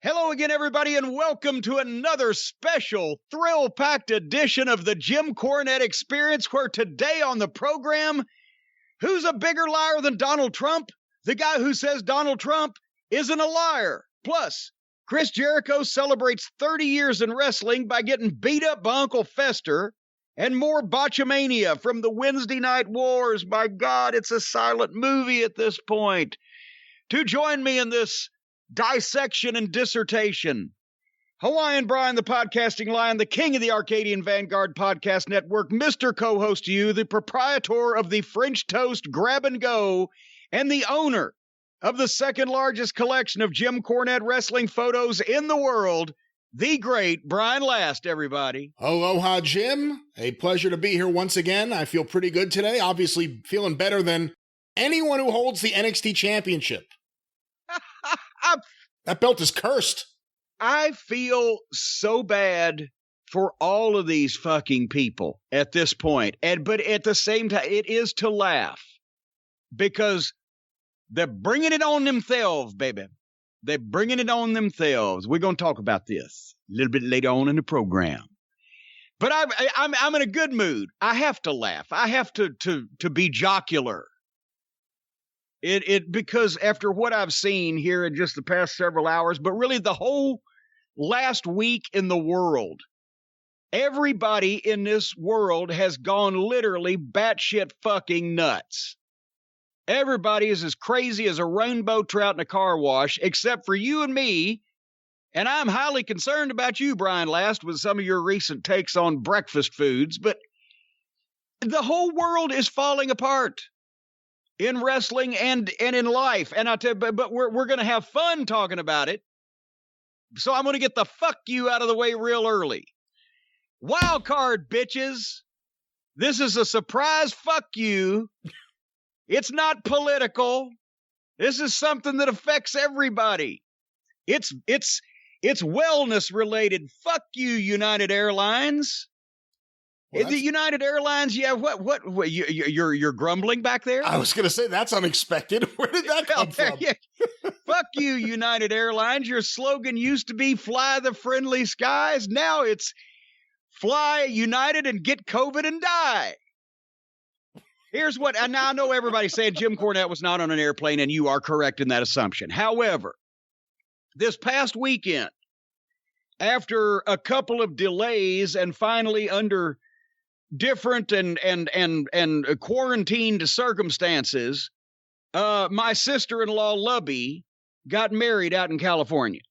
Hello again, everybody, and welcome to another special, thrill-packed edition of the Jim Cornette Experience, where today on the program, who's a bigger liar than Donald Trump? The guy who says Donald Trump isn't a liar. Plus, Chris Jericho celebrates 30 years in wrestling by getting beat up by Uncle Fester, and more botchamania from the Wednesday Night Wars. My God, it's a silent movie at this point. To join me in this dissection and dissertation, Hawaiian Brian, the podcasting lion, the king of the Arcadian Vanguard Podcast Network, Mr. Co-host to you, the proprietor of the French Toast Grab and Go, and the owner of the second largest collection of Jim Cornette wrestling photos in the world, the great Brian Last, everybody. Aloha, Jim. A pleasure to be here once again. I feel pretty good today. Obviously feeling better than anyone who holds the NXT championship. That belt is cursed. I feel so bad for all of these fucking people at this point. But at the same time, it is to laugh because they're bringing it on themselves, baby. They're bringing it on themselves. We're going to talk about this a little bit later on in the program. But I'm in a good mood. I have to laugh. I have to be jocular. Because after what I've seen here in just the past several hours, but really the whole last week in the world, everybody in this world has gone literally batshit fucking nuts. Everybody is as crazy as a rainbow trout in a car wash, except for you and me. And I'm highly concerned about you, Brian Last, with some of your recent takes on breakfast foods. But the whole world is falling apart in wrestling and in life. And I tell you, but we're going to have fun talking about it. So I'm going to get the fuck you out of the way real early. Wild card, bitches. This is a surprise fuck you. It's not political. This is something that affects everybody. It's wellness related. Fuck you, United Airlines. Well, the United Airlines, yeah, what you're grumbling back there? I was going to say, that's unexpected. Where did that come from? Yeah. Fuck you, United Airlines. Your slogan used to be fly the friendly skies. Now it's fly United and get COVID and die. Here's what, and now I know everybody's saying Jim Cornette was not on an airplane, and you are correct in that assumption. However, this past weekend, after a couple of delays and finally under different and quarantined circumstances, my sister-in-law Lubby got married out in California,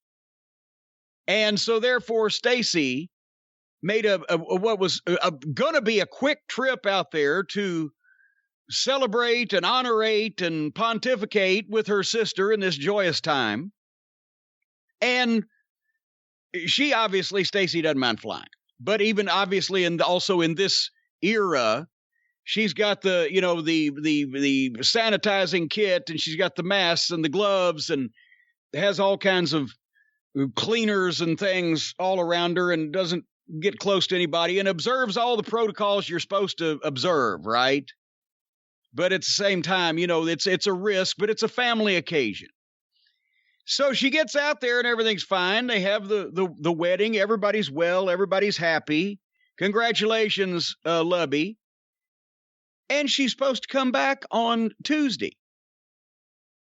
and so therefore Stacy made what was gonna be a quick trip out there to celebrate and honorate and pontificate with her sister in this joyous time. And she obviously, Stacy doesn't mind flying. But even obviously, and also in this era, she's got the sanitizing kit, and she's got the masks and the gloves, and has all kinds of cleaners and things all around her, and doesn't get close to anybody, and observes all the protocols you're supposed to observe, right? But at the same time, it's a risk, but it's a family occasion. So she gets out there and everything's fine. They have the wedding. Everybody's well. Everybody's happy. Congratulations, Lubby. And she's supposed to come back on Tuesday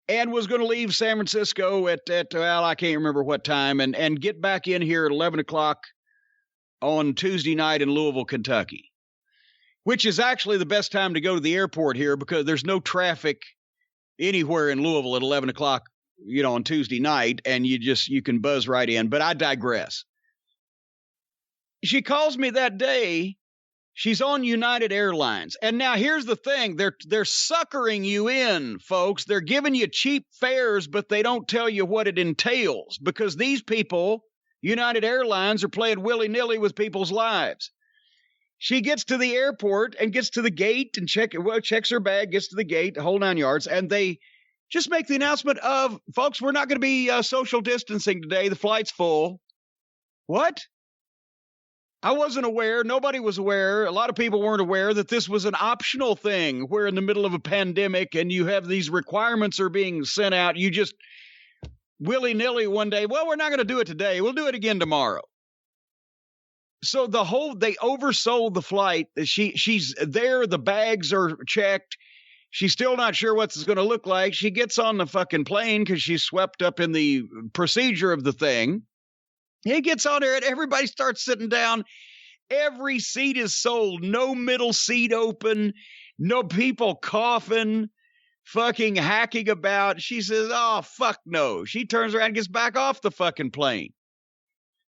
and was going to leave San Francisco at I can't remember what time, and get back in here at 11 o'clock on Tuesday night in Louisville, Kentucky, which is actually the best time to go to the airport here because there's no traffic anywhere in Louisville at 11 o'clock. On Tuesday night, and you can buzz right in, but I digress. She calls me that day. She's on United Airlines. And now here's the thing. They're suckering you in, folks. They're giving you cheap fares, but they don't tell you what it entails because these people, United Airlines, are playing willy-nilly with people's lives. She gets to the airport and gets to the gate and checks her bag, gets to the gate, the whole 9 yards, and they just make the announcement of, folks, we're not going to be social distancing today. The flight's full. What? I wasn't aware. Nobody was aware. A lot of people weren't aware that this was an optional thing. We're in the middle of a pandemic and you have these requirements are being sent out. You just willy-nilly one day, well, we're not going to do it today. We'll do it again tomorrow. So they oversold the flight. She's there. The bags are checked. She's still not sure what it's going to look like. She gets on the fucking plane because she's swept up in the procedure of the thing. He gets on there and everybody starts sitting down. Every seat is sold. No middle seat open. No people coughing, fucking hacking about. She says, oh, fuck no. She turns around and gets back off the fucking plane.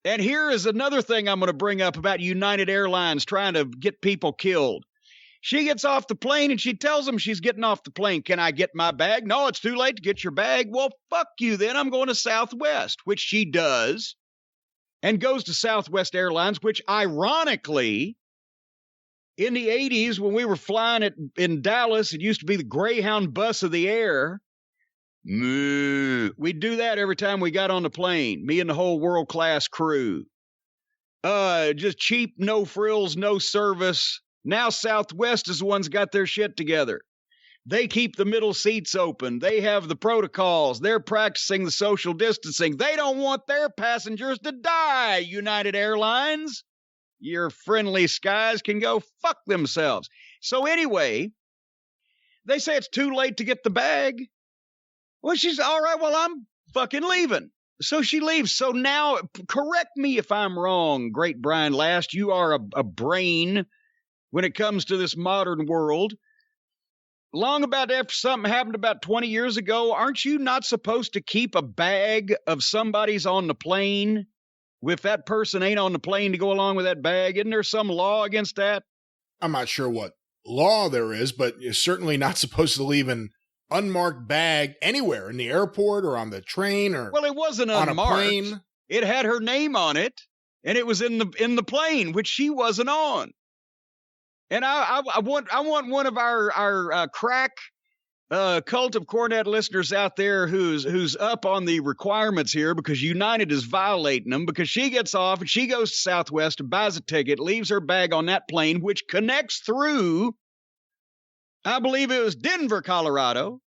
And here is another thing I'm going to bring up about United Airlines trying to get people killed. She gets off the plane and she tells them she's getting off the plane. Can I get my bag? No, it's too late to get your bag. Well, fuck you then. I'm going to Southwest, which she does, and goes to Southwest Airlines, which ironically, in the 80s, when we were flying in Dallas, it used to be the Greyhound bus of the air. We'd do that every time we got on the plane, me and the whole world-class crew. Just cheap, no frills, no service. Now Southwest is the ones got their shit together. They keep the middle seats open. They have the protocols. They're practicing the social distancing. They don't want their passengers to die, United Airlines. Your friendly skies can go fuck themselves. So anyway, they say it's too late to get the bag. Well, she's all right. Well, I'm fucking leaving. So she leaves. So now, correct me if I'm wrong, great Brian Last. You are a brain when it comes to this modern world. Long about after something happened about 20 years ago, aren't you not supposed to keep a bag of somebody's on the plane if that person ain't on the plane to go along with that bag? Isn't there some law against that? I'm not sure what law there is, but you're certainly not supposed to leave an unmarked bag anywhere in the airport or on the train or well, it wasn't on unmarked. A plane. It had her name on it, and it was in the plane, which she wasn't on. And I want one of our crack cult of Cornette listeners out there who's up on the requirements here, because United is violating them, because she gets off and she goes to Southwest and buys a ticket, leaves her bag on that plane, which connects through, I believe it was Denver, Colorado.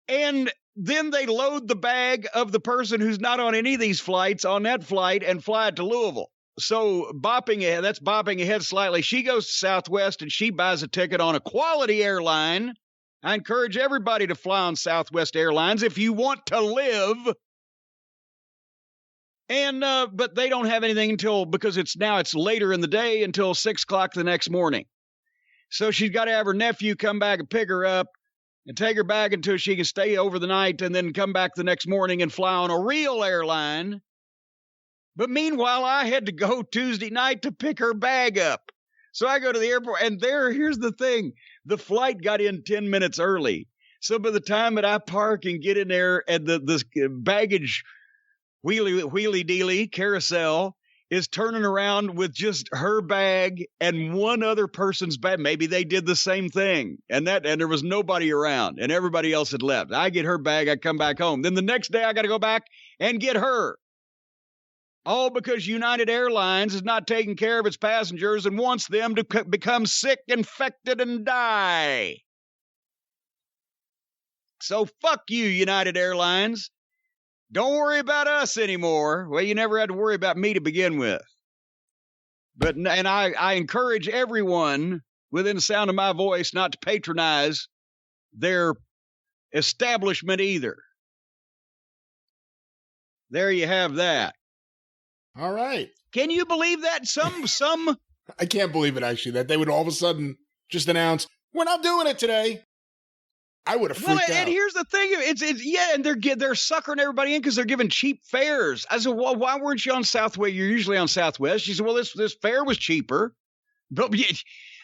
And then they load the bag of the person who's not on any of these flights on that flight and fly it to Louisville. So bopping ahead slightly. She goes to Southwest and she buys a ticket on a quality airline. I encourage everybody to fly on Southwest Airlines if you want to live. And but they don't have anything because it's later in the day until 6 o'clock the next morning. So she's got to have her nephew come back and pick her up and take her back until she can stay over the night and then come back the next morning and fly on a real airline. But meanwhile, I had to go Tuesday night to pick her bag up. So I go to the airport, and here's the thing. The flight got in 10 minutes early. So by the time that I park and get in there, and the baggage wheelie-dealy carousel is turning around with just her bag and one other person's bag. Maybe they did the same thing, and there was nobody around, and everybody else had left. I get her bag, I come back home. Then the next day, I got to go back and get her. All because United Airlines is not taking care of its passengers and wants them to become sick, infected, and die. So fuck you, United Airlines. Don't worry about us anymore. Well, you never had to worry about me to begin with. And I encourage everyone within the sound of my voice not to patronize their establishment either. There you have that. All right. Can you believe that? Some I can't believe it, actually, that they would all of a sudden just announce, we're not doing it today. I would have freaked out. And here's the thing. And they're suckering everybody in because they're giving cheap fares. I said, well, why weren't you on Southwest? You're usually on Southwest. She said, well, this fare was cheaper. But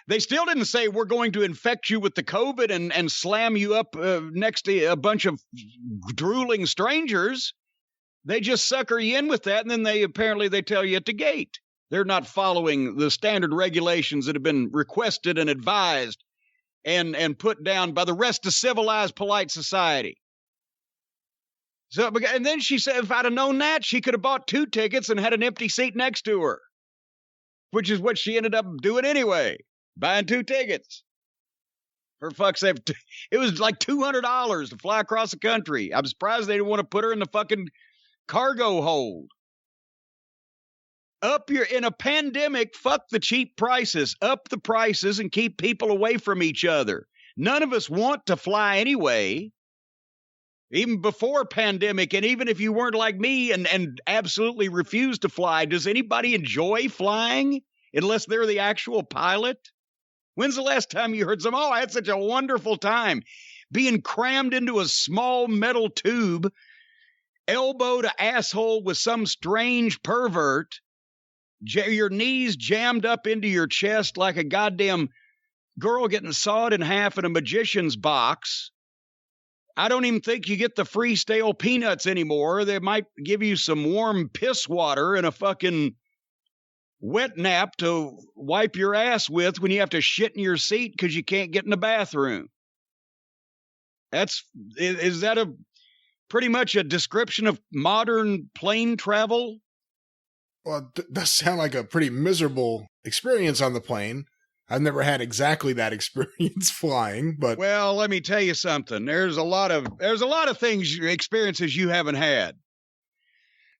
they still didn't say we're going to infect you with the COVID and slam you up next to a bunch of drooling strangers. They just sucker you in with that, and then they tell you at the gate. They're not following the standard regulations that have been requested and advised and put down by the rest of civilized, polite society. So, and then she said if I'd have known that, she could have bought 2 tickets and had an empty seat next to her, which is what she ended up doing anyway, buying 2 tickets. For fuck's sake, it was like $200 to fly across the country. I'm surprised they didn't want to put her in the fucking cargo hold. In a pandemic, fuck the cheap prices. Up the prices and keep people away from each other. None of us want to fly anyway. Even before pandemic, and even if you weren't like me and absolutely refused to fly, does anybody enjoy flying unless they're the actual pilot? When's the last time you heard I had such a wonderful time being crammed into a small metal tube, elbow to asshole with some strange pervert, your knees jammed up into your chest like a goddamn girl getting sawed in half in a magician's box. I don't even think you get the free stale peanuts anymore. They might give you some warm piss water and a fucking wet nap to wipe your ass with when you have to shit in your seat because you can't get in the bathroom. Is that a pretty much a description of modern plane travel? Well, it does sound like a pretty miserable experience on the plane. I've never had exactly that experience flying, but well, let me tell you something. There's a lot of experiences you haven't had.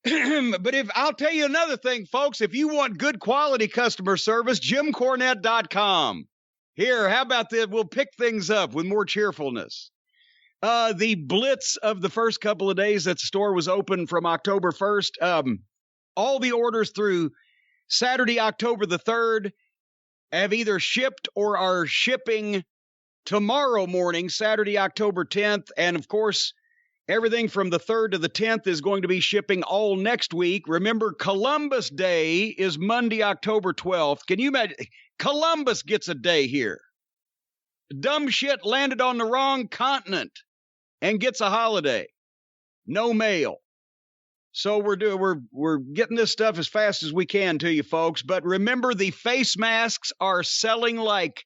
But I'll tell you another thing, folks, if you want good quality customer service, JimCornette.com. Here, how about this? We'll pick things up with more cheerfulness. The blitz of the first couple of days that the store was open from October 1st, all the orders through Saturday, October the 3rd, have either shipped or are shipping tomorrow morning, Saturday, October 10th. And of course, everything from the 3rd to the 10th is going to be shipping all next week. Remember, Columbus Day is Monday, October 12th. Can you imagine? Columbus gets a day here. Dumb shit landed on the wrong continent and gets a holiday. No mail. So we're getting this stuff as fast as we can to you folks. But remember, the face masks are selling like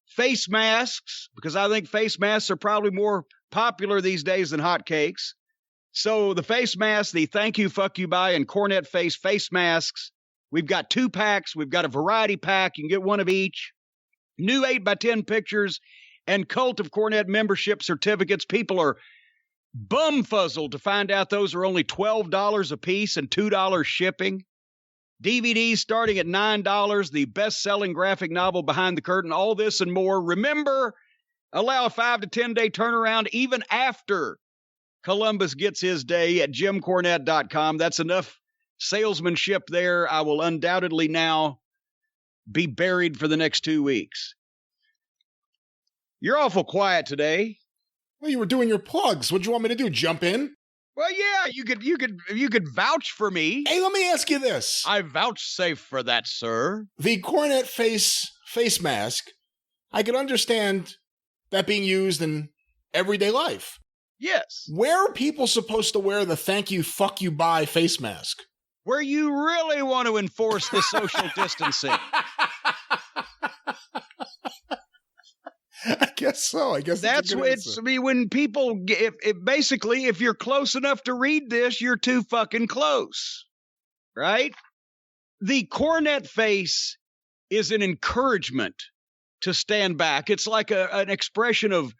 face masks because I think face masks are probably more popular these days than hotcakes. So the face masks, the thank you, fuck you, bye, and Cornette face masks. We've got 2 packs. We've got a variety pack. You can get one of each. New 8x10 pictures and Cult of Cornette membership certificates. People are bumfuzzled to find out those are only $12 a piece and $2 shipping. DVDs starting at $9, the best-selling graphic novel Behind the Curtain, all this and more. Remember, allow a 5 to 10 day turnaround even after Columbus gets his day at JimCornette.com. That's enough salesmanship there. I will undoubtedly now be buried for the next 2 weeks. You're awful quiet today. Well, you were doing your plugs. What'd you want me to do? Jump in? Well, yeah, you could vouch for me. Hey, let me ask you this. I vouchsafe for that, sir. The Cornette face mask, I could understand that being used in everyday life. Yes. Where are people supposed to wear the thank you, fuck you, bye face mask? Where you really want to enforce the social distancing. I guess so. I guess that's what it's. I mean, when people, basically, if you're close enough to read this, you're too fucking close, right? The Cornette face is an encouragement to stand back. It's like an expression of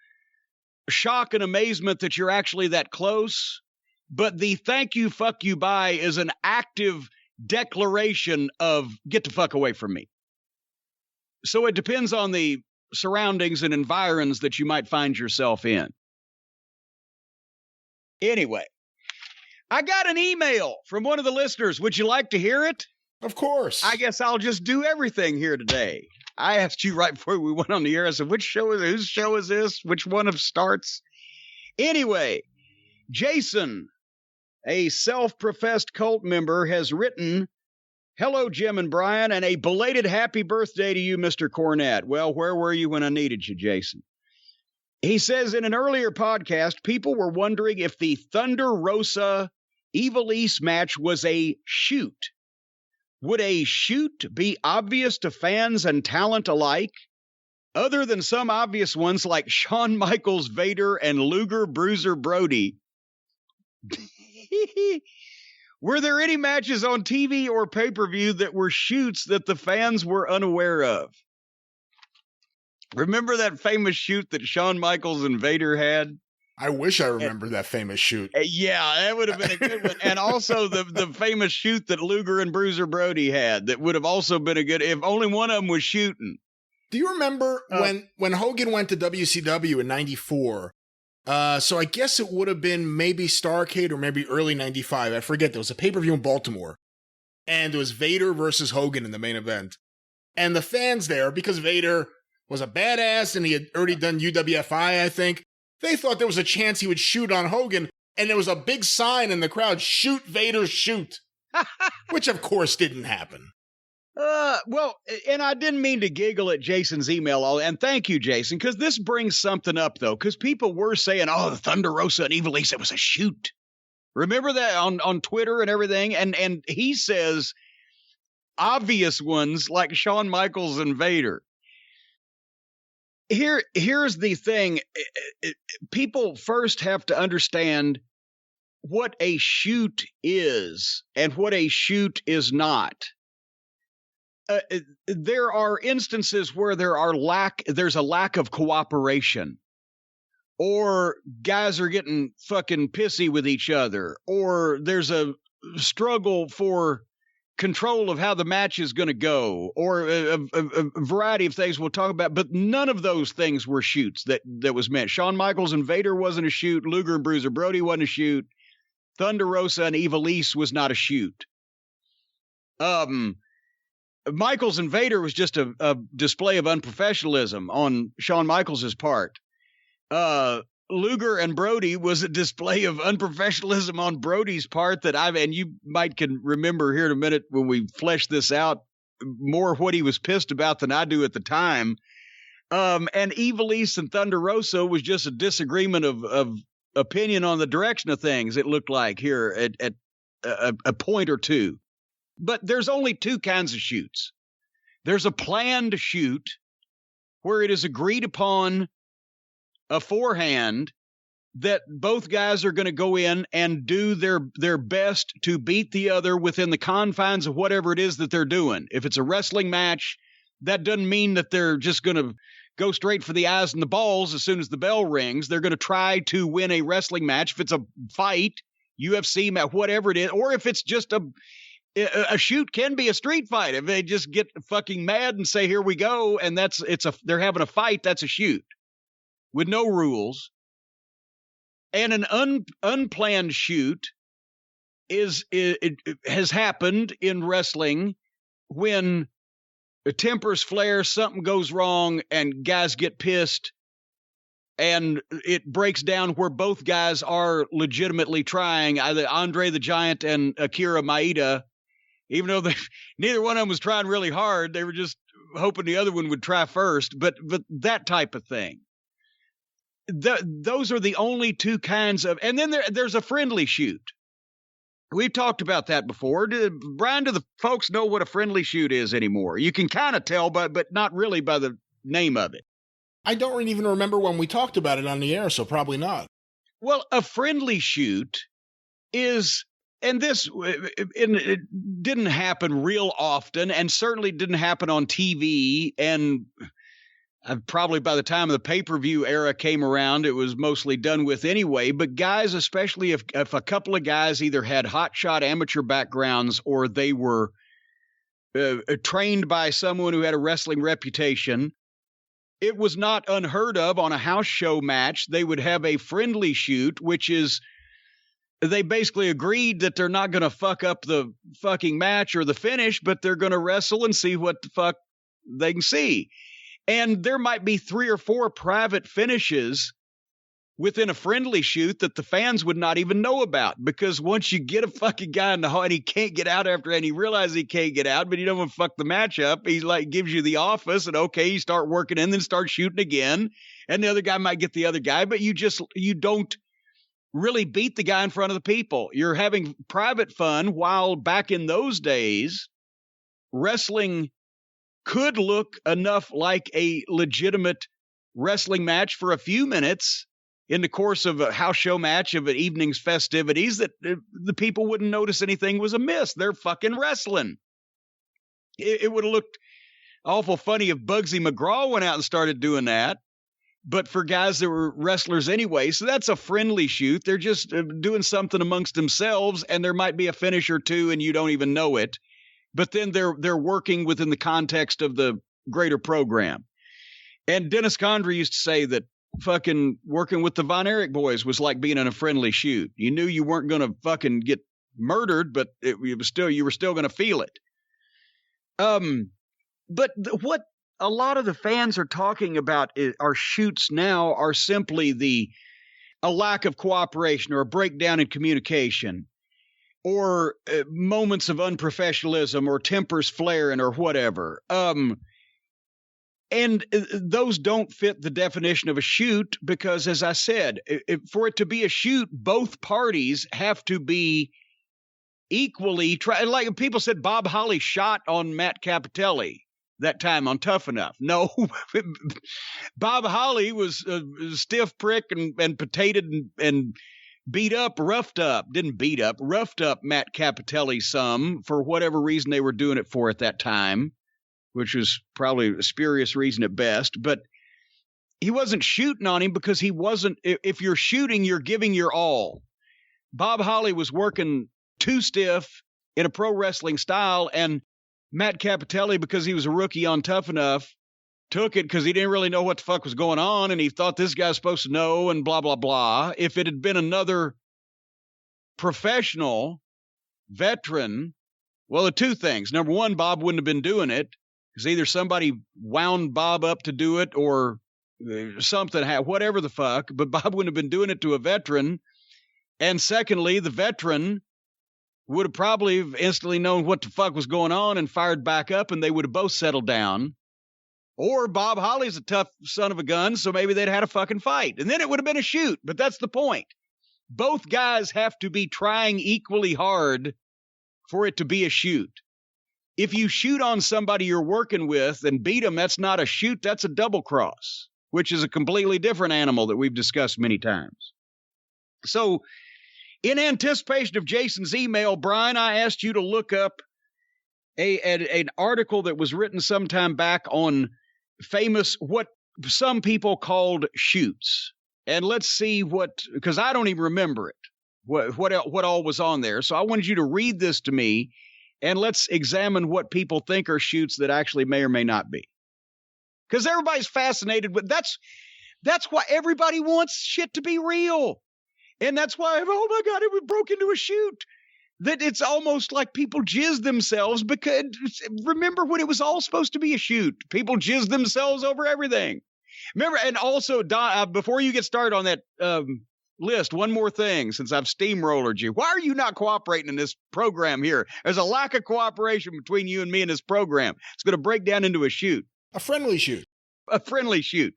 shock and amazement that you're actually that close. But the thank you, fuck you, bye is an active declaration of get the fuck away from me. So it depends on the surroundings and environs that you might find yourself in. Anyway, I got an email from one of the listeners. Would you like to hear it? Of course. I guess I'll just do everything here today. I asked you right before we went on the air. I said, whose show is this? Which one of starts? Anyway, Jason, a self-professed cult member, has written, hello, Jim and Brian, and a belated happy birthday to you, Mr. Cornette. Well, where were you when I needed you, Jason? He says, in an earlier podcast, people were wondering if the Thunder Rosa Evil East match was a shoot. Would a shoot be obvious to fans and talent alike? Other than some obvious ones like Shawn Michaels, Vader, and Luger Bruiser Brody. Were there any matches on TV or pay-per-view that were shoots that the fans were unaware of? Remember that famous shoot that Shawn Michaels and Vader had? I wish I remembered that famous shoot. Yeah, that would have been a good one. And also the famous shoot that Luger and Bruiser Brody had that would have also been a good, if only one of them was shooting. Do you remember when Hogan went to WCW in 94? So I guess it would have been maybe Starrcade or maybe early 95. I forget. There was a pay-per-view in Baltimore. And it was Vader versus Hogan in the main event. And the fans there, because Vader was a badass and he had already done UWFI, I think, they thought there was a chance he would shoot on Hogan. And there was a big sign in the crowd, "Shoot, Vader, shoot." Which, of course, didn't happen. Well, and I didn't mean to giggle at Jason's email, and thank you, Jason, because this brings something up, though, because people were saying, oh, the Thunder Rosa and Evil East, it was a shoot. Remember that on Twitter and everything? And he says obvious ones like Shawn Michaels and Vader. Here's the thing. People first have to understand what a shoot is and what a shoot is not. There are instances where there's a lack of cooperation, or guys are getting fucking pissy with each other, or there's a struggle for control of how the match is going to go, or a variety of things we'll talk about, but none of those things were shoots that was meant. Shawn Michaels and Vader wasn't a shoot. Luger and Bruiser Brody wasn't a shoot. Thunder Rosa and Evil East was not a shoot. Michaels and Vader was just a display of unprofessionalism on Shawn Michaels' part. Luger and Brody was a display of unprofessionalism on Brody's part and you might can remember here in a minute when we flesh this out more what he was pissed about than I do at the time. And Evil East and Thunder Rosa was just a disagreement of opinion on the direction of things. It looked like here at a point or two. But there's only two kinds of shoots. There's a planned shoot where it is agreed upon beforehand that both guys are going to go in and do their best to beat the other within the confines of whatever it is that they're doing. If it's a wrestling match, that doesn't mean that they're just going to go straight for the eyes and the balls as soon as the bell rings. They're going to try to win a wrestling match. If it's a fight, UFC match, whatever it is, or if it's just a shoot can be a street fight. If they just get fucking mad and say, here we go, and they're having a fight, that's a shoot with no rules. And an unplanned shoot it has happened in wrestling when tempers flare, something goes wrong, and guys get pissed, and it breaks down where both guys are legitimately trying, either Andre the Giant and Akira Maida. Even though neither one of them was trying really hard, they were just hoping the other one would try first. But that type of thing. Those are the only two kinds of. And then there's a friendly shoot. We've talked about that before. Brian, do the folks know what a friendly shoot is anymore? You can kind of tell, but not really by the name of it. I don't even remember when we talked about it on the air, so probably not. Well, a friendly shoot is. And it didn't happen real often, and certainly didn't happen on TV. And probably by the time of the pay-per-view era came around, it was mostly done with anyway. But guys, especially if a couple of guys either had hotshot amateur backgrounds or they were trained by someone who had a wrestling reputation, it was not unheard of on a house show match. They would have a friendly shoot, which is they basically agreed that they're not going to fuck up the fucking match or the finish, but they're going to wrestle and see what the fuck they can see. And there might be 3 or 4 private finishes within a friendly shoot that the fans would not even know about, because once you get a fucking guy in the hall and he can't get out and he realizes he can't get out, but he don't want to fuck the match up, he like gives you the office and okay, you start working and then start shooting again. And the other guy might get the other guy, but you don't really beat the guy in front of the people. You're having private fun, while back in those days, wrestling could look enough like a legitimate wrestling match for a few minutes in the course of a house show match of an evening's festivities that the people wouldn't notice anything was amiss. They're fucking wrestling. It would have looked awful funny if Bugsy McGraw went out and started doing that. But for guys that were wrestlers anyway, so that's a friendly shoot. They're just doing something amongst themselves, and there might be a finish or two, and you don't even know it. But then they're working within the context of the greater program. And Dennis Condrey used to say that fucking working with the Von Erich boys was like being in a friendly shoot. You knew you weren't going to fucking get murdered, but you were still going to feel it. But what a lot of the fans are talking about are shoots now are simply a lack of cooperation or a breakdown in communication or moments of unprofessionalism or tempers flaring or whatever. And those don't fit the definition of a shoot because, as I said, for it to be a shoot, both parties have to be equally like people said Bob Holly shot on Matt Capitelli that time on Tough Enough. No, Bob Holly was a stiff prick and potatoed and roughed up Matt Capitelli some for whatever reason they were doing it for at that time, which was probably a spurious reason at best. But he wasn't shooting on him because he wasn't. If you're shooting, you're giving your all. Bob Holly was working too stiff in a pro wrestling style, and Matt Capitelli, because he was a rookie on Tough Enough, took it because he didn't really know what the fuck was going on, and he thought this guy's supposed to know, and blah, blah, blah. If it had been another professional veteran, well, the two things. Number one, Bob wouldn't have been doing it because either somebody wound Bob up to do it or something, whatever the fuck, but Bob wouldn't have been doing it to a veteran. And secondly, the veteran would have probably instantly known what the fuck was going on and fired back up, and they would have both settled down. Or Bob Holly's a tough son of a gun, so maybe they'd had a fucking fight. And then it would have been a shoot, but that's the point. Both guys have to be trying equally hard for it to be a shoot. If you shoot on somebody you're working with and beat them, that's not a shoot, that's a double cross, which is a completely different animal that we've discussed many times. So, in anticipation of Jason's email, Brian, I asked you to look up an article that was written sometime back on famous, what some people called shoots. And let's see because I don't even remember it, what all was on there. So I wanted you to read this to me, and let's examine what people think are shoots that actually may or may not be. Because everybody's fascinated with, that's why everybody wants shit to be real. And that's why, oh my God, it broke into a shoot. That it's almost like people jizz themselves because remember when it was all supposed to be a shoot? People jizz themselves over everything. Remember, and also, Don, before you get started on that list, one more thing, since I've steamrollered you. Why are you not cooperating in this program here? There's a lack of cooperation between you and me in this program. It's going to break down into a shoot. A friendly shoot. A friendly shoot.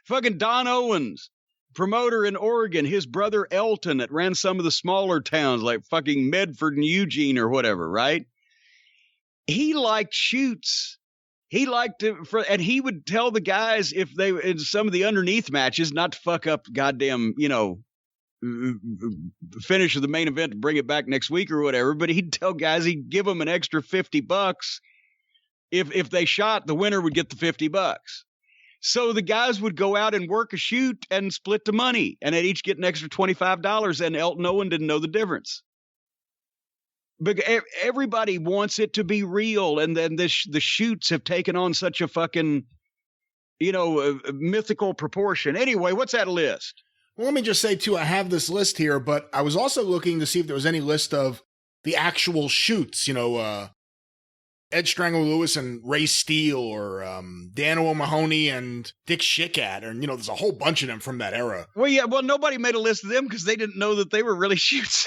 Fucking Don Owens, promoter in Oregon, his brother Elton that ran some of the smaller towns like fucking Medford and Eugene or whatever, right? He liked shoots. He liked to, and he would tell the guys if they, in some of the underneath matches, not to fuck up goddamn, finish of the main event to bring it back next week or whatever, but he'd tell guys he'd give them an extra $50. If they shot, the winner would get the $50. So the guys would go out and work a shoot and split the money, and they'd each get an extra $25, and Elton Owen didn't know the difference. But everybody wants it to be real, and then the shoots have taken on such a fucking, mythical proportion. Anyway, what's that list? Well, let me just say, too, I have this list here, but I was also looking to see if there was any list of the actual shoots, Ed Strangler Lewis and Ray Steele, or Dan O'Mahony and Dick Schickat, and there's a whole bunch of them from that era. Well, yeah, nobody made a list of them because they didn't know that they were really shoots.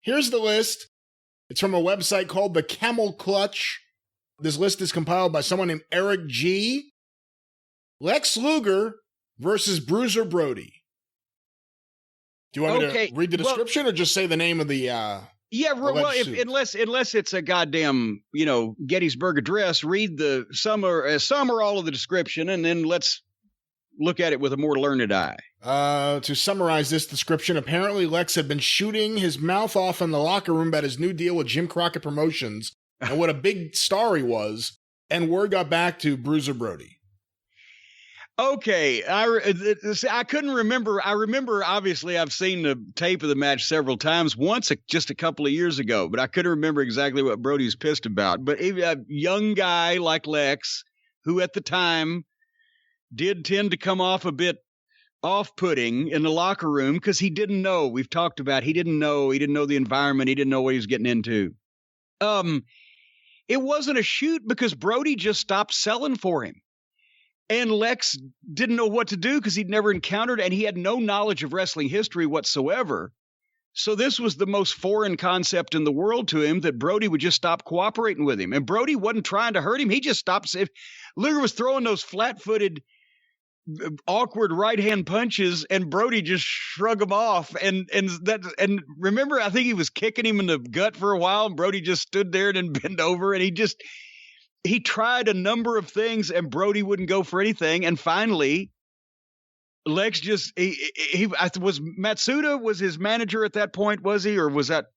Here's the list. It's from a website called The Camel Clutch. This list is compiled by someone named Eric G. Lex Luger versus Bruiser Brody. Do you want me to read the description or just say the name of the... Yeah, well, unless it's a goddamn, Gettysburg Address, read the some or all of the description, and then let's look at it with a more learned eye. To summarize this description, apparently Lex had been shooting his mouth off in the locker room about his new deal with Jim Crockett Promotions and what a big star he was, and word got back to Bruiser Brody. Okay, I couldn't remember. I remember, obviously, I've seen the tape of the match several times, once just a couple of years ago, but I couldn't remember exactly what Brody was pissed about. But a young guy like Lex, who at the time did tend to come off a bit off-putting in the locker room because he didn't know. We've talked about he didn't know the environment. He didn't know what he was getting into. It wasn't a shoot because Brody just stopped selling for him. And Lex didn't know what to do because he'd never encountered, and he had no knowledge of wrestling history whatsoever. So this was the most foreign concept in the world to him, that Brody would just stop cooperating with him. And Brody wasn't trying to hurt him. He just stopped. If Luger was throwing those flat-footed, awkward right-hand punches, and Brody just shrugged them off. And remember, I think he was kicking him in the gut for a while, and Brody just stood there and then bent over, and he tried a number of things, and Brody wouldn't go for anything. And finally, Lex just was Matsuda was his manager at that point, was he, or was that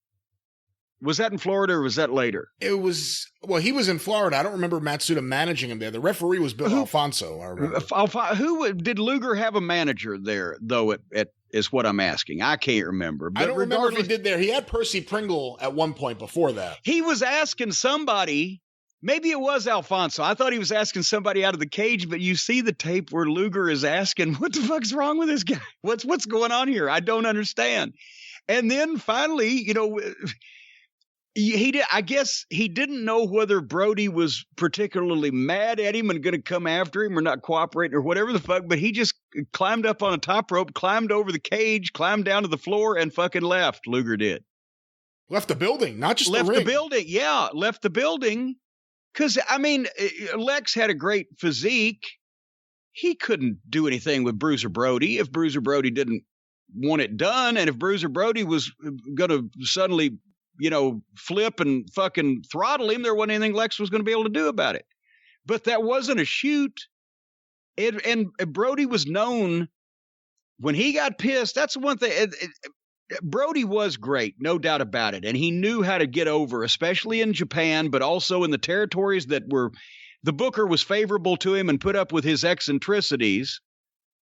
in Florida, or was that later? It was, well, he was in Florida. I don't remember Matsuda managing him there. The referee was Bill Alfonso. I remember. Who did Luger have a manager there though? Is what I'm asking. I can't remember. But I don't remember if he did there. He had Percy Pringle at one point before that. He was asking somebody. Maybe it was Alfonso. I thought he was asking somebody out of the cage, but you see the tape where Luger is asking, what the fuck's wrong with this guy? What's going on here? I don't understand. And then finally, I guess he didn't know whether Brody was particularly mad at him and going to come after him or not cooperating or whatever the fuck, but he just climbed up on a top rope, climbed over the cage, climbed down to the floor, and fucking left. Luger did. Left the building, not just left the ring. The building. Yeah, left the building. Because, I mean, Lex had a great physique. He couldn't do anything with Bruiser Brody if Bruiser Brody didn't want it done. And if Bruiser Brody was going to suddenly, flip and fucking throttle him, there wasn't anything Lex was going to be able to do about it. But that wasn't a shoot. And Brody was known, when he got pissed, that's the one thing. Brody was great, no doubt about it. And he knew how to get over, especially in Japan, but also in the territories that the booker was favorable to him and put up with his eccentricities.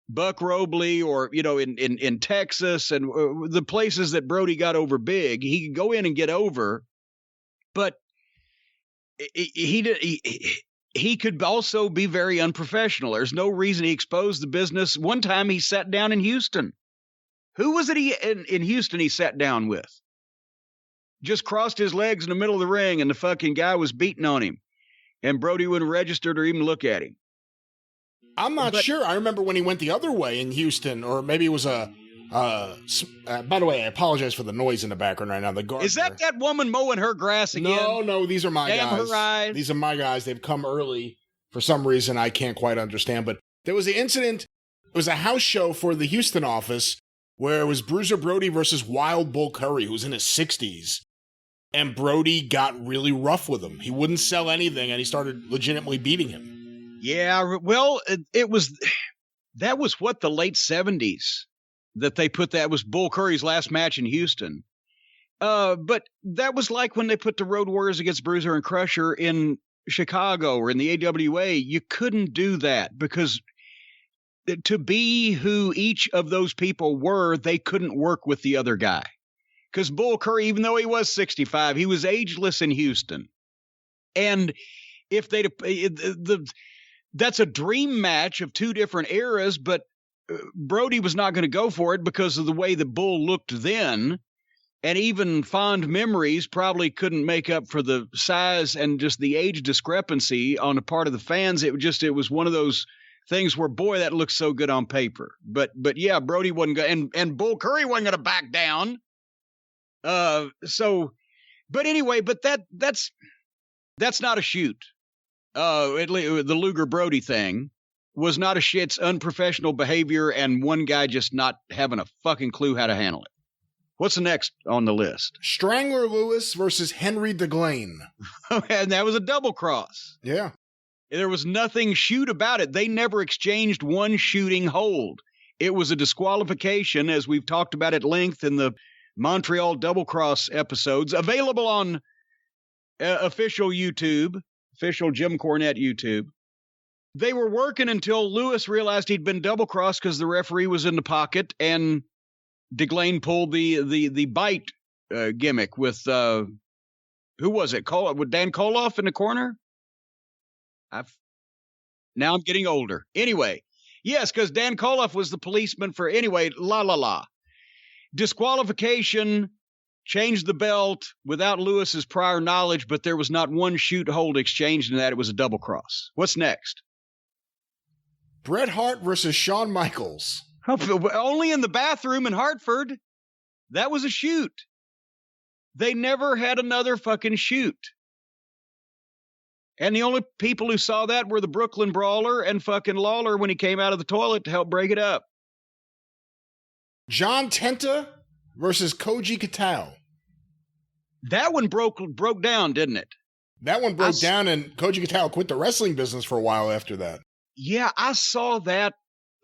Buck Robley or, in Texas and the places that Brody got over big, he could go in and get over. But he could also be very unprofessional. There's no reason he exposed the business. One time he sat down in Houston. Who was it in Houston he sat down with? Just crossed his legs in the middle of the ring, and the fucking guy was beating on him. And Brody wouldn't registered or even look at him. I'm not sure. I remember when he went the other way in Houston, or maybe it was by the way, I apologize for the noise in the background right now. The gardener. Is that woman mowing her grass again? No, these are my guys. Damn her eyes. These are my guys. They've come early for some reason I can't quite understand. But there was an incident. It was a house show for the Houston office, where it was Bruiser Brody versus Wild Bull Curry, who's in his 60s. And Brody got really rough with him. He wouldn't sell anything, and he started legitimately beating him. Yeah, well, that was what, the late 70s that they put that was Bull Curry's last match in Houston. But that was like when they put the Road Warriors against Bruiser and Crusher in Chicago or in the AWA. You couldn't do that because to be who each of those people were, they couldn't work with the other guy. Because Bull Curry, even though he was 65, he was ageless in Houston. And if that's a dream match of two different eras, but Brody was not going to go for it because of the way the Bull looked then. And even fond memories probably couldn't make up for the size and just the age discrepancy on the part of the fans. It was one of those things where, boy, that looks so good on paper. But yeah, Brody wasn't going, and Bull Curry wasn't going to back down. But anyway, but that's not a shoot. The Luger Brody thing was not a shit. It's unprofessional behavior and one guy just not having a fucking clue how to handle it. What's the next on the list? Strangler Lewis versus Henry Deglaine. And that was a double cross. Yeah. There was nothing shoot about it. They never exchanged one shooting hold. It was a disqualification, as we've talked about at length in the Montreal double cross episodes, available on official YouTube, official Jim Cornette YouTube. They were working until Lewis realized he'd been double-crossed because the referee was in the pocket, and Deglaine pulled the bite gimmick with, who was it? With Dan Koloff in the corner? Now I'm getting older. Anyway, yes, because Dan Koloff was the policeman for, anyway, disqualification, changed the belt without Lewis's prior knowledge, but there was not one shoot hold exchanged in that. It was a double cross. What's next? Bret Hart versus Shawn Michaels. Only in the bathroom in Hartford. That was a shoot. They never had another fucking shoot. And the only people who saw that were the Brooklyn Brawler and fucking Lawler when he came out of the toilet to help break it up. John Tenta versus Koji Katao. That one broke down, didn't it? That one broke down, and Koji Katao quit the wrestling business for a while after that. Yeah, I saw that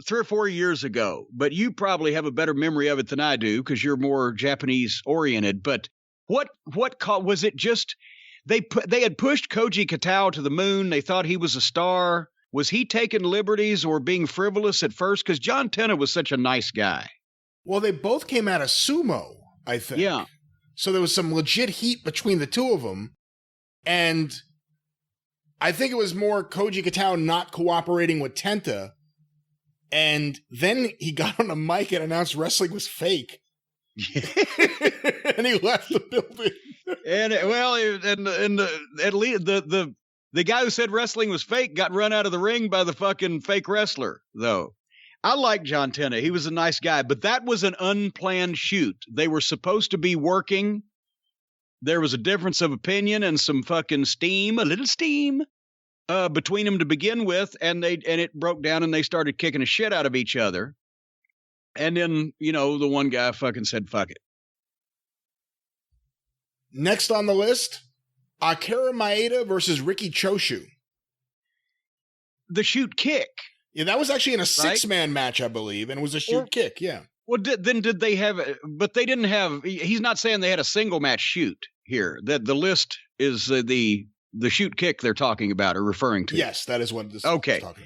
3 or 4 years ago, but you probably have a better memory of it than I do because you're more Japanese oriented. But what was it? Just they had pushed Koji Katao to the moon. They thought he was a star. Was he taking liberties or being frivolous at first? Because John Tenta was such a nice guy. Well, they both came out of sumo, I think. Yeah. So there was some legit heat between the two of them. And I think it was more Koji Katao not cooperating with Tenta. And then he got on a mic and announced wrestling was fake. And he left the building. And at least the guy who said wrestling was fake got run out of the ring by the fucking fake wrestler, though. I like John Tenta. He was a nice guy, but that was an unplanned shoot. They were supposed to be working. There was a difference of opinion and some fucking steam, a little steam, between them to begin with, and it broke down and they started kicking the shit out of each other. And then, the one guy fucking said, fuck it. Next on the list, Akira Maeda versus Riki Choshu. The shoot kick. Yeah, that was actually in a 6-man match, I believe, and it was a shoot kick, yeah. Well, then did they have, but they didn't have, he's not saying they had a single match shoot here. That the list is the shoot kick they're talking about or referring to. Yes, that is what this is talking about. Yeah.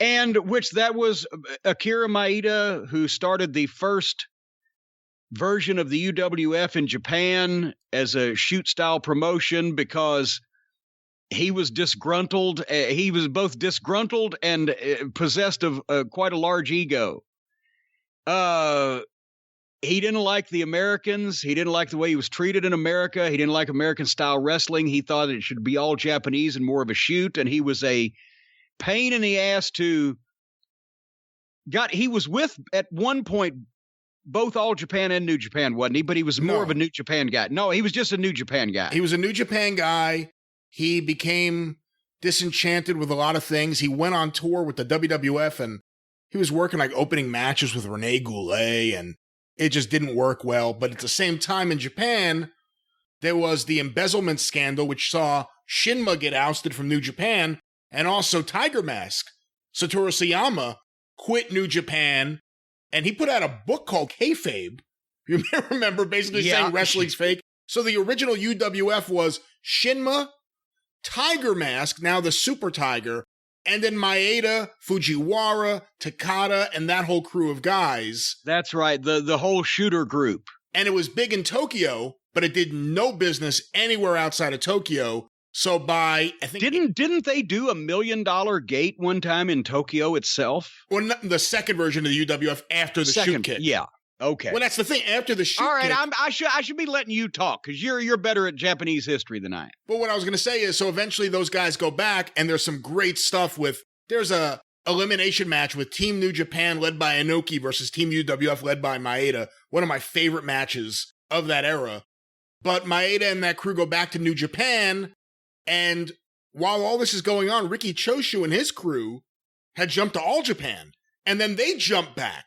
And which that was Akira Maeda, who started the first version of the UWF in Japan as a shoot style promotion because he was disgruntled. He was both disgruntled and possessed of quite a large ego. He didn't like the Americans. He didn't like the way he was treated in America. He didn't like American style wrestling. He thought it should be all Japanese and more of a shoot. And he was a pain in the ass he was with at one point both All Japan and New Japan, wasn't he? But he was more of a New Japan guy. No, he was just a New Japan guy. He was a New Japan guy. He became disenchanted with a lot of things. He went on tour with the WWF and he was working like opening matches with Rene Goulet and it just didn't work well. But at the same time in Japan, there was the embezzlement scandal, which saw Shinma get ousted from New Japan and also Tiger Mask. Satoru Sayama quit New Japan and he put out a book called Kayfabe. You may remember basically saying wrestling's fake. So the original UWF was Shinma, Tiger Mask, now the Super Tiger, and then Maeda, Fujiwara, Takada, and that whole crew of guys. That's right, the whole shooter group. And it was big in Tokyo, but it did no business anywhere outside of Tokyo. So by, I think... Didn't they do $1 million gate one time in Tokyo itself? Well, the second version of the UWF after the shoot kick. Yeah. Okay. Well, that's the thing. After the shoot all right, kick, I should be letting you talk because you're better at Japanese history than I am. But what I was going to say is, so eventually those guys go back, and there's some great stuff there's a elimination match with Team New Japan led by Enoki versus Team UWF led by Maeda. One of my favorite matches of that era. But Maeda and that crew go back to New Japan, and while all this is going on, Riki Choshu and his crew had jumped to All Japan, and then they jumped back.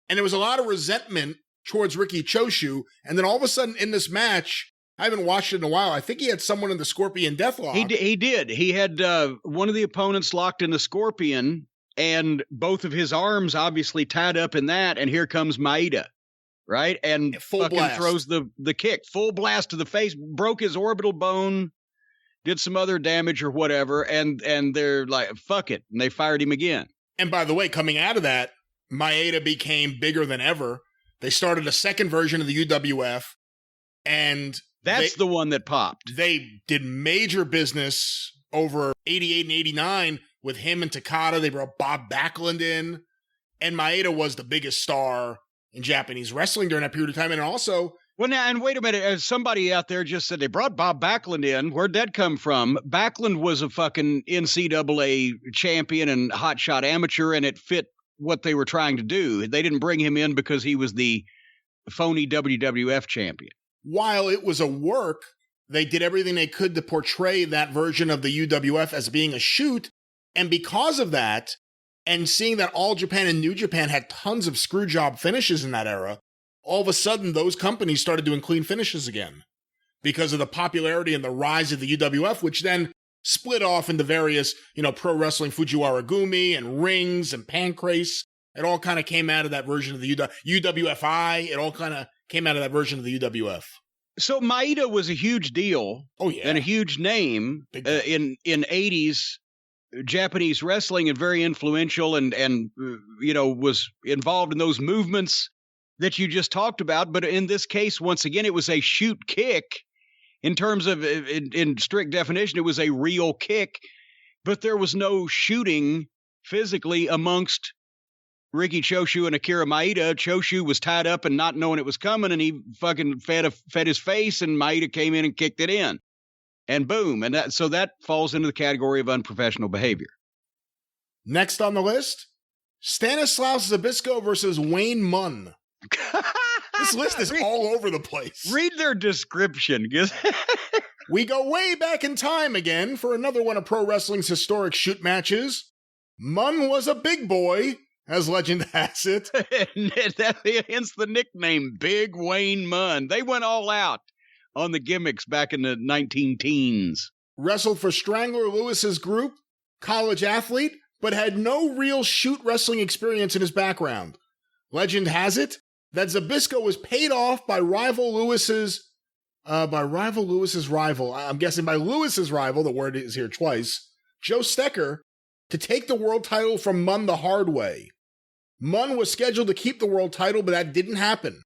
And there was a lot of resentment towards Riki Choshu. And then all of a sudden in this match, I haven't watched it in a while. I think he had someone in the Scorpion Deathlock. He did. He had one of the opponents locked in the Scorpion and both of his arms obviously tied up in that. And here comes Maeda. right? And full fucking blast. throws the kick, full blast to the face, broke his orbital bone, did some other damage or whatever, and they're like, fuck it, and they fired him again. And by the way, coming out of that, Maida became bigger than ever. They started a second version of the UWF, and that's the one that popped. They did major business over 88 and 89 with him and Takada. They brought Bob Backlund in, and Maida was the biggest star in Japanese wrestling during that period of time. And also, well, now, and wait a minute, somebody out there just said they brought Bob Backlund in. Where'd that come from? Backlund was a fucking NCAA champion and hotshot amateur, and it fit what they were trying to do. They didn't bring him in because he was the phony WWF champion. While it was a work, they did everything they could to portray that version of the UWF as being a shoot. And because of that, and seeing that All Japan and New Japan had tons of screw job finishes in that era, all of a sudden those companies started doing clean finishes again because of the popularity and the rise of the UWF, which then split off into various, Pro Wrestling Fujiwara Gumi and Rings and Pancrase. It all kind of came out of that version of the UWFI. It all kind of came out of that version of the UWF. So Maida was a huge deal. Oh, yeah. And a huge name in 80s Japanese wrestling, and very influential and was involved in those movements that you just talked about. But in this case, once again, it was a shoot kick. In terms of, in strict definition, it was a real kick, but there was no shooting physically amongst Riki Choshu and Akira Maida. Choshu was tied up and not knowing it was coming, and he fucking fed his face, and Maida came in and kicked it in. And boom. And so that falls into the category of unprofessional behavior. Next on the list, Stanislaus Zbyszko versus Wayne Munn. This list is all over the place. Read their description. We go way back in time again for another one of pro wrestling's historic shoot matches. Munn was a big boy, as legend has it. Hence the nickname, Big Wayne Munn. They went all out on the gimmicks back in the 19-teens. Wrestled for Strangler Lewis's group, college athlete, but had no real shoot wrestling experience in his background. Legend has it that Zbyszko was paid off by Lewis's rival, I'm guessing by Lewis's rival, the word is here twice, Joe Stecker, to take the world title from Munn the hard way. Munn was scheduled to keep the world title, but that didn't happen.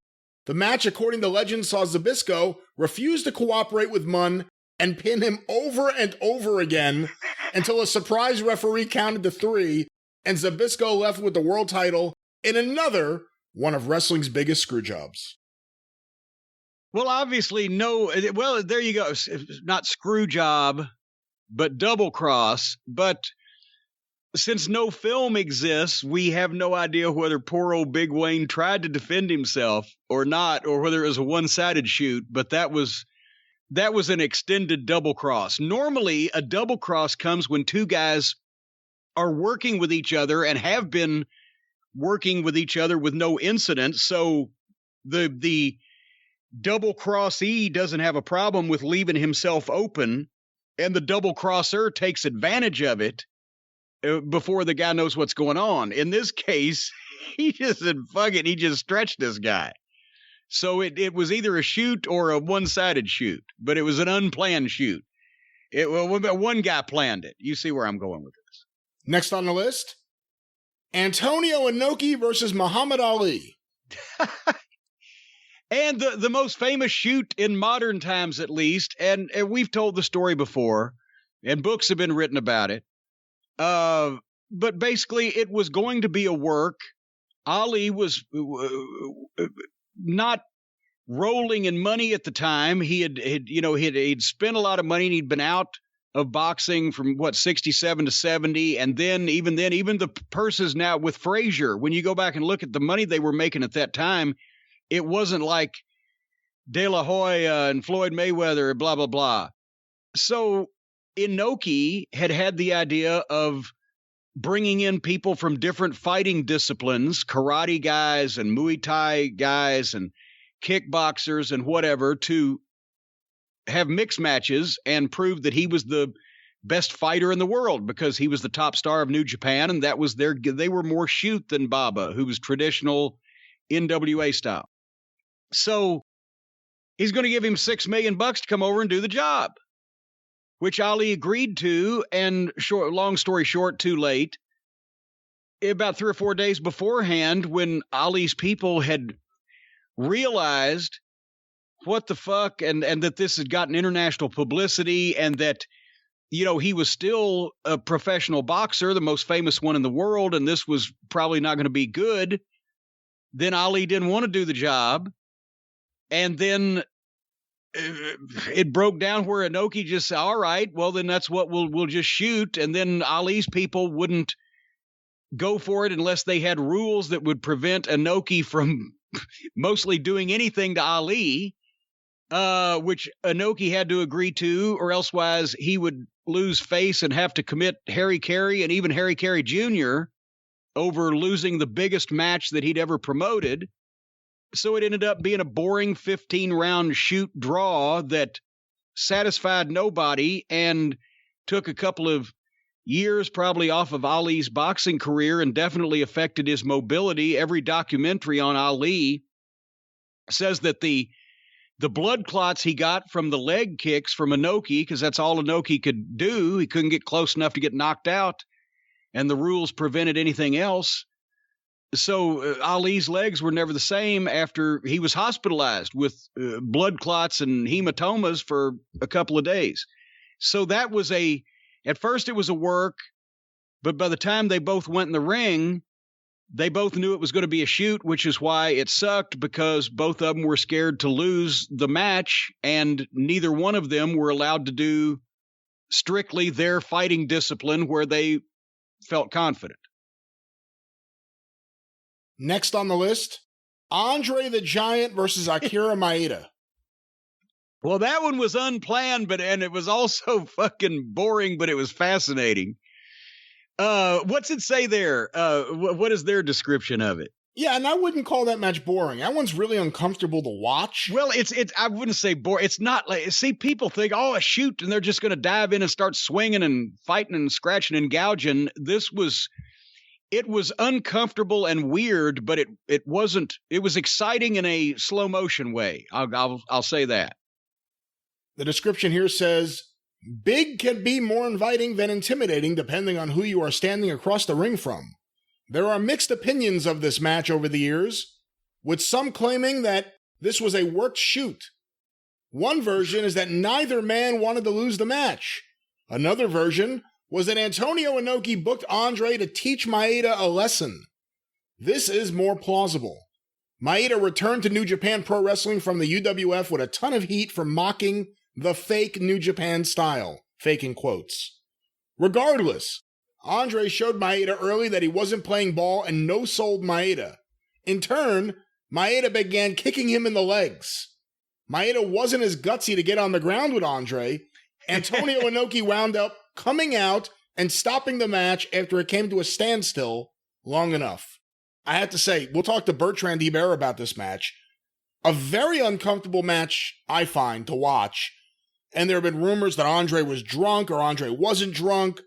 The match, according to legend, saw Zbyszko refuse to cooperate with Munn and pin him over and over again until a surprise referee counted to 3, and Zbyszko left with the world title in another one of wrestling's biggest screw jobs. Well, obviously, there you go. Not screw job, but double cross. But since no film exists, we have no idea whether poor old Big Wayne tried to defend himself or not, or whether it was a one-sided shoot. But that was an extended double cross. Normally, a double cross comes when two guys are working with each other and have been working with each other with no incident. So the double crossee doesn't have a problem with leaving himself open, and the double crosser takes advantage of it before the guy knows what's going on. In this case, he just said, fuck it. He just stretched this guy. So it was either a shoot or a one-sided shoot, but it was an unplanned shoot. One guy planned it. You see where I'm going with this. Next on the list, Antonio Inoki versus Muhammad Ali. And the most famous shoot in modern times, at least, and we've told the story before, and books have been written about it. But basically, it was going to be a work. Ali was not rolling in money at the time. He'd spent a lot of money, and he'd been out of boxing from 67 to 70, and then even the purses now with Frazier. When you go back and look at the money they were making at that time, it wasn't like De La Hoya and Floyd Mayweather, blah blah blah. So Inoki had the idea of bringing in people from different fighting disciplines, karate guys and Muay Thai guys and kickboxers and whatever, to have mixed matches and prove that he was the best fighter in the world because he was the top star of New Japan, and that was they were more shoot than Baba, who was traditional NWA style. So he's going to give him $6 million to come over and do the job, which Ali agreed to. And long story short, too late. About 3 or 4 days beforehand, when Ali's people had realized what the fuck, and that this had gotten international publicity, and that, he was still a professional boxer, the most famous one in the world, and this was probably not going to be good, then Ali didn't want to do the job. And then it broke down where Enoki just said, all right, well, then that's what we'll just shoot. And then Ali's people wouldn't go for it unless they had rules that would prevent Enoki from mostly doing anything to Ali, which Enoki had to agree to, or elsewise he would lose face and have to commit Harry Carey and even Harry Carey Jr. over losing the biggest match that he'd ever promoted. So it ended up being a boring 15-round shoot draw that satisfied nobody and took a couple of years probably off of Ali's boxing career and definitely affected his mobility. Every documentary on Ali says that the blood clots he got from the leg kicks from Enoki, because that's all Enoki could do, he couldn't get close enough to get knocked out, and the rules prevented anything else. So Ali's legs were never the same after he was hospitalized with blood clots and hematomas for a couple of days. So that was at first it was a work, but by the time they both went in the ring, they both knew it was going to be a shoot, which is why it sucked, because both of them were scared to lose the match, and neither one of them were allowed to do strictly their fighting discipline where they felt confident. Next on the list, Andre the Giant versus Akira Maida. Well, that one was unplanned, and it was also fucking boring, but it was fascinating. What's it say there? What is their description of it? Yeah, and I wouldn't call that match boring. That one's really uncomfortable to watch. Well, it's I wouldn't say boring. It's not like, see, people think, oh, a shoot, and they're just going to dive in and start swinging and fighting and scratching and gouging. It was uncomfortable and weird, but it wasn't. It was exciting in a slow motion way. I'll say that. The description here says, big can be more inviting than intimidating depending on who you are standing across the ring from. There are mixed opinions of this match over the years, with some claiming that this was a worked shoot. One version is that neither man wanted to lose the match. Another version was that Antonio Inoki booked Andre to teach Maida a lesson. This is more plausible. Maida returned to New Japan Pro Wrestling from the UWF with a ton of heat for mocking the fake New Japan style, fake in quotes. Regardless, Andre showed Maida early that he wasn't playing ball and no-sold Maida. In turn, Maida began kicking him in the legs. Maida wasn't as gutsy to get on the ground with Andre. Antonio Inoki wound up coming out and stopping the match after it came to a standstill long enough. I have to say, we'll talk to Bertrand Hebert about this match. A very uncomfortable match, I find, to watch. And there have been rumors that Andre was drunk or Andre wasn't drunk,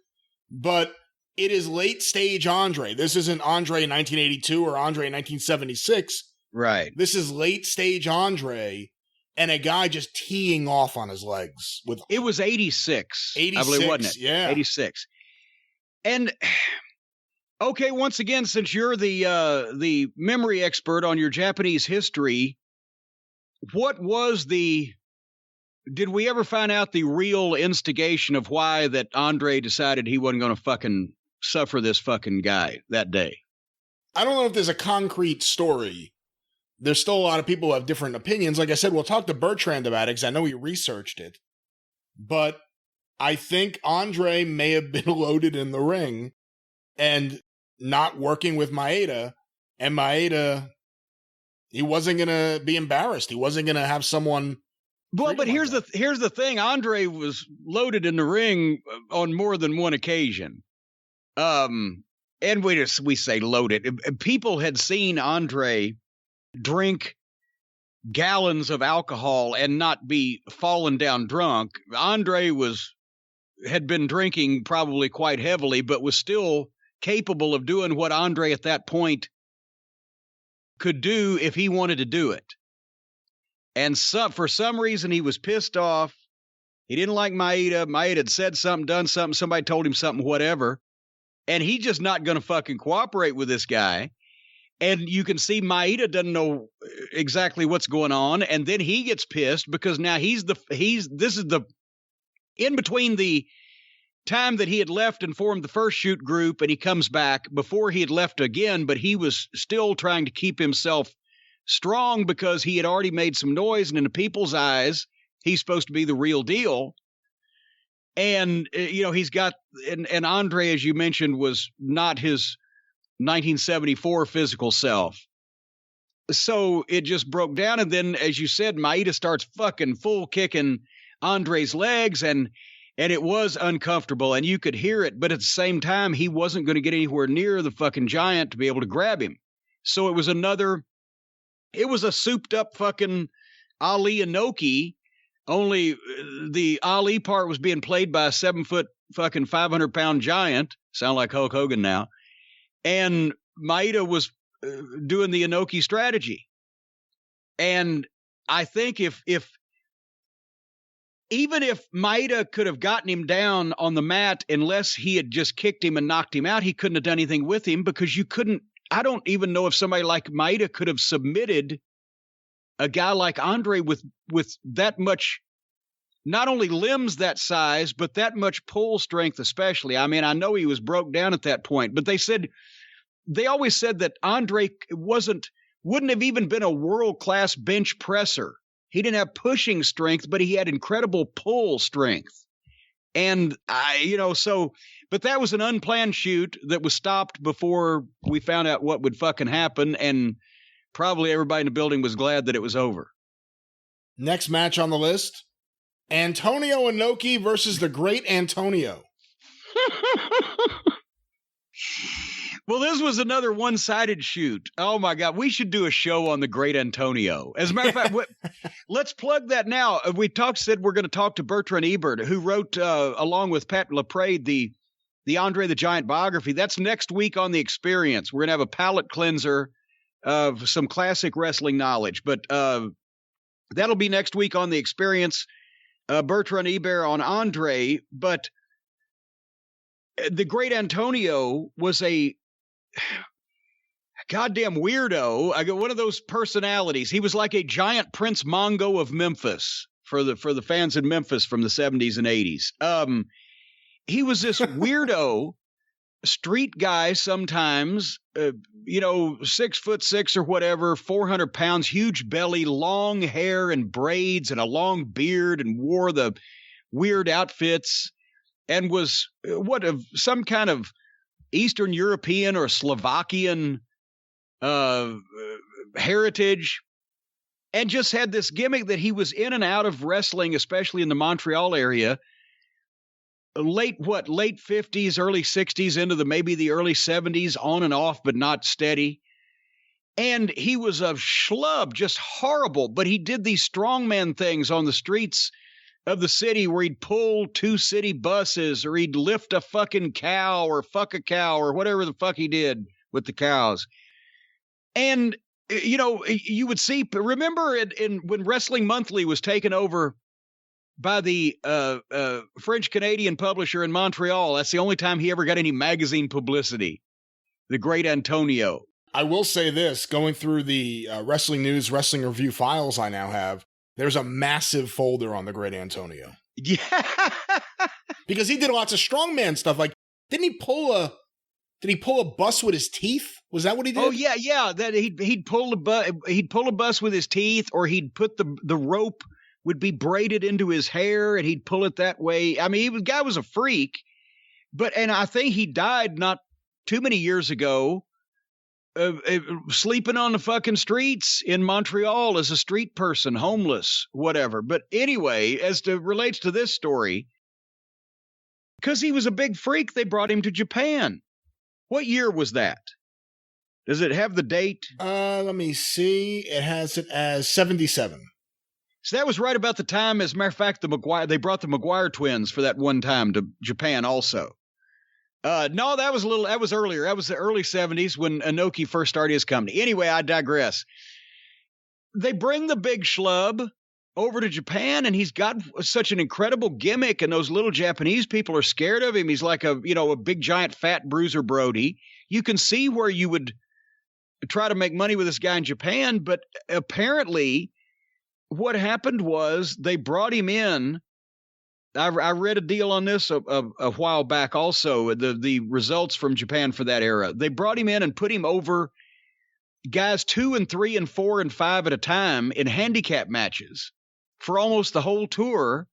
but it is late stage Andre. This isn't Andre in 1982 or Andre in 1976. Right. This is late stage Andre and a guy just teeing off on his legs. It was 86. 86, I believe, wasn't it? Yeah. 86. And okay, once again, since you're the memory expert on your Japanese history, did we ever find out the real instigation of why that Andre decided he wasn't going to fucking suffer this fucking guy that day? I don't know if there's a concrete story. There's still a lot of people who have different opinions. Like I said, we'll talk to Bertrand about it because I know he researched it. But I think Andre may have been loaded in the ring and not working with Maida. And Maida, he wasn't going to be embarrassed. He wasn't going to have someone... Well, but here's the thing. Andre was loaded in the ring on more than one occasion. And we say loaded. People had seen Andre drink gallons of alcohol and not be fallen down drunk. Andre had been drinking probably quite heavily, but was still capable of doing what Andre at that point could do if he wanted to do it. And for some reason, he was pissed off. He didn't like Maida. Maida had said something, done something. Somebody told him something, whatever. And he's just not going to fucking cooperate with this guy. And you can see Maida doesn't know exactly what's going on. And then he gets pissed because now this is the in between the time that he had left and formed the first shoot group, and he comes back before he had left again, but he was still trying to keep himself strong because he had already made some noise, and in the people's eyes, he's supposed to be the real deal. And, he's got, and Andre, as you mentioned, was not his 1974 physical self. So it just broke down. And then, as you said, Maida starts fucking full kicking Andre's legs, and it was uncomfortable, and you could hear it. But at the same time, he wasn't going to get anywhere near the fucking giant to be able to grab him. So it was a souped up fucking Ali Enoki. Only the Ali part was being played by a 7-foot fucking 500-pound giant. Sound like Hulk Hogan now. And Maida was doing the Enoki strategy. And I think even if Maida could have gotten him down on the mat, unless he had just kicked him and knocked him out, he couldn't have done anything with him, because I don't even know if somebody like Maida could have submitted a guy like Andre with that much, not only limbs that size, but that much pull strength especially. I mean, I know he was broke down at that point, but they always said that Andre wouldn't have even been a world-class bench presser. He didn't have pushing strength, but he had incredible pull strength. And but that was an unplanned shoot that was stopped before we found out what would fucking happen. And probably everybody in the building was glad that it was over. Next match on the list, Antonio Inoki versus the Great Antonio. Well, this was another one-sided shoot. Oh, my God. We should do a show on the Great Antonio. As a matter of fact, let's plug that now. We said we're going to talk to Bertrand Ebert, who wrote, along with Pat LaPrade, the Andre the Giant biography. That's next week on The Experience. We're going to have a palate cleanser of some classic wrestling knowledge. But that'll be next week on The Experience. Bertrand Ebert on Andre. But the Great Antonio was a goddamn weirdo. I got one of those personalities. He was like a giant Prince Mongo of Memphis for the fans in Memphis from the 70s and 80s. He was this weirdo street guy sometimes, 6'6" or whatever, 400 pounds, huge belly, long hair and braids and a long beard, and wore the weird outfits, and was some kind of Eastern European or Slovakian heritage, and just had this gimmick that he was in and out of wrestling, especially in the Montreal area, late 50s, early 60s into maybe the early 70s, on and off, but not steady. And he was a schlub, just horrible, but he did these strongman things on the streets of the city where he'd pull 2 city buses, or he'd lift a fucking cow, or fuck a cow, or whatever the fuck he did with the cows. And, you would see, remember when Wrestling Monthly was taken over by the French-Canadian publisher in Montreal, that's the only time he ever got any magazine publicity, the Great Antonio. I will say this, going through the Wrestling News, Wrestling Review files I now have, there's a massive folder on the Great Antonio. Yeah. Because he did lots of strongman stuff. Like, did he pull a bus with his teeth? Was that what he did? Oh, yeah. That he'd pull a bus with his teeth, or he'd put the rope would be braided into his hair, and he'd pull it that way. I mean, the guy was a freak, and I think he died not too many years ago, sleeping on the fucking streets in Montreal as a street person, homeless, whatever. But anyway, as to relates to this story, because he was a big freak, they brought him to Japan. What year was that? Does it have the date? Let me see. It has it as 77. So that was right about the time, as a matter of fact, they brought the McGuire twins for that one time to Japan also. No, that was earlier. That was the early 70s when Enoki first started his company. Anyway, I digress. they bring the big schlub over to Japan, and he's got such an incredible gimmick, and those little Japanese people are scared of him. He's like a big, giant, fat bruiser Brody. You can see where you would try to make money with this guy in Japan, but apparently what happened was they brought him in. I read a deal on this a while back also, the results from Japan for that era. They brought him in and put him over guys 2 and 3 and 4 and 5 at a time in handicap matches for almost the whole tour,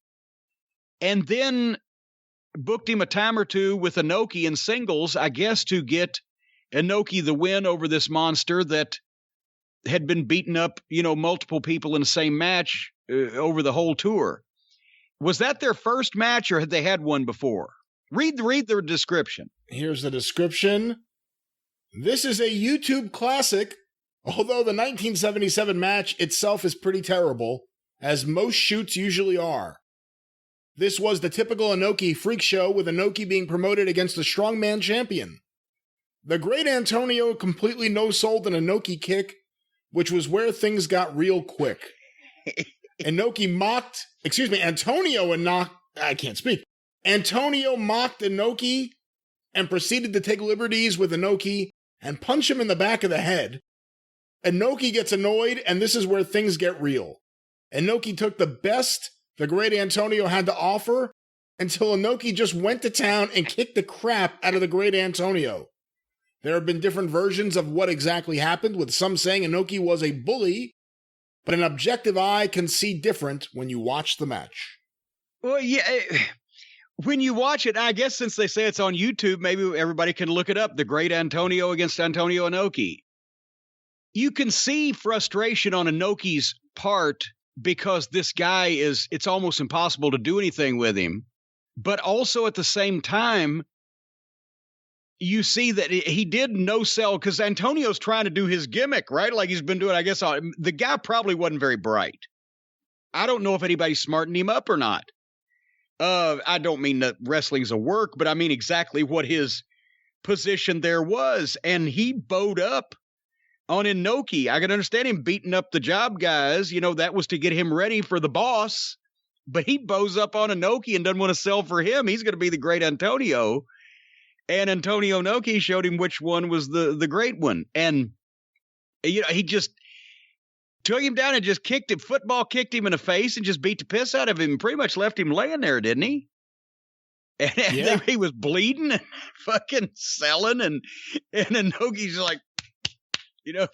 and then booked him a time or two with Enoki in singles, I guess, to get Enoki the win over this monster that had been beating up, multiple people in the same match over the whole tour. Was that their first match, or had they had one before? Read the description. Here's the description. This is a YouTube classic, although the 1977 match itself is pretty terrible, as most shoots usually are. This was the typical Enoki freak show, with Enoki being promoted against a strongman champion. The great Antonio completely no-sold an Enoki kick, which was where things got real quick. Antonio mocked Enoki and proceeded to take liberties with Enoki and punch him in the back of the head. Enoki gets annoyed, and this is where things get real. Enoki took the best the great Antonio had to offer until Enoki just went to town and kicked the crap out of the great Antonio. There have been different versions of what exactly happened, with some saying Enoki was a bully, but an objective eye can see different when you watch the match. Well, yeah, when you watch it, I guess since they say it's on YouTube, maybe everybody can look it up. The great Antonio against Antonio Enoki. You can see frustration on Enoki's part because this guy it's almost impossible to do anything with him. But also at the same time, you see that he did no-sell because Antonio's trying to do his gimmick, right? Like he's been doing, I guess, the guy probably wasn't very bright. I don't know if anybody smartened him up or not. I don't mean that wrestling's a work, but I mean exactly what his position there was. And he bowed up on Enoki. I can understand him beating up the job guys. That was to get him ready for the boss. But he bows up on Enoki and doesn't want to sell for him. He's going to be the great Antonio. And Antonio Enoki showed him which one was the great one. And, he just took him down and just kicked him in the face and just beat the piss out of him and pretty much left him laying there, didn't he? And yeah. He was bleeding and fucking selling. And Enoki's like,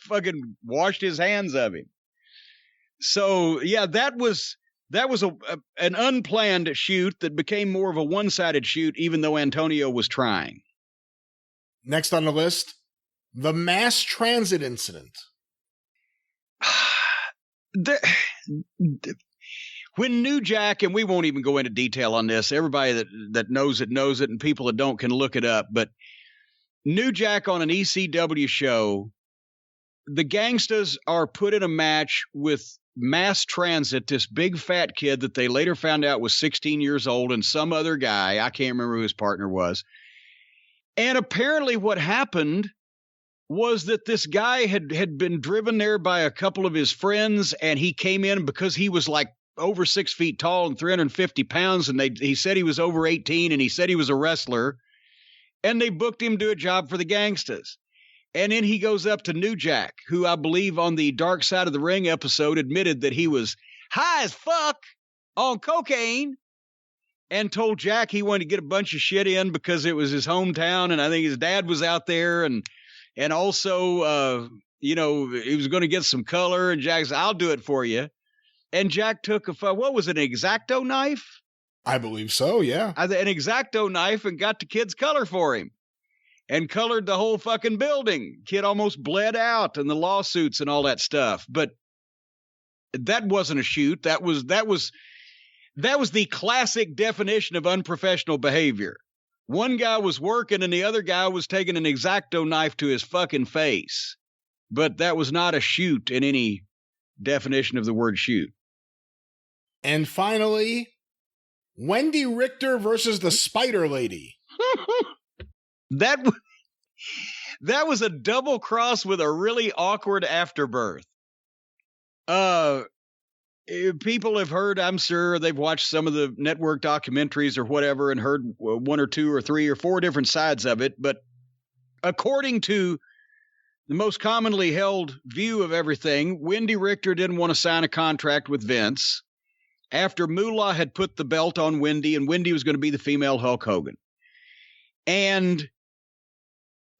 fucking washed his hands of him. So, yeah, that was an unplanned shoot that became more of a one-sided shoot, even though Antonio was trying. Next on the list, the mass transit incident. When New Jack, and we won't even go into detail on this, everybody that knows it, and people that don't can look it up, but New Jack on an ECW show, the Gangstas are put in a match with Mass Transit, this big fat kid that they later found out was 16 years old, and some other guy, I can't remember who his partner was. And apparently what happened was that this guy had been driven there by a couple of his friends, and he came in because he was like over 6 feet tall and 350 pounds, and he said he was over 18, and he said he was a wrestler, and they booked him to do a job for the Gangstas. And then he goes up to New Jack, who I believe on the Dark Side of the Ring episode admitted that he was high as fuck on cocaine and told Jack he wanted to get a bunch of shit in because it was his hometown. And I think his dad was out there and also, he was going to get some color. And Jack said, I'll do it for you. And Jack took what was it, an X-Acto knife? I believe so, yeah. An X-Acto knife and got the kid's color for him. And colored the whole fucking building. Kid almost bled out and the lawsuits and all that stuff. But that wasn't a shoot. That was the classic definition of unprofessional behavior. One guy was working and the other guy was taking an X-Acto knife to his fucking face. But that was not a shoot in any definition of the word shoot. And finally, Wendy Richter versus the Spider Lady. That was a double cross with a really awkward afterbirth. People have heard, I'm sure they've watched some of the network documentaries or whatever and heard one or two or three or four different sides of it. But according to the most commonly held view of everything, Wendy Richter didn't want to sign a contract with Vince after Moolah had put the belt on Wendy, and Wendy was going to be the female Hulk Hogan. And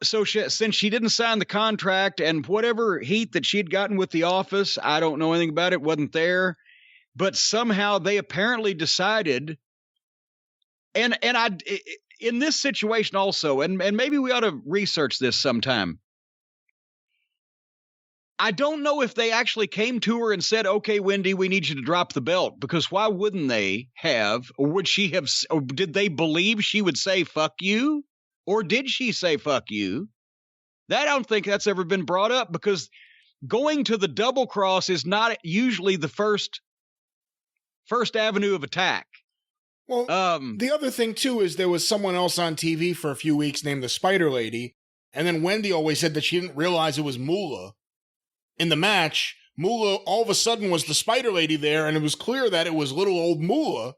so since she didn't sign the contract, and whatever heat that she had gotten with the office, I don't know anything about it, wasn't there. But somehow they apparently decided, and in this situation also, and maybe we ought to research this sometime. I don't know if they actually came to her and said, okay, Wendy, we need you to drop the belt, because why wouldn't they have, or would she have, or did they believe she would say, fuck you? Or did she say, fuck you? That I don't think that's ever been brought up, because going to the double cross is not usually the first avenue of attack. Well, the other thing too is there was someone else on TV for a few weeks named the Spider Lady, and then Wendy always said that she didn't realize it was Moolah. In the match, Moolah all of a sudden was the Spider Lady there, and it was clear that it was little old Moolah.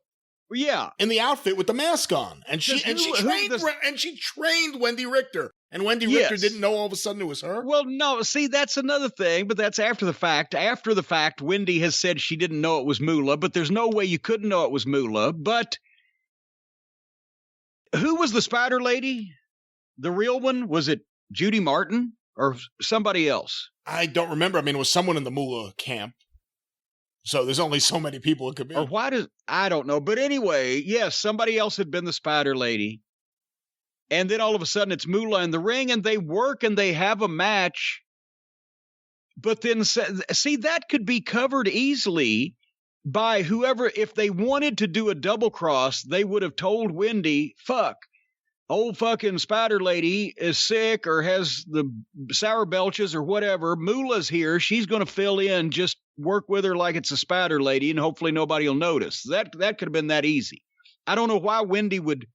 Yeah, in the outfit with the mask on, and she trained Wendy Richter, and Wendy Richter didn't know all of a sudden it was her. Well, no, see, that's another thing, but that's after the fact. After the fact, Wendy has said she didn't know it was Moolah, but there's no way you couldn't know it was Moolah. But who was the Spider Lady? The real one? Was it Judy Martin or somebody else? I don't remember. I mean, it was someone in the Moolah camp. So there's only so many people it could be. Or I don't know. But anyway, yes, somebody else had been the Spider Lady. And then all of a sudden it's Moolah in the ring, and they work and they have a match. But then, see, that could be covered easily by whoever. If they wanted to do a double cross, they would have told Wendy, fuck, old fucking Spider Lady is sick or has the sour belches or whatever. Moolah's here. She's going to fill in. Just work with her like it's a Spider Lady, and hopefully nobody will notice. That could have been that easy. I don't know why Wendy would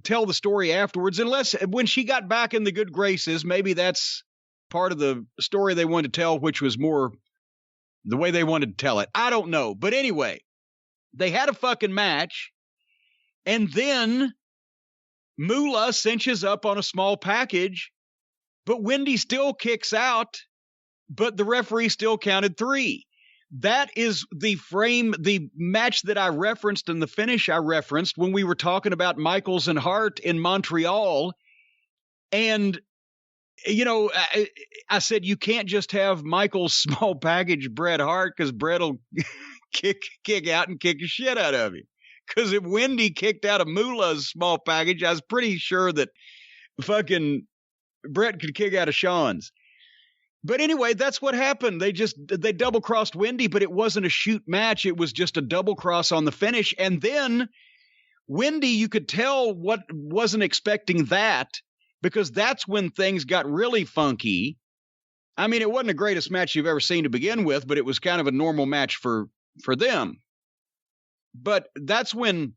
tell the story afterwards, unless when she got back in the good graces, maybe that's part of the story they wanted to tell, which was more the way they wanted to tell it. I don't know. But anyway, they had a fucking match, and then Moolah cinches up on a small package, but Wendy still kicks out, but the referee still counted 3. That is the match that I referenced and the finish I referenced when we were talking about Michaels and Hart in Montreal. And, you know, I said, you can't just have Michaels small package Bret Hart, because Bret will kick out and kick the shit out of him. Because if Wendy kicked out of Moolah's small package, I was pretty sure that fucking Bret could kick out of Shawn's. But anyway, that's what happened. They double-crossed Wendy, but it wasn't a shoot match. It was just a double-cross on the finish. And then Wendy, you could tell wasn't expecting that, because that's when things got really funky. I mean, it wasn't the greatest match you've ever seen to begin with, but it was kind of a normal match for them. But that's when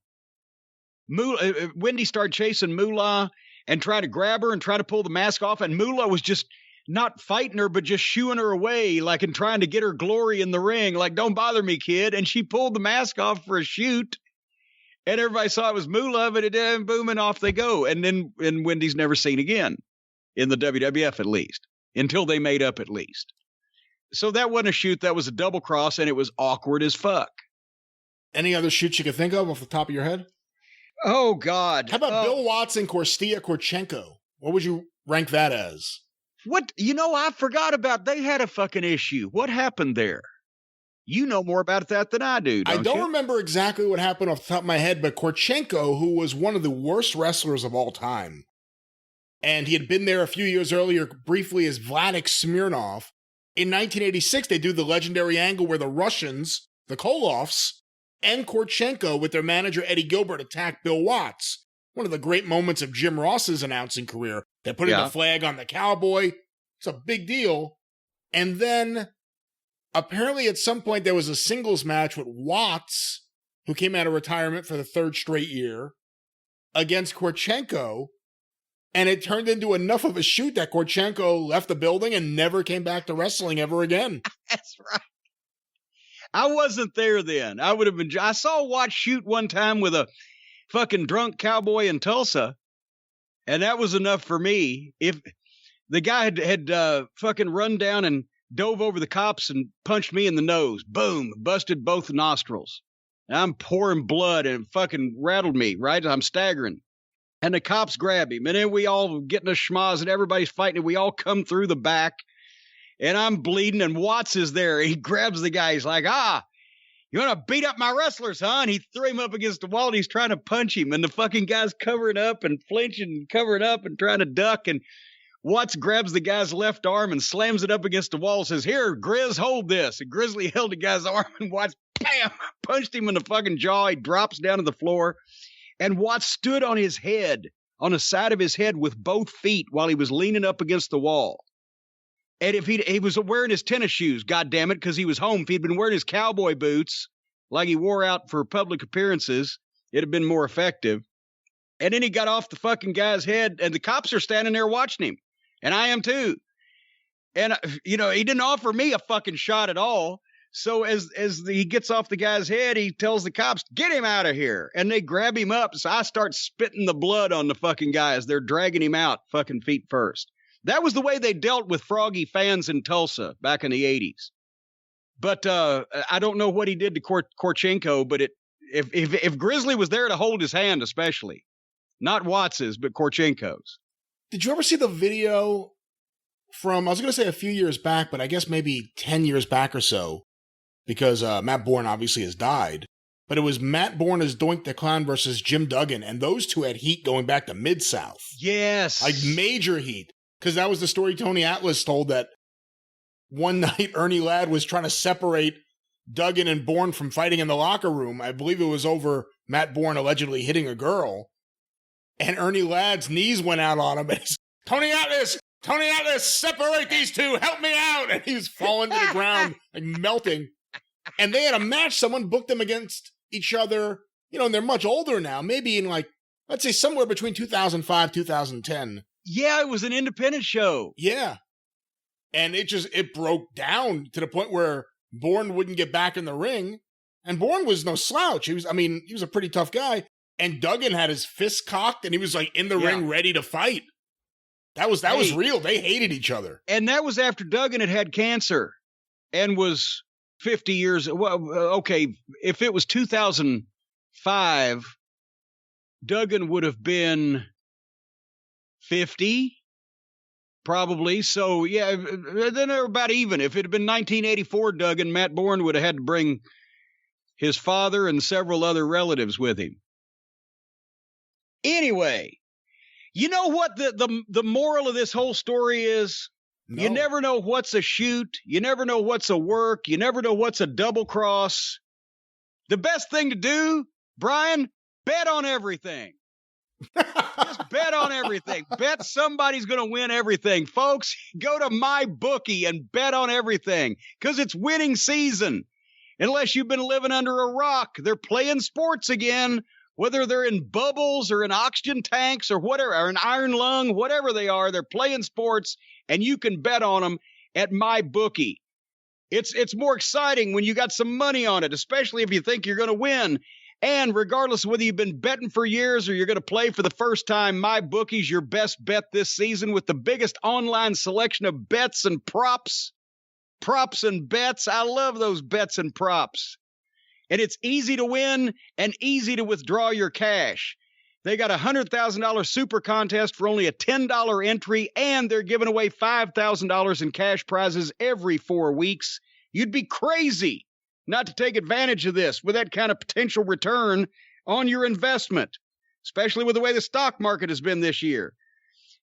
Wendy started chasing Moolah and trying to grab her and try to pull the mask off. And Moolah was just not fighting her, but just shooing her away, like, and trying to get her glory in the ring. Like, don't bother me, kid. And she pulled the mask off for a shoot. And everybody saw it was Moolah, but it did, boom, and off they go. And Wendy's never seen again, in the WWF at least, until they made up at least. So that wasn't a shoot. That was a double cross, and it was awkward as fuck. Any other shoots you can think of off the top of your head? Oh, God. How about Bill Watts and Korstia Korchenko? What would you rank that as? What? You know, I forgot about, they had a fucking issue. What happened there? You know more about that than I do, I don't you? remember exactly what happened off the top of my head, but Korchenko, who was one of the worst wrestlers of all time, and he had been there a few years earlier briefly as Vladik Smirnov. In 1986, they do the legendary angle where the Russians, the Koloffs, and Korchenko with their manager Eddie Gilbert attack Bill Watts. One of the great moments of Jim Ross's announcing career. They're putting the flag on the cowboy. It's a big deal. And then, apparently at some point there was a singles match with Watts, who came out of retirement for the 3rd straight year, against Korchenko. And it turned into enough of a shoot that Korchenko left the building and never came back to wrestling ever again. That's right. I wasn't there then. I would have been. I saw Watts shoot one time with a fucking drunk cowboy in Tulsa, and that was enough for me. If the guy had fucking run down and dove over the cops and punched me in the nose, boom, busted both nostrils. And I'm pouring blood and it fucking rattled me, right? I'm staggering. And the cops grab him, and then we all get in a schmoz, and everybody's fighting, and we all come through the back, and I'm bleeding, and Watts is there. He grabs the guy. He's like, you want to beat up my wrestlers, huh? And he threw him up against the wall, and he's trying to punch him, and the fucking guy's covering up and flinching and covering up and trying to duck, and Watts grabs the guy's left arm and slams it up against the wall, says, here, Grizz, hold this. And Grizzly held the guy's arm, and Watts, bam, punched him in the fucking jaw. He drops down to the floor. And Watts stood on his head, on the side of his head with both feet while he was leaning up against the wall. And if he was wearing his tennis shoes, goddammit, because he was home. If he'd been wearing his cowboy boots like he wore out for public appearances, it'd have been more effective. And then he got off the fucking guy's head, and the cops are standing there watching him. And I am too. And, he didn't offer me a fucking shot at all. So as he gets off the guy's head, he tells the cops, get him out of here. And they grab him up. So I start spitting the blood on the fucking guy as they're dragging him out fucking feet first. That was the way they dealt with Froggy fans in Tulsa back in the 80s. But I don't know what he did to Korchenko, but if Grizzly was there to hold his hand, especially, not Watts's, but Korchenko's. Did you ever see the video from, I was going to say a few years back, but I guess maybe 10 years back or so, because Matt Bourne obviously has died. But it was Matt Bourne as Doink the Clown versus Jim Duggan, and those two had heat going back to Mid-South. Yes. Like major heat. Because that was the story Tony Atlas told, that one night Ernie Ladd was trying to separate Duggan and Bourne from fighting in the locker room. I believe it was over Matt Bourne allegedly hitting a girl. And Ernie Ladd's knees went out on him. And he's, Tony Atlas, separate these two. Help me out. And he was falling to the ground, like melting. And they had a match. Someone booked them against each other. And they're much older now. Maybe in let's say somewhere between 2005, 2010. Yeah, it was an independent show. Yeah. And it broke down to the point where Bourne wouldn't get back in the ring. And Bourne was no slouch. He was a pretty tough guy. And Duggan had his fist cocked, and he was in the ring ready to fight. That was real. They hated each other. And that was after Duggan had cancer and was 50 years. Well, okay, if it was 2005, Duggan would have been 50, probably. So, yeah, then they're about even. If it had been 1984 Duggan, Matt Bourne would have had to bring his father and several other relatives with him. Anyway, you know what the moral of this whole story is? No. You never know what's a shoot. You never know what's a work. You never know what's a double cross. The best thing to do, Brian, bet on everything. Just bet on everything. Bet somebody's going to win everything. Folks, go to MyBookie and bet on everything because it's winning season. Unless you've been living under a rock, they're playing sports again. Whether they're in bubbles or in oxygen tanks or whatever, or an iron lung, whatever they are, they're playing sports, and you can bet on them at MyBookie. It's more exciting when you got some money on it, especially if you think you're going to win. And regardless of whether you've been betting for years or you're going to play for the first time, MyBookie's your best bet this season with the biggest online selection of bets and props. Props and bets. I love those bets and props. And it's easy to win and easy to withdraw your cash. They got a $100,000 super contest for only a $10 entry, and they're giving away $5,000 in cash prizes every 4 weeks. You'd be crazy not to take advantage of this with that kind of potential return on your investment, especially with the way the stock market has been this year.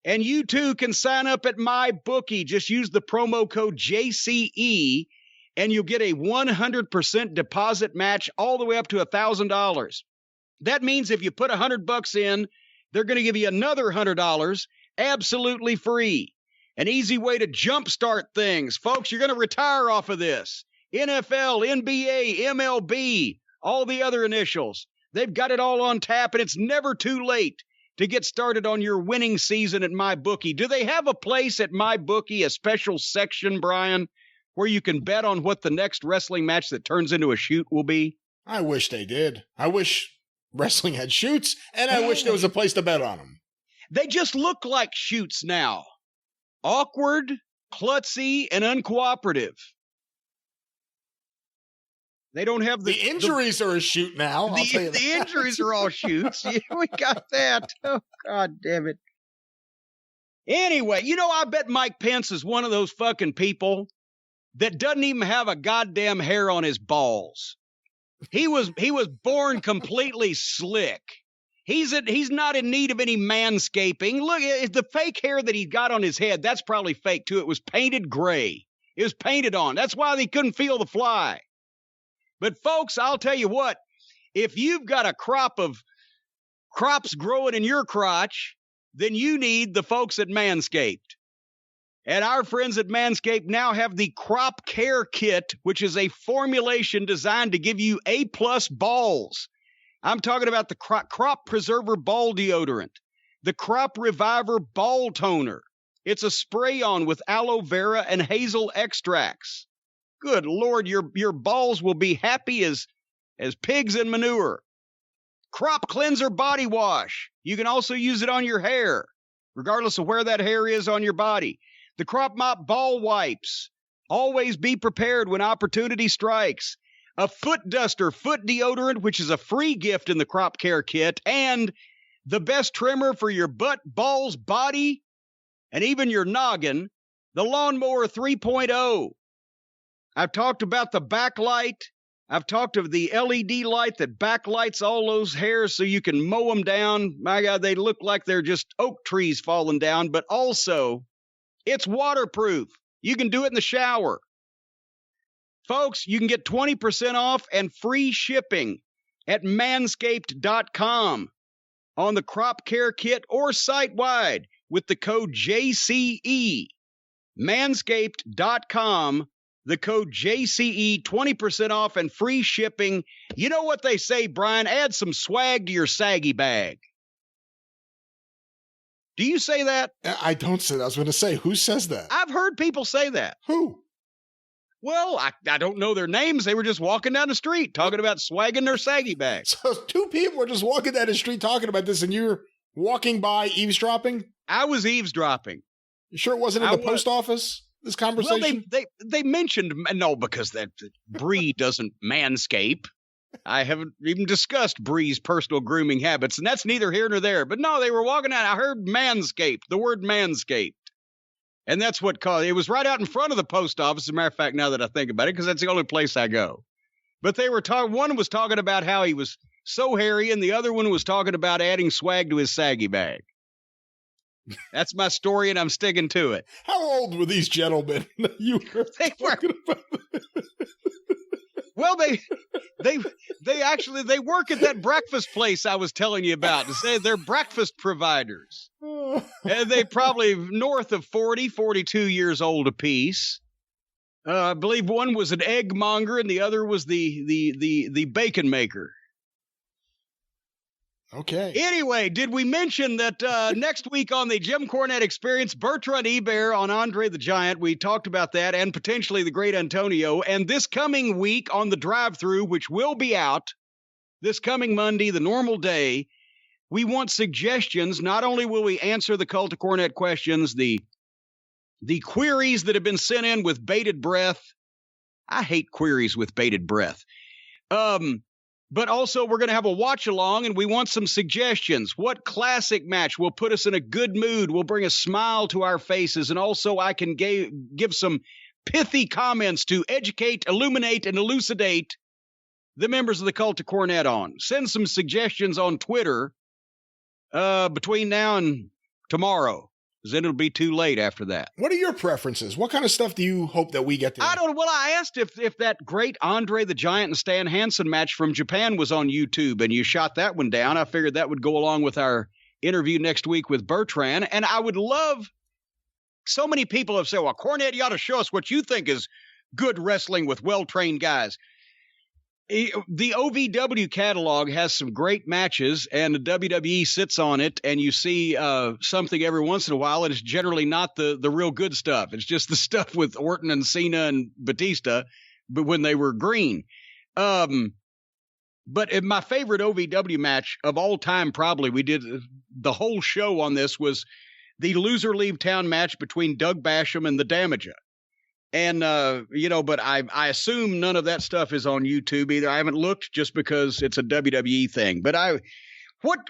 And you too can sign up at MyBookie. Just use the promo code JCE. And you'll get a 100% deposit match all the way up to $1,000. That means if you put $100 in, they're going to give you another $100 absolutely free. An easy way to jumpstart things. Folks, you're going to retire off of this. NFL, NBA, MLB, all the other initials. They've got it all on tap, and it's never too late to get started on your winning season at MyBookie. Do they have a place at MyBookie, a special section, Brian, where you can bet on what the next wrestling match that turns into a shoot will be? I wish they did. I wish wrestling had shoots, and I wish there was a place to bet on them. They just look like shoots now. Awkward, klutzy, and uncooperative. They don't have the injuries are a shoot now. The injuries are all shoots. Yeah, we got that. Oh, God damn it. Anyway, I bet Mike Pence is one of those fucking people that doesn't even have a goddamn hair on his balls. He was born completely slick. He's not in need of any manscaping. Look, the fake hair that he got on his head, that's probably fake too. It was painted gray. It was painted on. That's why they couldn't feel the fly. But folks, I'll tell you what, if you've got a crop of crops growing in your crotch, then you need the folks at Manscaped. And our friends at Manscaped now have the Crop Care Kit, which is a formulation designed to give you A+ balls. I'm talking about the Crop Preserver Ball Deodorant, the Crop Reviver Ball Toner. It's a spray-on with aloe vera and hazel extracts. Good Lord, your balls will be happy as pigs in manure. Crop Cleanser Body Wash. You can also use it on your hair, regardless of where that hair is on your body. The Crop Mop Ball Wipes. Always be prepared when opportunity strikes. A Foot Duster Foot Deodorant, which is a free gift in the Crop Care Kit. And the best trimmer for your butt, balls, body, and even your noggin, the Lawnmower 3.0. I've talked about the backlight. I've talked of the LED light that backlights all those hairs so you can mow them down. My God, they look like they're just oak trees falling down, but also it's waterproof. You can do it in the shower. Folks, you can get 20% off and free shipping at manscaped.com on the Crop Care Kit or site-wide with the code JCE. Manscaped.com. The code JCE, 20% off and free shipping. You know what they say, Brian? Add some swag to your saggy bag. Do you say that? I don't say that. I was going to say, who says that? I've heard people say that. Who? Well, I don't know their names. They were just walking down the street talking about swagging their saggy bags. So two people were just walking down the street talking about this, and you're walking by eavesdropping? I was eavesdropping. You sure it wasn't in the post office? This conversation? Well, they mentioned, no, because that Bree doesn't manscape. I haven't even discussed Bree's personal grooming habits, and that's neither here nor there. But no, they were walking out. I heard manscape, the word manscaped. And that's what caused it. Was right out in front of the post office, as a matter of fact, now that I think about it, because that's the only place I go. But they were talking, one was talking about how he was so hairy, and the other one was talking about adding swag to his saggy bag. That's my story, and I'm sticking to it. How old were these gentlemen? You were talking about? Well, they work at that breakfast place I was telling you about. They're breakfast providers. And they probably north of 40, 42 years old apiece. I believe one was an egg monger and the other was the bacon maker. Okay. Anyway, did we mention that next week on the Jim Cornette Experience, Bertrand Hebert on Andre the Giant, we talked about that, and potentially the Great Antonio. And this coming week on the drive-thru, which will be out this coming Monday, the normal day, we want suggestions. Not only will we answer the Cult of Cornette questions, the queries that have been sent in with bated breath. I hate queries with bated breath. But also, we're going to have a watch-along, and we want some suggestions. What classic match will put us in a good mood, will bring a smile to our faces, and also I can give some pithy comments to educate, illuminate, and elucidate the members of the Cult of Cornette on. Send some suggestions on Twitter between now and tomorrow, because then it'll be too late after that. What are your preferences? What kind of stuff do you hope that we get to? I don't know. Well, I asked if that great Andre the Giant and Stan Hansen match from Japan was on YouTube, and you shot that one down. I figured that would go along with our interview next week with Bertrand. And I would love, so many people have said, well, Cornette, you ought to show us what you think is good wrestling with well-trained guys. The OVW catalog has some great matches, and the WWE sits on it, and you see something every once in a while, and it's generally not the real good stuff. It's just the stuff with Orton and Cena and Batista, but when they were green. But my favorite OVW match of all time, probably, we did the whole show on this, was the Loser Leave Town match between Doug Basham and the Damager. And, but I assume none of that stuff is on YouTube either. I haven't looked just because it's a WWE thing. But what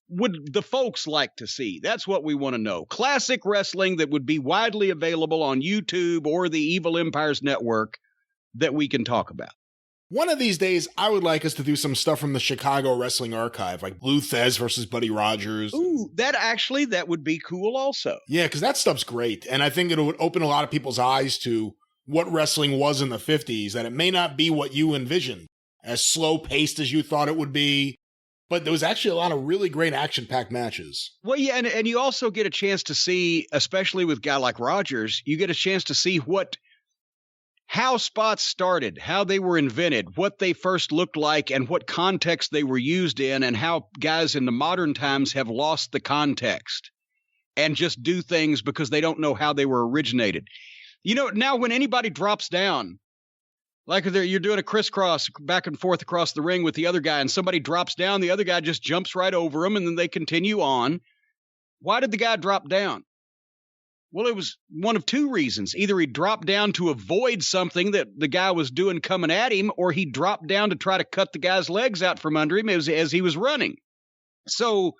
would the folks like to see? That's what we want to know. Classic wrestling that would be widely available on YouTube or the Evil Empires Network that we can talk about. One of these days, I would like us to do some stuff from the Chicago Wrestling Archive, like Lou Thez versus Buddy Rogers. Ooh, that would be cool also. Yeah, because that stuff's great. And I think it would open a lot of people's eyes to what wrestling was in the 50s, that it may not be what you envisioned, as slow-paced as you thought it would be. But there was actually a lot of really great action-packed matches. Well, yeah, and you also get a chance to see, especially with a guy like Rogers, you get a chance to see how spots started, how they were invented, what they first looked like, and what context they were used in, and how guys in the modern times have lost the context and just do things because they don't know how they were originated. Now when anybody drops down, like you're doing a crisscross back and forth across the ring with the other guy, and somebody drops down, the other guy just jumps right over them, and then they continue on. Why did the guy drop down? Well, it was one of two reasons. Either he dropped down to avoid something that the guy was doing coming at him, or he dropped down to try to cut the guy's legs out from under him as he was running. So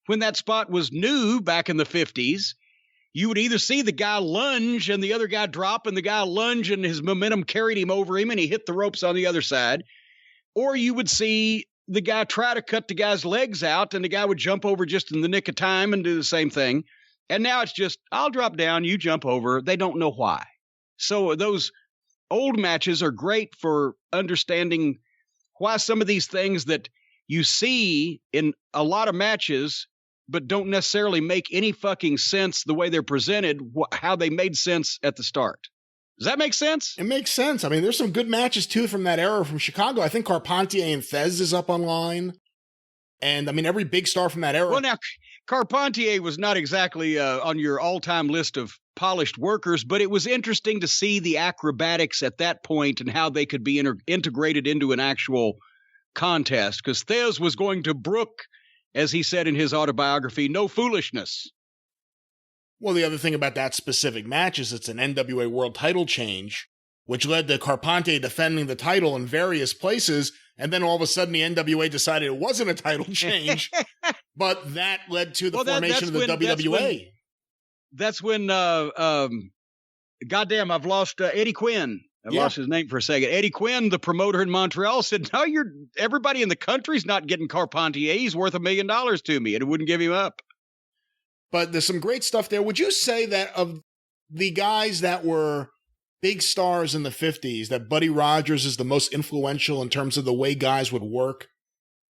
when that spot was new back in the 50s, you would either see the guy lunge and the other guy drop, and the guy lunge and his momentum carried him over him and he hit the ropes on the other side, or you would see the guy try to cut the guy's legs out and the guy would jump over just in the nick of time and do the same thing. And now it's just, I'll drop down, you jump over. They don't know why. So those old matches are great for understanding why some of these things that you see in a lot of matches, but don't necessarily make any fucking sense the way they're presented, how they made sense at the start. Does that make sense? It makes sense. I mean, there's some good matches, too, from that era from Chicago. I think Carpentier and Thez is up online. And, I mean, every big star from that era. Well, now, Carpentier was not exactly on your all-time list of polished workers, but it was interesting to see the acrobatics at that point and how they could be integrated into an actual contest, because Thez was going to brook, as he said in his autobiography, no foolishness. Well, the other thing about that specific match is it's an NWA World title change, which led to Carpentier defending the title in various places, and then all of a sudden the NWA decided it wasn't a title change, but that led to the formation of the WWA. That's when goddamn, I've lost Eddie Quinn. I've lost his name for a second. Eddie Quinn, the promoter in Montreal, said, no, everybody in the country's not getting Carpentier. He's worth $1 million to me, and it wouldn't give him up. But there's some great stuff there. Would you say that of the guys that were big stars in the 50s, that Buddy Rogers is the most influential in terms of the way guys would work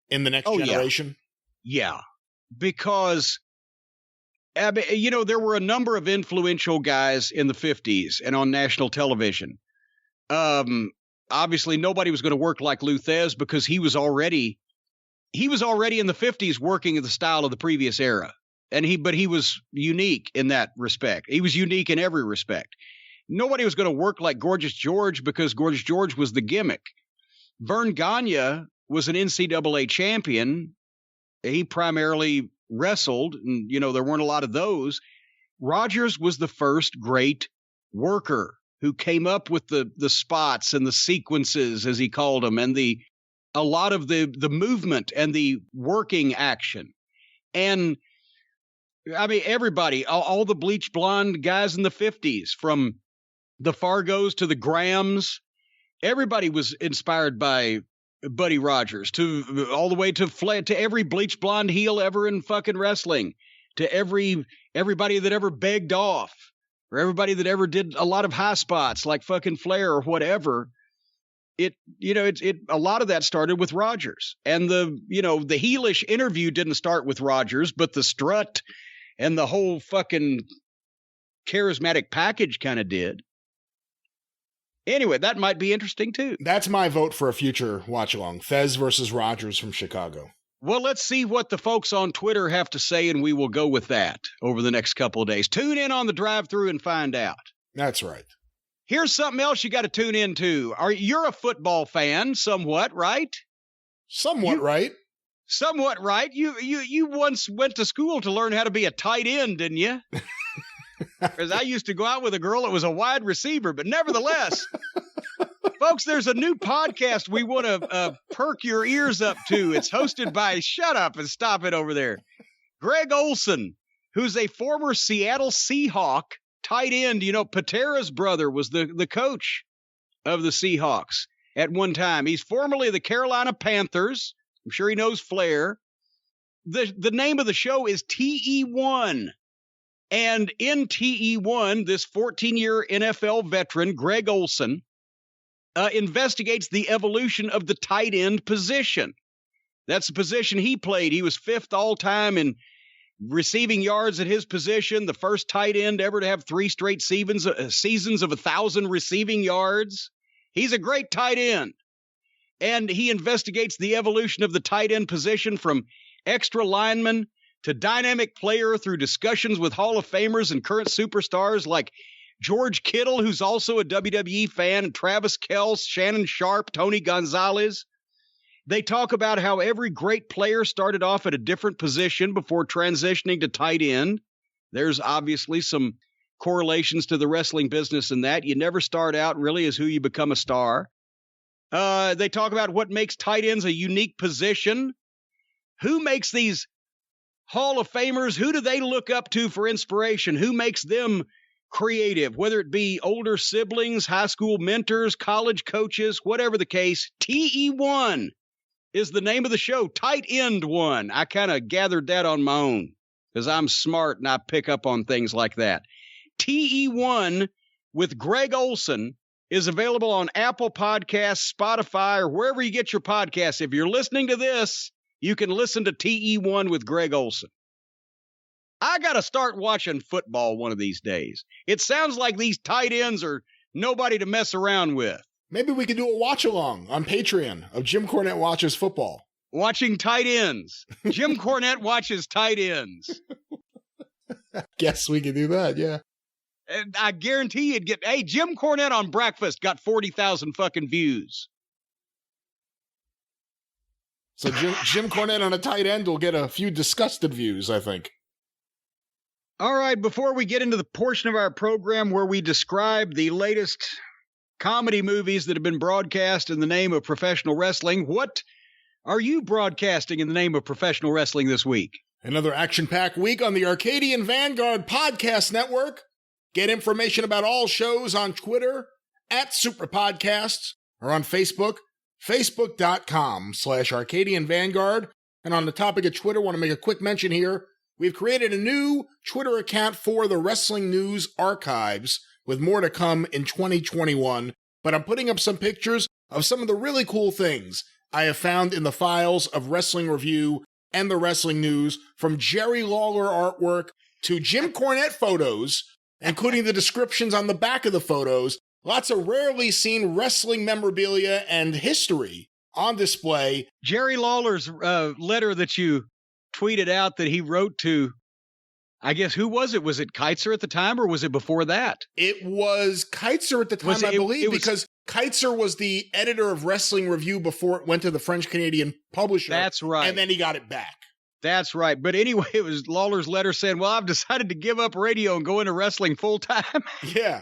in the next generation? Yeah, because, there were a number of influential guys in the 50s and on national television. Obviously, nobody was going to work like Lou Thez because he was already in the 50s working in the style of the previous era. But he was unique in that respect. He was unique in every respect. Nobody was going to work like Gorgeous George because Gorgeous George was the gimmick. Vern Gagne was an NCAA champion. He primarily wrestled, and, there weren't a lot of those. Rogers was the first great worker who came up with the spots and the sequences, as he called them, and a lot of the movement and the working action. And I mean, everybody, all the bleach blonde guys in the 50s, from the Fargos to the Grahams, everybody was inspired by Buddy Rogers, all the way to every bleach blonde heel ever in fucking wrestling, to everybody that ever begged off, or everybody that ever did a lot of high spots like fucking Flair or whatever. A lot of that started with Rogers, and the heelish interview didn't start with Rogers, but the strut and the whole fucking charismatic package kind of did. Anyway, that might be interesting too. That's my vote for a future watch-along. Fez versus Rogers from Chicago. Well, let's see what the folks on Twitter have to say, and we will go with that over the next couple of days. Tune in on the drive-through and find out. That's right. Here's something else you got to tune into. You're a football fan, somewhat, right? Somewhat right. Somewhat right. You once went to school to learn how to be a tight end, didn't you? Because I used to go out with a girl that was a wide receiver, but nevertheless, folks, there's a new podcast we want to perk your ears up to. It's hosted by, shut up and stop it over there, Greg Olson, who's a former Seattle Seahawk tight end. You know, Patera's brother was the coach of the Seahawks at one time. He's formerly the Carolina Panthers. I'm sure he knows Flair. The name of the show is TE1. And in TE1, this 14-year NFL veteran, Greg Olson, investigates the evolution of the tight end position. That's the position he played. He was 5th all-time in receiving yards at his position, the first tight end ever to have 3 straight seasons of 1,000 receiving yards. He's a great tight end. And he investigates the evolution of the tight end position from extra lineman to dynamic player through discussions with Hall of Famers and current superstars like George Kittle, who's also a WWE fan, and Travis Kelce, Shannon Sharp, Tony Gonzalez. They talk about how every great player started off at a different position before transitioning to tight end. There's obviously some correlations to the wrestling business in that. You never start out really as who you become a star. They talk about what makes tight ends a unique position. Who makes these Hall of Famers? Who do they look up to for inspiration? Who makes them creative? Whether it be older siblings, high school mentors, college coaches, whatever the case, TE1 is the name of the show, Tight End One. I kind of gathered that on my own because I'm smart and I pick up on things like that. TE1 with Greg Olson is available on Apple Podcasts, Spotify, or wherever you get your podcasts. If you're listening to this, you can listen to TE1 with Greg Olson. I got to start watching football one of these days. It sounds like these tight ends are nobody to mess around with. Maybe we could do a watch-along on Patreon of Jim Cornette Watches Football. Watching tight ends. Jim Cornette watches tight ends. Guess we could do that, yeah. And I guarantee you'd get, hey, Jim Cornette on breakfast got 40,000 fucking views. So Jim Cornette on a tight end will get a few disgusted views, I think. All right, before we get into the portion of our program where we describe the latest comedy movies that have been broadcast in the name of professional wrestling, what are you broadcasting in the name of professional wrestling this week? Another action-packed week on the Arcadian Vanguard Podcast Network. Get information about all shows on Twitter, @Superpodcast, or on Facebook, facebook.com/Arcadian Vanguard. And on the topic of Twitter, I want to make a quick mention here. We've created a new Twitter account for the Wrestling News Archives, with more to come in 2021. But I'm putting up some pictures of some of the really cool things I have found in the files of Wrestling Review and the Wrestling News, from Jerry Lawler artwork to Jim Cornette photos, including the descriptions on the back of the photos. Lots of rarely seen wrestling memorabilia and history on display. Jerry Lawler's letter that you tweeted out that he wrote to, I guess, who was it? Was it Keitzer at the time, or was it before that? It was Keitzer at the time, I believe, because Keitzer was the editor of Wrestling Review before it went to the French-Canadian publisher. That's right. And then he got it back. That's right. But anyway, it was Lawler's letter saying, well, I've decided to give up radio and go into wrestling full time. Yeah.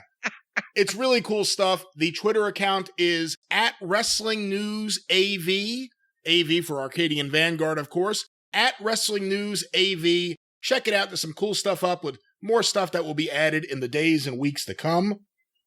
It's really cool stuff. The Twitter account is @WrestlingNewsAV. AV for Arcadian Vanguard, of course. @WrestlingNewsAV. Check it out. There's some cool stuff up with more stuff that will be added in the days and weeks to come.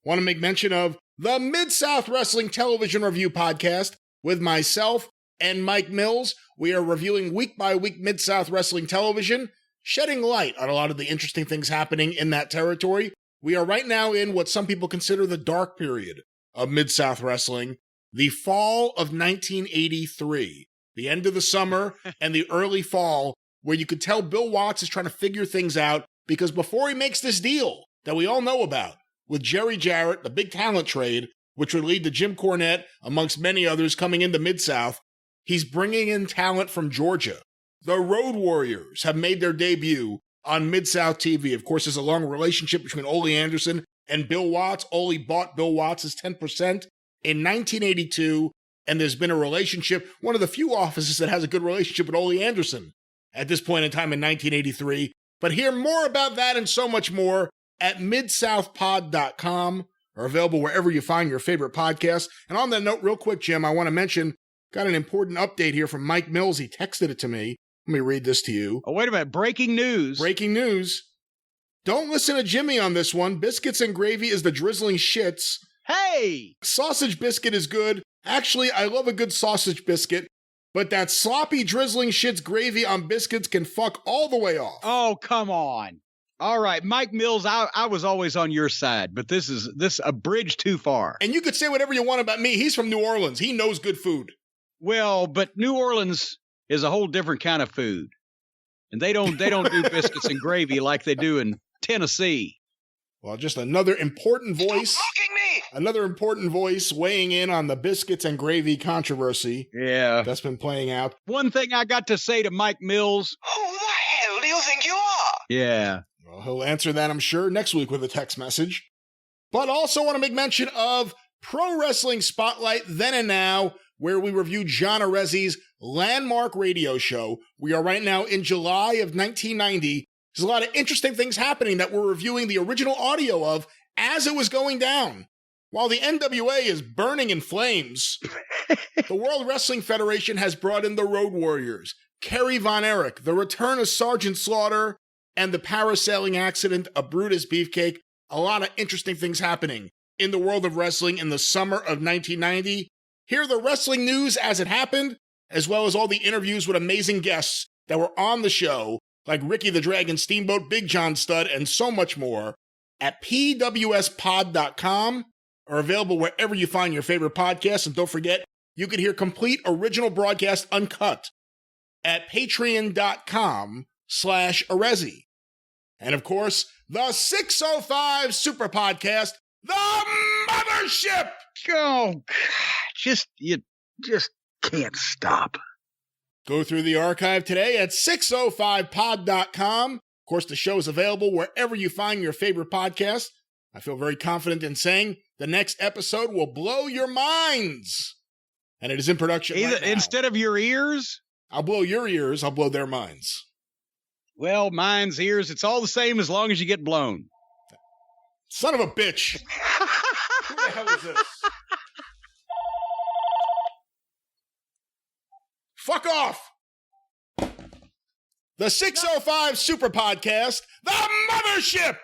Want to make mention of the Mid-South Wrestling Television Review Podcast with myself and Mike Mills. We are reviewing week by week Mid-South Wrestling Television, shedding light on a lot of the interesting things happening in that territory. We are right now in what some people consider the dark period of Mid-South Wrestling, the fall of 1983, the end of the summer and the early fall, where you could tell Bill Watts is trying to figure things out, because before he makes this deal that we all know about with Jerry Jarrett, the big talent trade, which would lead to Jim Cornette, amongst many others, coming into Mid-South. He's bringing in talent from Georgia. The Road Warriors have made their debut on Mid-South TV. Of course, there's a long relationship between Ole Anderson and Bill Watts. Ole bought Bill Watts' 10% in 1982, and there's been a relationship, one of the few offices that has a good relationship with Ole Anderson at this point in time in 1983. But hear more about that and so much more at midsouthpod.com, or available wherever you find your favorite podcast. And on that note, real quick, Jim, I want to mention, got an important update here from Mike Mills. He texted it to me. Let me read this to you. Oh, wait a minute. Breaking news. Breaking news. Don't listen to Jimmy on this one. Biscuits and gravy is the drizzling shits. Hey! Sausage biscuit is good. Actually, I love a good sausage biscuit, but that sloppy drizzling shits gravy on biscuits can fuck all the way off. Oh, come on. All right, Mike Mills, I was always on your side, but this is a bridge too far. And you could say whatever you want about me. He's from New Orleans. He knows good food. Well, but New Orleans is a whole different kind of food. And they don't do biscuits and gravy like they do in Tennessee. Well, just another important voice. Stop mocking me! Another important voice weighing in on the biscuits and gravy controversy. Yeah. That's been playing out. One thing I got to say to Mike Mills. Who the hell do you think you are? Yeah. Well, he'll answer that, I'm sure, next week with a text message. But also want to make mention of Pro Wrestling Spotlight Then and Now, where we review John Arezzi's landmark radio show. We are right now in July of 1990. There's a lot of interesting things happening that we're reviewing the original audio of as it was going down. While the NWA is burning in flames, the World Wrestling Federation has brought in the Road Warriors, Kerry Von Erich, the return of Sergeant Slaughter, and the parasailing accident of Brutus Beefcake. A lot of interesting things happening in the world of wrestling in the summer of 1990. Hear the wrestling news as it happened, as well as all the interviews with amazing guests that were on the show, like Ricky the Dragon Steamboat, Big John Studd, and so much more, at pwspod.com, are available wherever you find your favorite podcasts. And don't forget, you can hear complete original broadcast uncut at patreon.com/Arezzi. And of course, the 605 Superpodcast, the Mothership! Oh, God. You just can't stop. Go through the archive today at 605pod.com. Of course, the show is available wherever you find your favorite podcast. I feel very confident in saying the next episode will blow your minds. And it is in production right now. Instead of your ears? I'll blow your ears, I'll blow their minds. Well, mine's ears, it's all the same as long as you get blown. Son of a bitch. Who the hell is this? Fuck off! The 605 Superpodcast, the Mothership!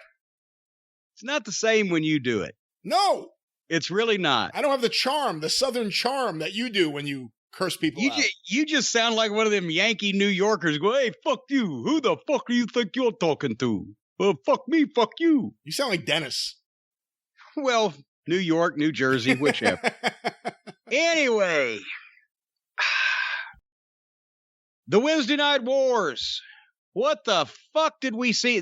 It's not the same when you do it. No! It's really not. I don't have the charm, the southern charm that you do when you curse people out. You just sound like one of them Yankee New Yorkers. Go, hey, fuck you. Who the fuck do you think you're talking to? Well, fuck me, fuck you. You sound like Dennis. Well, New York, New Jersey, whichever. Anyway. The Wednesday Night Wars. What the fuck did we see?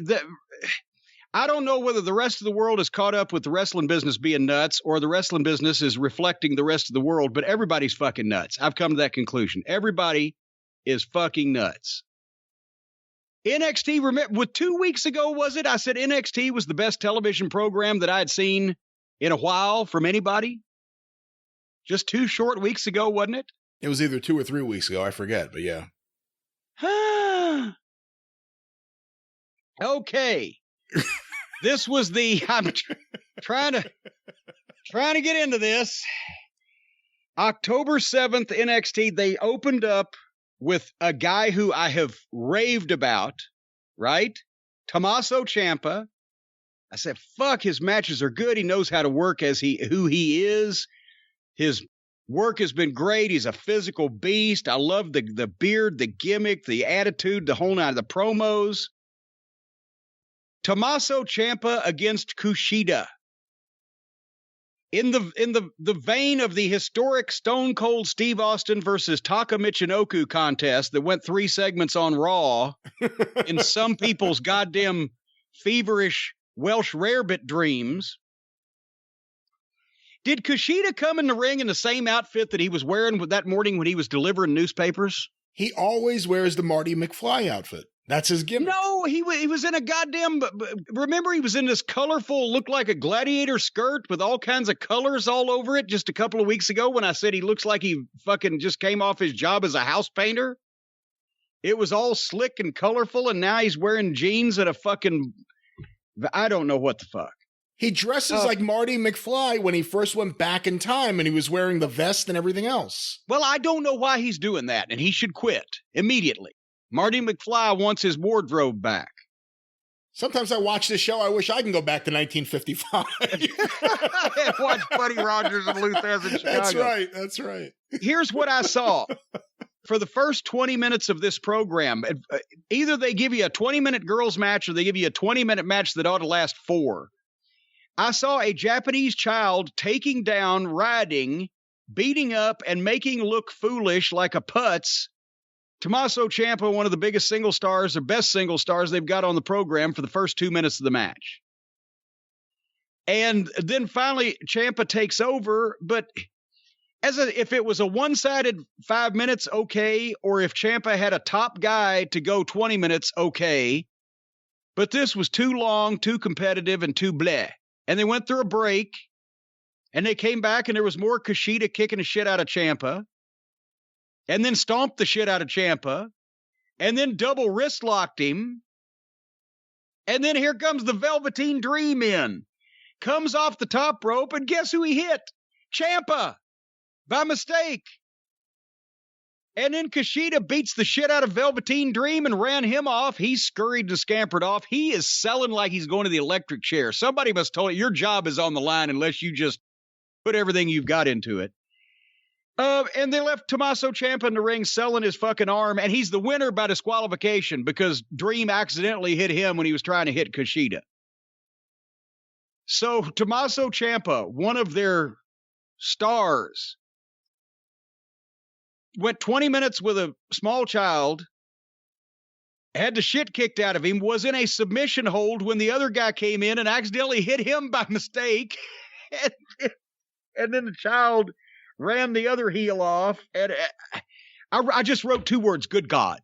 I don't know whether the rest of the world is caught up with the wrestling business being nuts or the wrestling business is reflecting the rest of the world, but everybody's fucking nuts. I've come to that conclusion. Everybody is fucking nuts. NXT, remember, 2 weeks ago, was it? I said NXT was the best television program that I had seen in a while from anybody. Just 2 short weeks ago, wasn't it? It was either 2 or 3 weeks ago. I forget, but yeah. Okay. This was I'm trying to get into this. October 7th, NXT, they opened up with a guy who I have raved about, right? Tommaso Ciampa. I said, fuck, his matches are good. He knows how to work who he is. His work has been great. He's a physical beast. I love the beard, the gimmick, the attitude, the whole night, the promos. Tommaso Ciampa against Kushida. In the vein of the historic Stone Cold Steve Austin versus Taka Michinoku contest that went 3 segments on Raw in some people's goddamn feverish Welsh rarebit dreams. Did Kushida come in the ring in the same outfit that he was wearing that morning when he was delivering newspapers? He always wears the Marty McFly outfit. That's his gimmick. No, he was in a goddamn, remember he was in this colorful, looked like a gladiator skirt with all kinds of colors all over it just a couple of weeks ago when I said he looks like he fucking just came off his job as a house painter. It was all slick and colorful, and now he's wearing jeans and a fucking, I don't know what the fuck. He dresses like Marty McFly when he first went back in time and he was wearing the vest and everything else. Well, I don't know why he's doing that, and he should quit immediately. Marty McFly wants his wardrobe back. Sometimes I watch this show, I wish I can go back to 1955. And watch Buddy Rogers and Lou Thesz in Chicago. That's right. Here's what I saw. For the first 20 minutes of this program, either they give you a 20-minute girls match or they give you a 20-minute match that ought to last 4. I saw a Japanese child taking down, riding, beating up, and making look foolish like a putz Tommaso Ciampa, one of the biggest single stars or best single stars they've got on the program for the first 2 minutes of the match. And then finally Ciampa takes over, but if it was a one-sided 5 minutes, okay, or if Ciampa had a top guy to go 20 minutes, okay. But this was too long, too competitive, and too bleh. And they went through a break, and they came back, and there was more Kushida kicking the shit out of Ciampa, and then stomped the shit out of Ciampa, and then double wrist locked him. And then here comes the Velveteen Dream in. Comes off the top rope, and guess who he hit? Ciampa! By mistake. And then Kushida beats the shit out of Velveteen Dream and ran him off. He scurried and scampered off. He is selling like he's going to the electric chair. Somebody must have told you, your job is on the line unless you just put everything you've got into it. And they left Tommaso Ciampa in the ring selling his fucking arm, and he's the winner by disqualification because Dream accidentally hit him when he was trying to hit Kushida. So Tommaso Ciampa, one of their stars, went 20 minutes with a small child, had the shit kicked out of him, was in a submission hold when the other guy came in and accidentally hit him by mistake. And then the child ran the other heel off. And I just wrote 2 words, good God.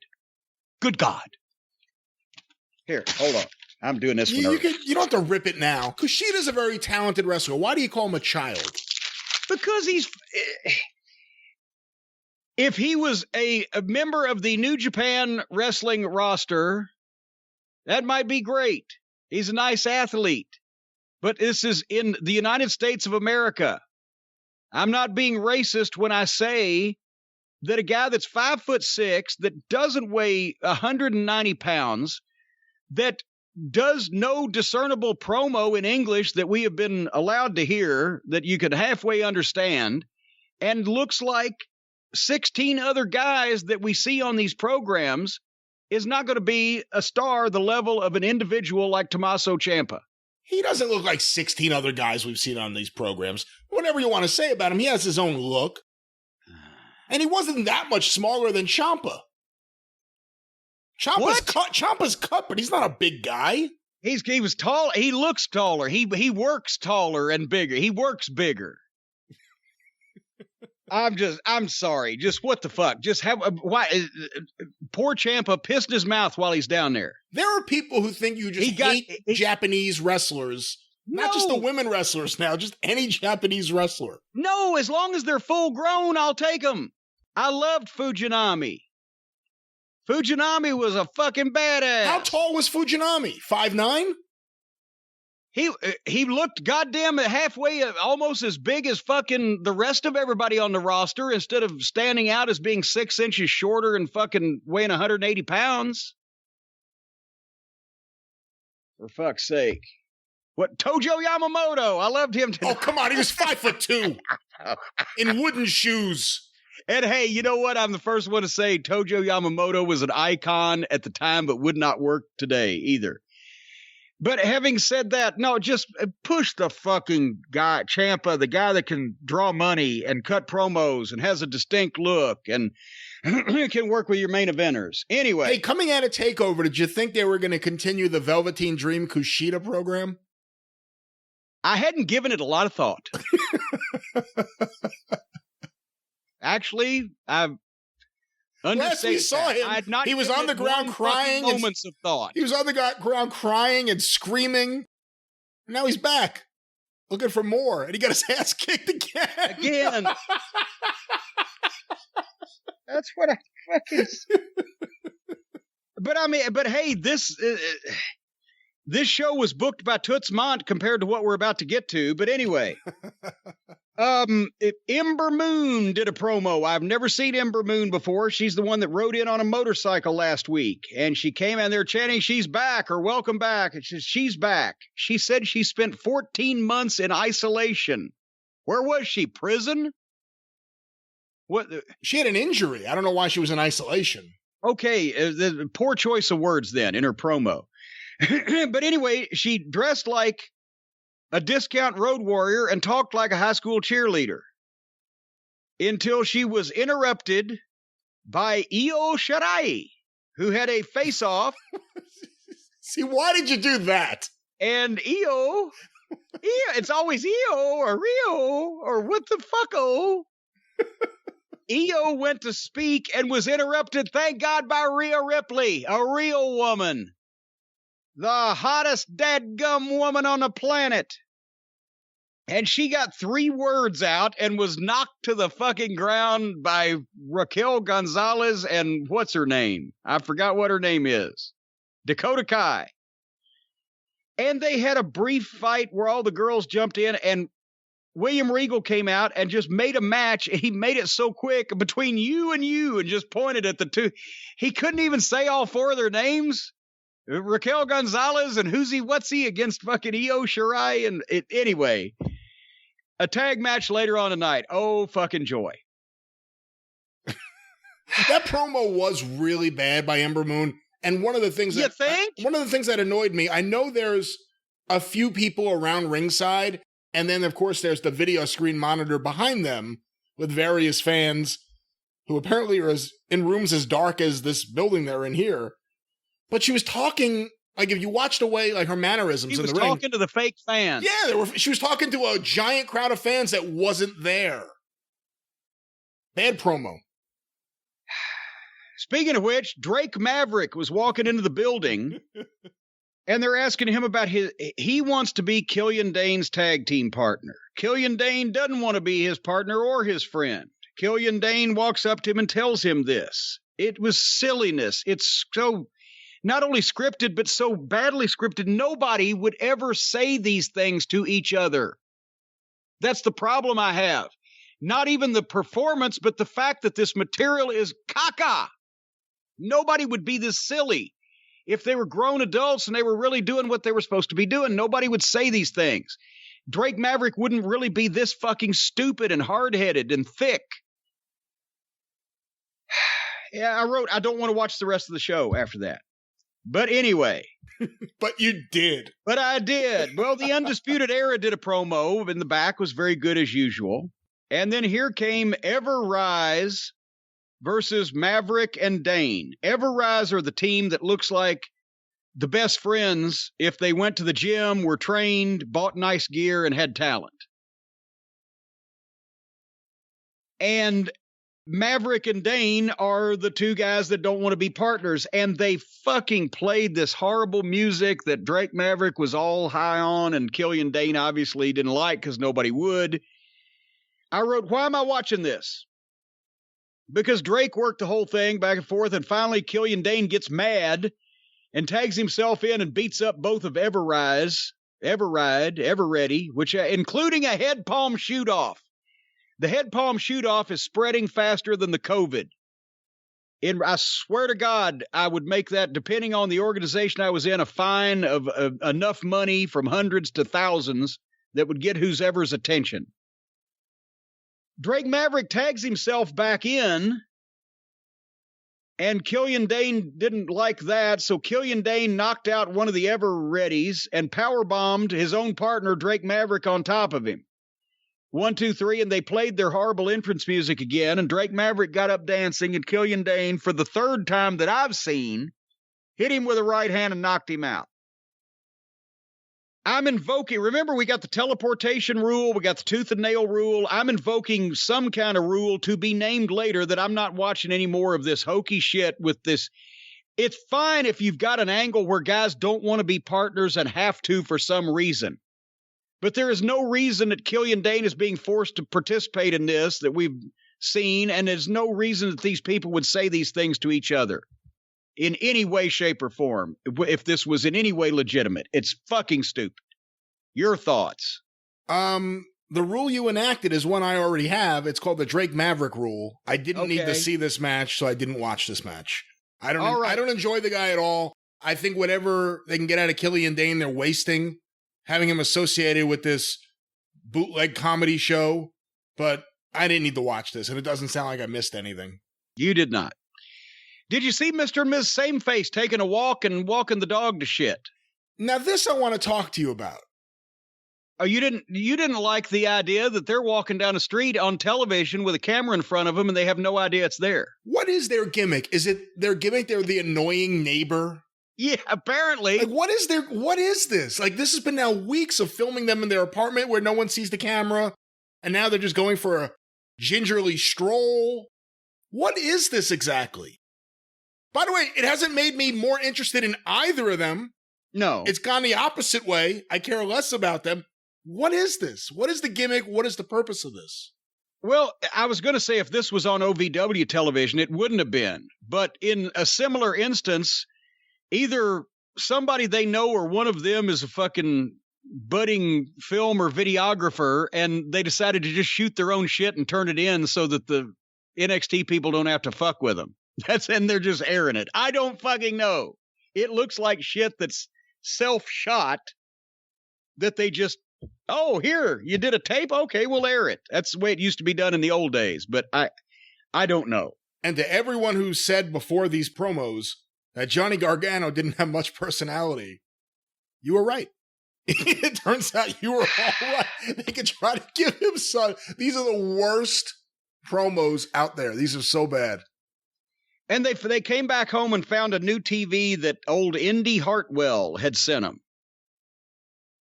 Good God. Here, hold on. I'm doing this one. You don't have to rip it now. Kushida's a very talented wrestler. Why do you call him a child? Because he's... If he was a member of the New Japan wrestling roster, that might be great. He's a nice athlete. But this is in the United States of America. I'm not being racist when I say that a guy that's 5'6", that doesn't weigh 190 pounds, that does no discernible promo in English that we have been allowed to hear, that you could halfway understand, and looks like 16 other guys that we see on these programs, is not going to be a star the level of an individual like Tommaso Ciampa. He doesn't look like 16 other guys we've seen on these programs. Whatever you want to say about him, he has his own look. And he wasn't that much smaller than Ciampa. Ciampa's cut, but he's not a big guy. He was tall. He looks taller. He works taller and bigger. He works bigger. I'm sorry. Just what the fuck? Why? Poor Ciampa pissed his mouth while he's down there. There are people who think you just hate Japanese wrestlers. Not just the women wrestlers now, just any Japanese wrestler. No, as long as they're full grown, I'll take them. I loved Fujinami. Fujinami was a fucking badass. How tall was Fujinami? 5'9"? He looked goddamn halfway, almost as big as fucking the rest of everybody on the roster, instead of standing out as being 6 inches shorter and fucking weighing 180 pounds. For fuck's sake. What, Tojo Yamamoto? I loved him too. Oh, come on, he was 5'2" in wooden shoes. And hey, you know what? I'm the first one to say Tojo Yamamoto was an icon at the time, but would not work today either. But having said that, no, just push the fucking guy, Ciampa, the guy that can draw money and cut promos and has a distinct look and can work with your main eventers. Anyway. Hey, coming out of TakeOver, did you think they were going to continue the Velveteen Dream Kushida program? I hadn't given it a lot of thought. Actually, I've last we saw him, he was on the ground crying. Moments of thought. He was on the ground crying and screaming. Now he's back, looking for more, and he got his ass kicked again. That's what I fucking. But hey, this show was booked by Toots Mondt compared to what we're about to get to. But anyway, Ember Moon did a promo. I've never seen Ember Moon before. She's the one that rode in on a motorcycle last week, and she came in there chanting, "She's back," or "Welcome back." And she's back. She said she spent 14 months in isolation. Where was she? Prison? What? She had an injury. I don't know why she was in isolation. Okay, the poor choice of words then in her promo. But anyway, she dressed like a discount road warrior and talked like a high school cheerleader until she was interrupted by Io Shirai, who had a face-off. See, why did you do that? And Io, it's always Io or Rio or what the fucko. Io went to speak and was interrupted, thank God, by Rhea Ripley, a real woman. The hottest dadgum woman on the planet. And she got 3 words out and was knocked to the fucking ground by Raquel Gonzalez and what's her name? I forgot what her name is. Dakota Kai. And they had a brief fight where all the girls jumped in, and William Regal came out and just made a match. He made it so quick between you and just pointed at the two. He couldn't even say all 4 of their names. Raquel Gonzalez and Who's He What's He against fucking Io Shirai. And anyway, a tag match later on tonight. Oh, fucking joy. That promo was really bad by Ember Moon. And one of the things one of the things that annoyed me, I know there's a few people around ringside, and then of course there's the video screen monitor behind them with various fans who apparently are in rooms as dark as this building they're in here. But she was talking, like if you watched away like her mannerisms in the ring. She was talking to the fake fans. Yeah, she was talking to a giant crowd of fans that wasn't there. Bad promo. Speaking of which, Drake Maverick was walking into the building, and they're asking him about he wants to be Killian Dane's tag team partner. Killian Dane doesn't want to be his partner or his friend. Killian Dane walks up to him and tells him this. It was silliness. It's so not only scripted, but so badly scripted. Nobody would ever say these things to each other. That's the problem I have. Not even the performance, but the fact that this material is caca. Nobody would be this silly. If they were grown adults and they were really doing what they were supposed to be doing, nobody would say these things. Drake Maverick wouldn't really be this fucking stupid and hard-headed and thick. Yeah, I wrote, I don't want to watch the rest of the show after that. But anyway. But you did. But I did. Well, the Undisputed Era did a promo in the back, was very good as usual. And then here came Ever Rise versus Maverick and Dane. Ever Rise are the team that looks like the best friends if they went to the gym, were trained, bought nice gear, and had talent. And Maverick and Dane are the 2 guys that don't want to be partners, and they fucking played this horrible music that Drake Maverick was all high on, and Killian Dane obviously didn't like because nobody would. I wrote, why am I watching this? Because Drake worked the whole thing back and forth, and finally Killian Dane gets mad and tags himself in and beats up both of Ever Ready, which including a head palm shoot-off. The head palm shoot-off is spreading faster than the COVID. I swear to God, I would make that, depending on the organization I was in, a fine of enough money from hundreds to thousands that would get whoever's attention. Drake Maverick tags himself back in, and Killian Dane didn't like that, so Killian Dane knocked out one of the Ever Readies and powerbombed his own partner, Drake Maverick, on top of him. 1, 2, 3, and they played their horrible entrance music again, and Drake Maverick got up dancing, and Killian Dane, for the 3rd time that I've seen, hit him with a right hand and knocked him out. I'm invoking, remember we got the teleportation rule, we got the tooth and nail rule. I'm invoking some kind of rule to be named later that I'm not watching any more of this hokey shit with this. It's fine if you've got an angle where guys don't want to be partners and have to for some reason. But there is no reason that Killian Dane is being forced to participate in this that we've seen, and there's no reason that these people would say these things to each other in any way, shape, or form if this was in any way legitimate. It's fucking stupid. Your thoughts? The rule you enacted is one I already have. It's called the Drake Maverick rule. I didn't need to see this match, so I didn't watch this match. I don't enjoy the guy at all. I think whatever they can get out of Killian Dane, they're wasting, having him associated with this bootleg comedy show. But I didn't need to watch this, and it doesn't sound like I missed anything. You did not. Did you see Mr. and Ms. Sameface taking a walk and walking the dog to shit? Now, this I want to talk to you about. Oh, you didn't like the idea that they're walking down the street on television with a camera in front of them and they have no idea it's there. What is their gimmick? Is it their gimmick? They're the annoying neighbor? Yeah, apparently. Like, what is this? Like, this has been now weeks of filming them in their apartment where no one sees the camera, and now they're just going for a gingerly stroll. What is this exactly? By the way, it hasn't made me more interested in either of them. No. It's gone the opposite way. I care less about them. What is this? What is the gimmick? What is the purpose of this? Well, I was going to say if this was on OVW television, it wouldn't have been. But in a similar instance, either somebody they know or one of them is a fucking budding film or videographer, and they decided to just shoot their own shit and turn it in so that the NXT people don't have to fuck with them. And they're just airing it. I don't fucking know. It looks like shit that's self-shot that they just, oh, here, you did a tape? Okay, we'll air it. That's the way it used to be done in the old days, but I don't know. And to everyone who said before these promos that Johnny Gargano didn't have much personality, you were right. It turns out you were all right. They could try to give him some. These are the worst promos out there. These are so bad. And they came back home and found a new TV that old Indy Hartwell had sent them.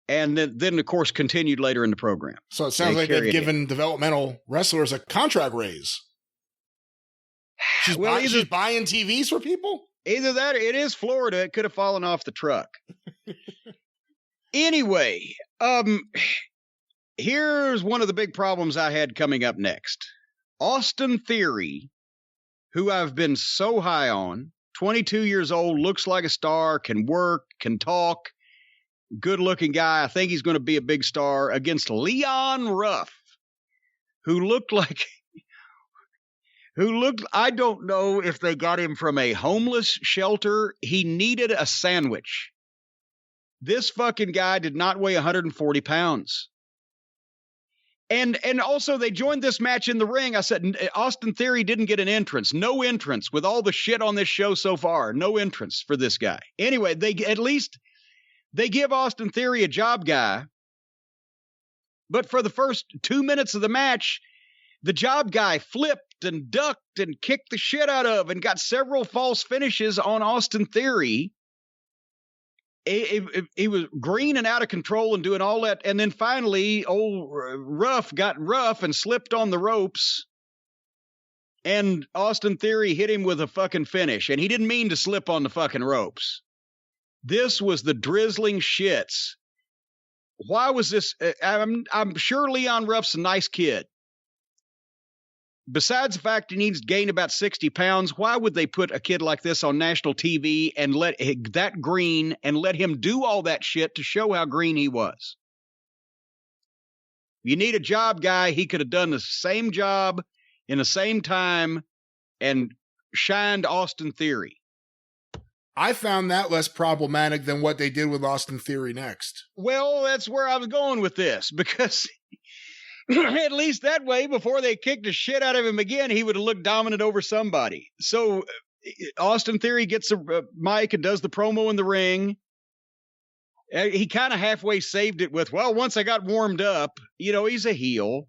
And then, of course, continued later in the program. So it sounds like they've given developmental wrestlers a contract raise. She's buying TVs for people? Either that or it is Florida. It could have fallen off the truck. Anyway, here's one of the big problems I had coming up next. Austin Theory, who I've been so high on, 22 years old, looks like a star, can work, can talk, good-looking guy. I think he's going to be a big star against Leon Ruff, who looked, I don't know if they got him from a homeless shelter. He needed a sandwich. This fucking guy did not weigh 140 pounds. And also they joined this match in the ring. I said, Austin Theory didn't get an entrance. No entrance with all the shit on this show so far. No entrance for this guy. Anyway, they give Austin Theory a job guy. But for the first 2 minutes of the match, the job guy flipped and ducked and kicked the shit out of and got several false finishes on Austin Theory. He was green and out of control and doing all that. And then finally, old Ruff got rough and slipped on the ropes. And Austin Theory hit him with a fucking finish. And he didn't mean to slip on the fucking ropes. This was the drizzling shits. Why was this? I'm sure Leon Ruff's a nice kid. Besides the fact he needs to gain about 60 pounds, why would they put a kid like this on national TV and let that green and let him do all that shit to show how green he was? You need a job guy. He could have done the same job in the same time and shined Austin Theory. I found that less problematic than what they did with Austin Theory next. Well, that's where I was going with this, because at least that way, before they kicked the shit out of him again, he would have looked dominant over somebody. So Austin Theory gets a mic and does the promo in the ring. He kind of halfway saved it with, well, once I got warmed up, he's a heel.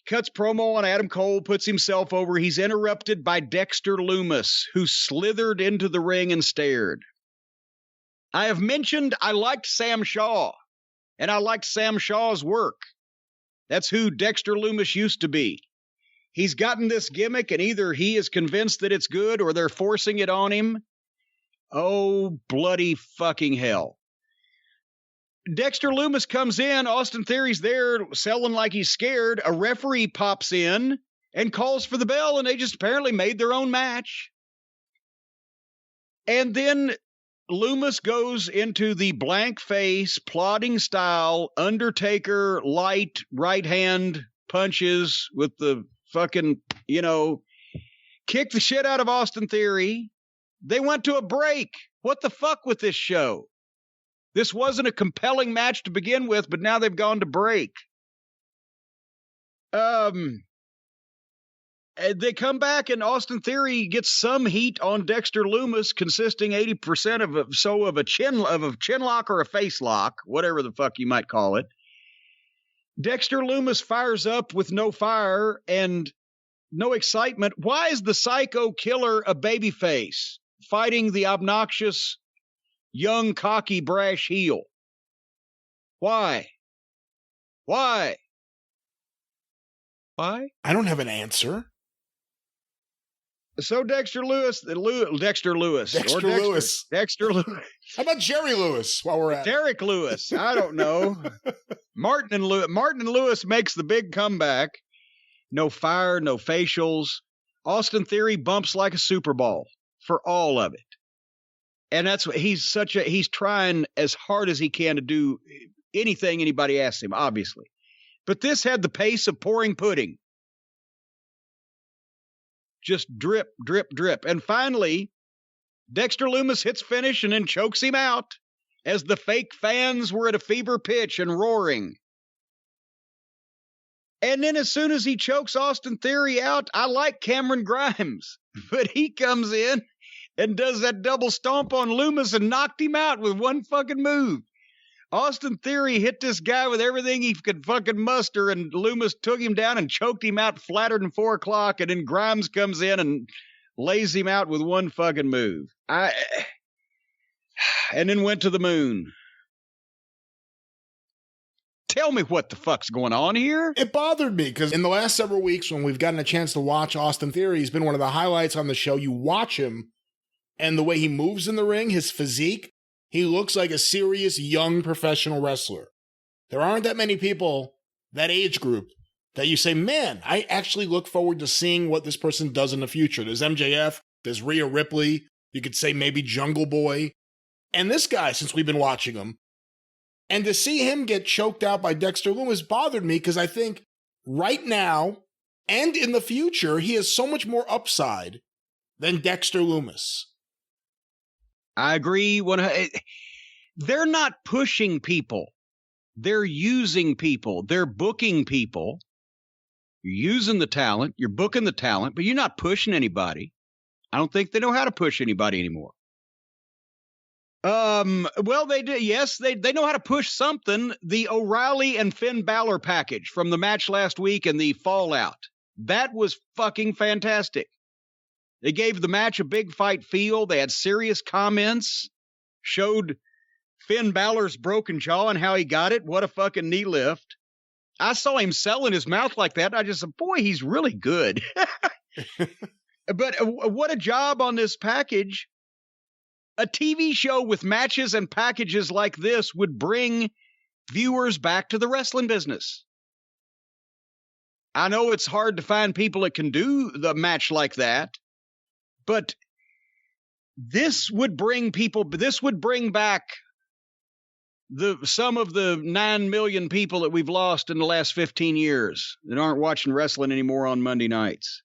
Cuts promo on Adam Cole, puts himself over. He's interrupted by Dexter Lumis, who slithered into the ring and stared. I have mentioned I liked Sam Shaw, and I liked Sam Shaw's work. That's who Dexter Lumis used to be. He's gotten this gimmick, and either he is convinced that it's good or they're forcing it on him. Oh, bloody fucking hell. Dexter Lumis comes in. Austin Theory's there selling like he's scared. A referee pops in and calls for the bell, and they just apparently made their own match. And then Lumis goes into the blank face, plodding style, Undertaker light right hand punches with the fucking, kick the shit out of Austin Theory. They went to a break. What the fuck with this show? This wasn't a compelling match to begin with, but now they've gone to break. They come back and Austin Theory gets some heat on Dexter Lumis, consisting 80% of a chin lock or a face lock, whatever the fuck you might call it. Dexter Lumis fires up with no fire and no excitement. Why is the Psycho Killer a babyface fighting the obnoxious, young, cocky, brash heel? Why? I don't have an answer. So Dexter Lewis. Dexter Lewis. How about Jerry Lewis while we're at Derek Lewis. I don't know. Martin and Lewis makes the big comeback. No fire, no facials. Austin Theory bumps like a Super Bowl for all of it. And that's what he's trying as hard as he can to do anything anybody asks him, obviously. But this had the pace of pouring pudding. Just drip, drip, drip. And finally, Dexter Lumis hits finish and then chokes him out as the fake fans were at a fever pitch and roaring. And then as soon as he chokes Austin Theory out, I like Cameron Grimes, but he comes in and does that double stomp on Lumis and knocked him out with one fucking move. Austin Theory hit this guy with everything he could fucking muster, and Lumis took him down and choked him out flatter than 4 o'clock, and then Grimes comes in and lays him out with one fucking move. And then went to the moon. Tell me what the fuck's going on here. It bothered me because in the last several weeks when we've gotten a chance to watch Austin Theory, he's been one of the highlights on the show. You watch him and the way he moves in the ring, his physique, he looks like a serious young professional wrestler. There aren't that many people, that age group, that you say, man, I actually look forward to seeing what this person does in the future. There's MJF, there's Rhea Ripley, you could say maybe Jungle Boy. And this guy, since we've been watching him, and to see him get choked out by Dexter Lumis bothered me because I think right now and in the future, he has so much more upside than Dexter Lumis. I agree. They're not pushing people. They're using people. They're booking people. You're using the talent. You're booking the talent, but you're not pushing anybody. I don't think they know how to push anybody anymore. Well, they do. Yes, they know how to push something. The O'Reilly and Finn Balor package from the match last week and the fallout. That was fucking fantastic. They gave the match a big fight feel. They had serious comments, showed Finn Balor's broken jaw and how he got it. What a fucking knee lift. I saw him selling his mouth like that. I just said, boy, he's really good. But what a job on this package. A TV show with matches and packages like this would bring viewers back to the wrestling business. I know it's hard to find people that can do the match like that, but this would bring back some of the 9 million people that we've lost in the last 15 years that aren't watching wrestling anymore on Monday nights.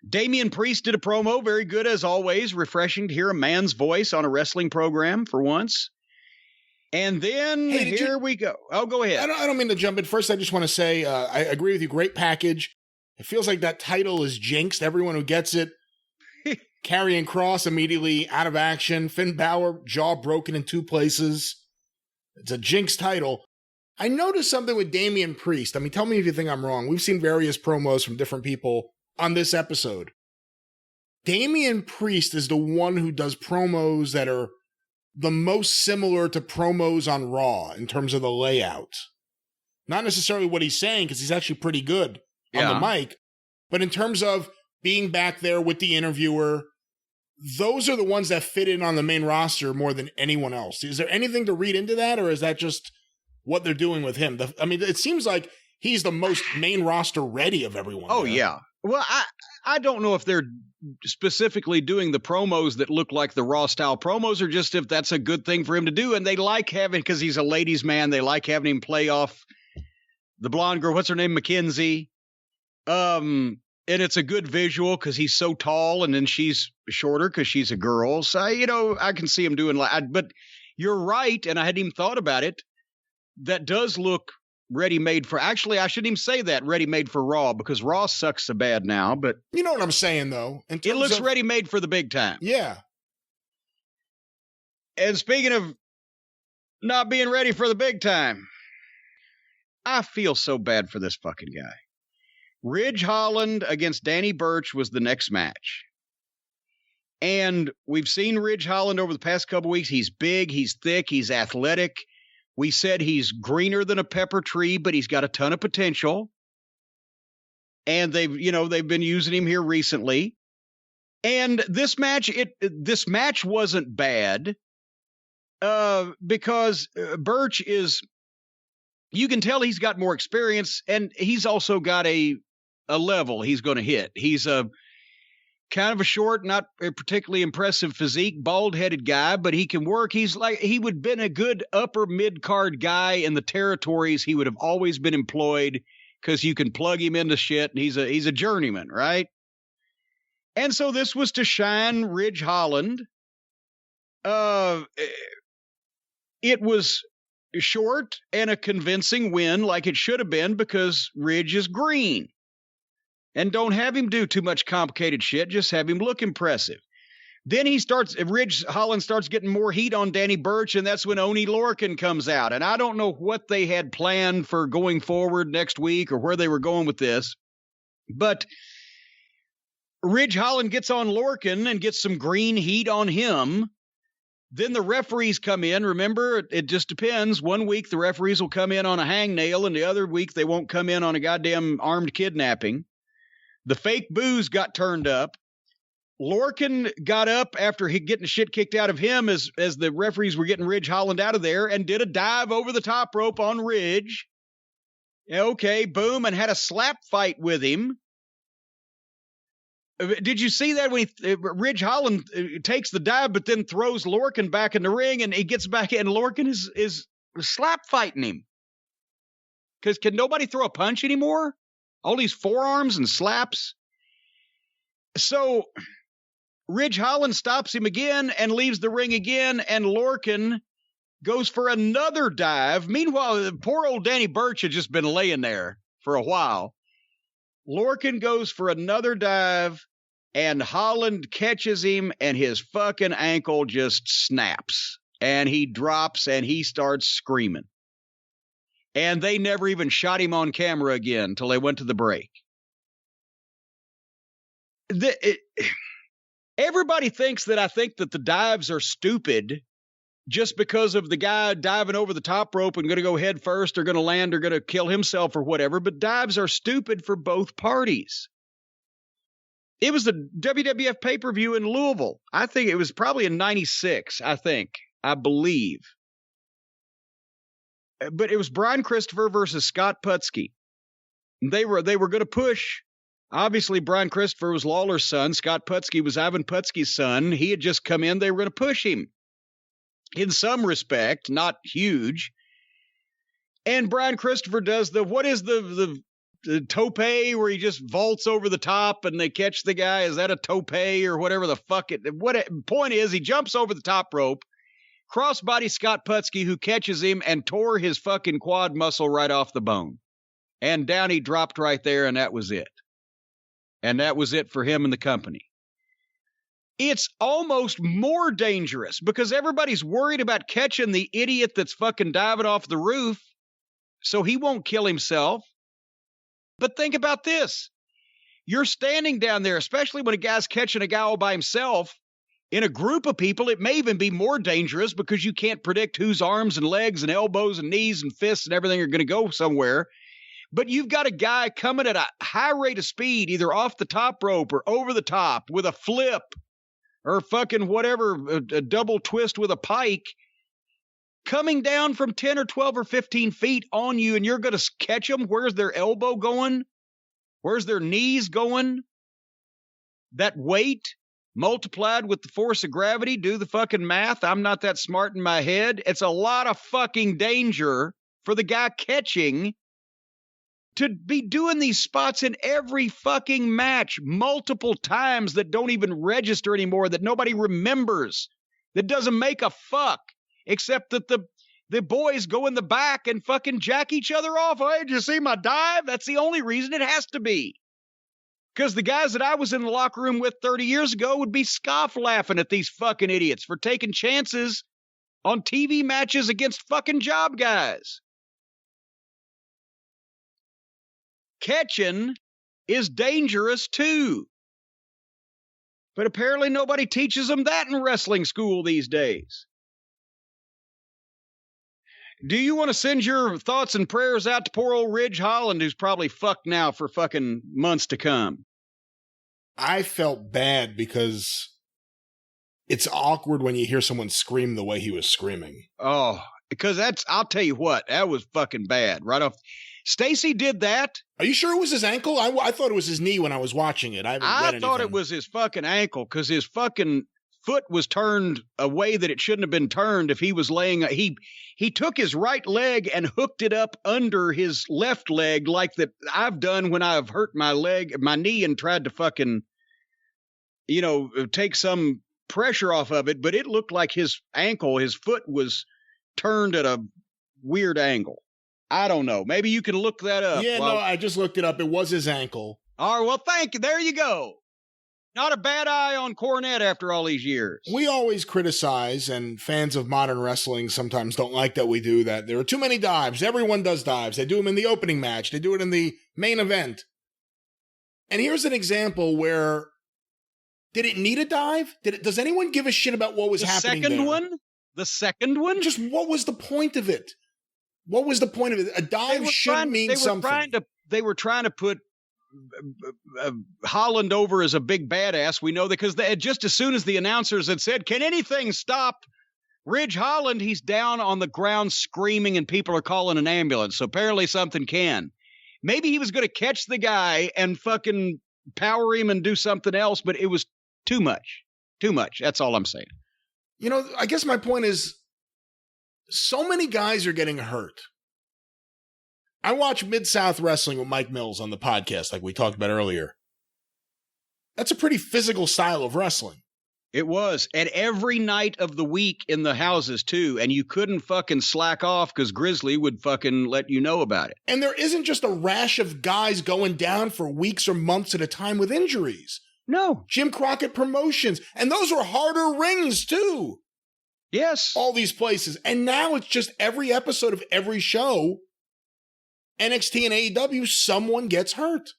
Damian Priest did a promo, very good as always, refreshing to hear a man's voice on a wrestling program for once. And then we go. Oh, go ahead. I don't mean to jump in. First, I just want to say I agree with you. Great package. It feels like that title is jinxed. Everyone who gets it, Karrion Kross immediately out of action. Finn Balor, jaw broken in 2 places. It's a jinxed title. I noticed something with Damian Priest. I mean, tell me if you think I'm wrong. We've seen various promos from different people on this episode. Damian Priest is the one who does promos that are the most similar to promos on Raw in terms of the layout. Not necessarily what he's saying, because he's actually pretty good on the mic, but in terms of being back there with the interviewer, those are the ones that fit in on the main roster more than anyone else. Is there anything to read into that, or is that just what they're doing with him? I mean, it seems like he's the most main roster ready of everyone. Oh, yeah. Well, I don't know if they're specifically doing the promos that look like the Raw style promos, or just if that's a good thing for him to do. And they like having, because he's a ladies' man, they like having him play off the blonde girl. What's her name? Mackenzie. And it's a good visual because he's so tall, and then she's shorter because she's a girl. So, I can see him doing but you're right. And I hadn't even thought about it. That does look ready-made for, actually, I shouldn't even say that, ready-made for Raw, because Raw sucks so bad now, but you know what I'm saying, though. It looks ready-made for the big time. Yeah. And speaking of not being ready for the big time, I feel so bad for this fucking guy. Ridge Holland against Danny Birch was the next match. And we've seen Ridge Holland over the past couple weeks. He's big, he's thick, he's athletic. We said he's greener than a pepper tree, but he's got a ton of potential. And they've been using him here recently. And this match wasn't bad because Birch you can tell he's got more experience, and he's also got a level he's going to hit. He's a kind of a short, not a particularly impressive physique, bald-headed guy, but he can work. He would have been a good upper mid-card guy in the territories. He would have always been employed because you can plug him into shit, and he's a journeyman, right? And so this was to shine Ridge Holland. It was short and a convincing win, like it should have been, because Ridge is green. And don't have him do too much complicated shit. Just have him look impressive. Then Ridge Holland starts getting more heat on Danny Birch, and that's when Oney Lorcan comes out. And I don't know what they had planned for going forward next week or where they were going with this. But Ridge Holland gets on Lorcan and gets some green heat on him. Then the referees come in. Remember, it just depends. One week the referees will come in on a hangnail, and the other week they won't come in on a goddamn armed kidnapping. The fake booze got turned up. Lorcan got up after getting the shit kicked out of him as the referees were getting Ridge Holland out of there, and did a dive over the top rope on Ridge. Okay, boom, and had a slap fight with him. Did you see that when Ridge Holland takes the dive, but then throws Lorcan back in the ring, and he gets back in, and Lorcan is slap fighting him? Because can nobody throw a punch anymore? All these forearms and slaps. So Ridge Holland stops him again and leaves the ring again, and Lorcan goes for another dive. Meanwhile, poor old Danny Birch had just been laying there for a while. Lorcan goes for another dive, and Holland catches him, and his fucking ankle just snaps. And he drops, and he starts screaming. And they never even shot him on camera again until they went to the break. Everybody thinks that I think that the dives are stupid just because of the guy diving over the top rope and going to go head first or going to land or going to kill himself or whatever. But dives are stupid for both parties. It was the WWF pay-per-view in Louisville. I think it was probably in 96, I believe. But it was Brian Christopher versus Scott Putzke. They were going to push. Obviously, Brian Christopher was Lawler's son. Scott Putzke was Ivan Putzke's son. He had just come in. They were going to push him. In some respect, not huge. And Brian Christopher does what is the tope where he just vaults over the top and they catch the guy? Is that a tope or whatever the fuck it? Point is, he jumps over the top rope. Crossbody Scott Putzke, who catches him and tore his fucking quad muscle right off the bone. And down he dropped right there, and that was it. And that was it for him and the company. It's almost more dangerous because everybody's worried about catching the idiot that's fucking diving off the roof so he won't kill himself. But think about this. You're standing down there, especially when a guy's catching a guy all by himself. In a group of people, it may even be more dangerous because you can't predict whose arms and legs and elbows and knees and fists and everything are going to go somewhere. But you've got a guy coming at a high rate of speed, either off the top rope or over the top with a flip or fucking whatever, a double twist with a pike, coming down from 10 or 12 or 15 feet on you, and you're going to catch them. Where's their elbow going? Where's their knees going? That weight multiplied with the force of gravity, do the fucking math. I'm not that smart in my head. It's a lot of fucking danger for the guy catching to be doing these spots in every fucking match multiple times that don't even register anymore, that nobody remembers, that doesn't make a fuck, except that the boys go in the back and fucking jack each other off. Hey, did you see my dive? That's the only reason it has to be. Because the guys that I was in the locker room with 30 years ago would be scoff laughing at these fucking idiots for taking chances on TV matches against fucking job guys. Catching is dangerous too. But apparently nobody teaches them that in wrestling school these days. Do you want to send your thoughts and prayers out to poor old Ridge Holland, who's probably fucked now for fucking months to come? I felt bad because it's awkward when you hear someone scream the way he was screaming. Oh, because I'll tell you what, that was fucking bad. Right off. Stacy did that. Are you sure it was his ankle? I thought it was his knee when I was watching it. I thought it was his fucking ankle because his fucking foot was turned a way that it shouldn't have been turned. If he was laying, he took his right leg and hooked it up under his left leg, like that I've done when I've hurt my knee and tried to fucking, take some pressure off of it. But it looked like his foot was turned at a weird angle. I don't know. Maybe you can look that up. Yeah, no, I just looked it up. It was his ankle. All right, well, thank you. There you go. Not a bad eye on Cornette after all these years. We always criticize, and fans of modern wrestling sometimes don't like that we do that. There are too many dives. Everyone does dives. They do them in the opening match. They do it in the main event. And here's an example where, did it need a dive? Does anyone give a shit about what was happening there? The second one? Just what was the point of it? What was the point of it? A dive should mean something. They were trying to put Holland over as a big badass. We know that because just as soon as the announcers had said, "Can anything stop Ridge Holland?" he's down on the ground screaming and people are calling an ambulance. So apparently something can. Maybe he was going to catch the guy and fucking power him and do something else, but it was too much. Too much. That's all I'm saying. I guess my point is, so many guys are getting hurt. I watch Mid-South Wrestling with Mike Mills on the podcast, like we talked about earlier. That's a pretty physical style of wrestling. It was. And every night of the week in the houses, too. And you couldn't fucking slack off because Grizzly would fucking let you know about it. And there isn't just a rash of guys going down for weeks or months at a time with injuries. No. Jim Crockett Promotions. And those were harder rings, too. Yes. All these places. And now it's just every episode of every show, NXT and AEW, someone gets hurt.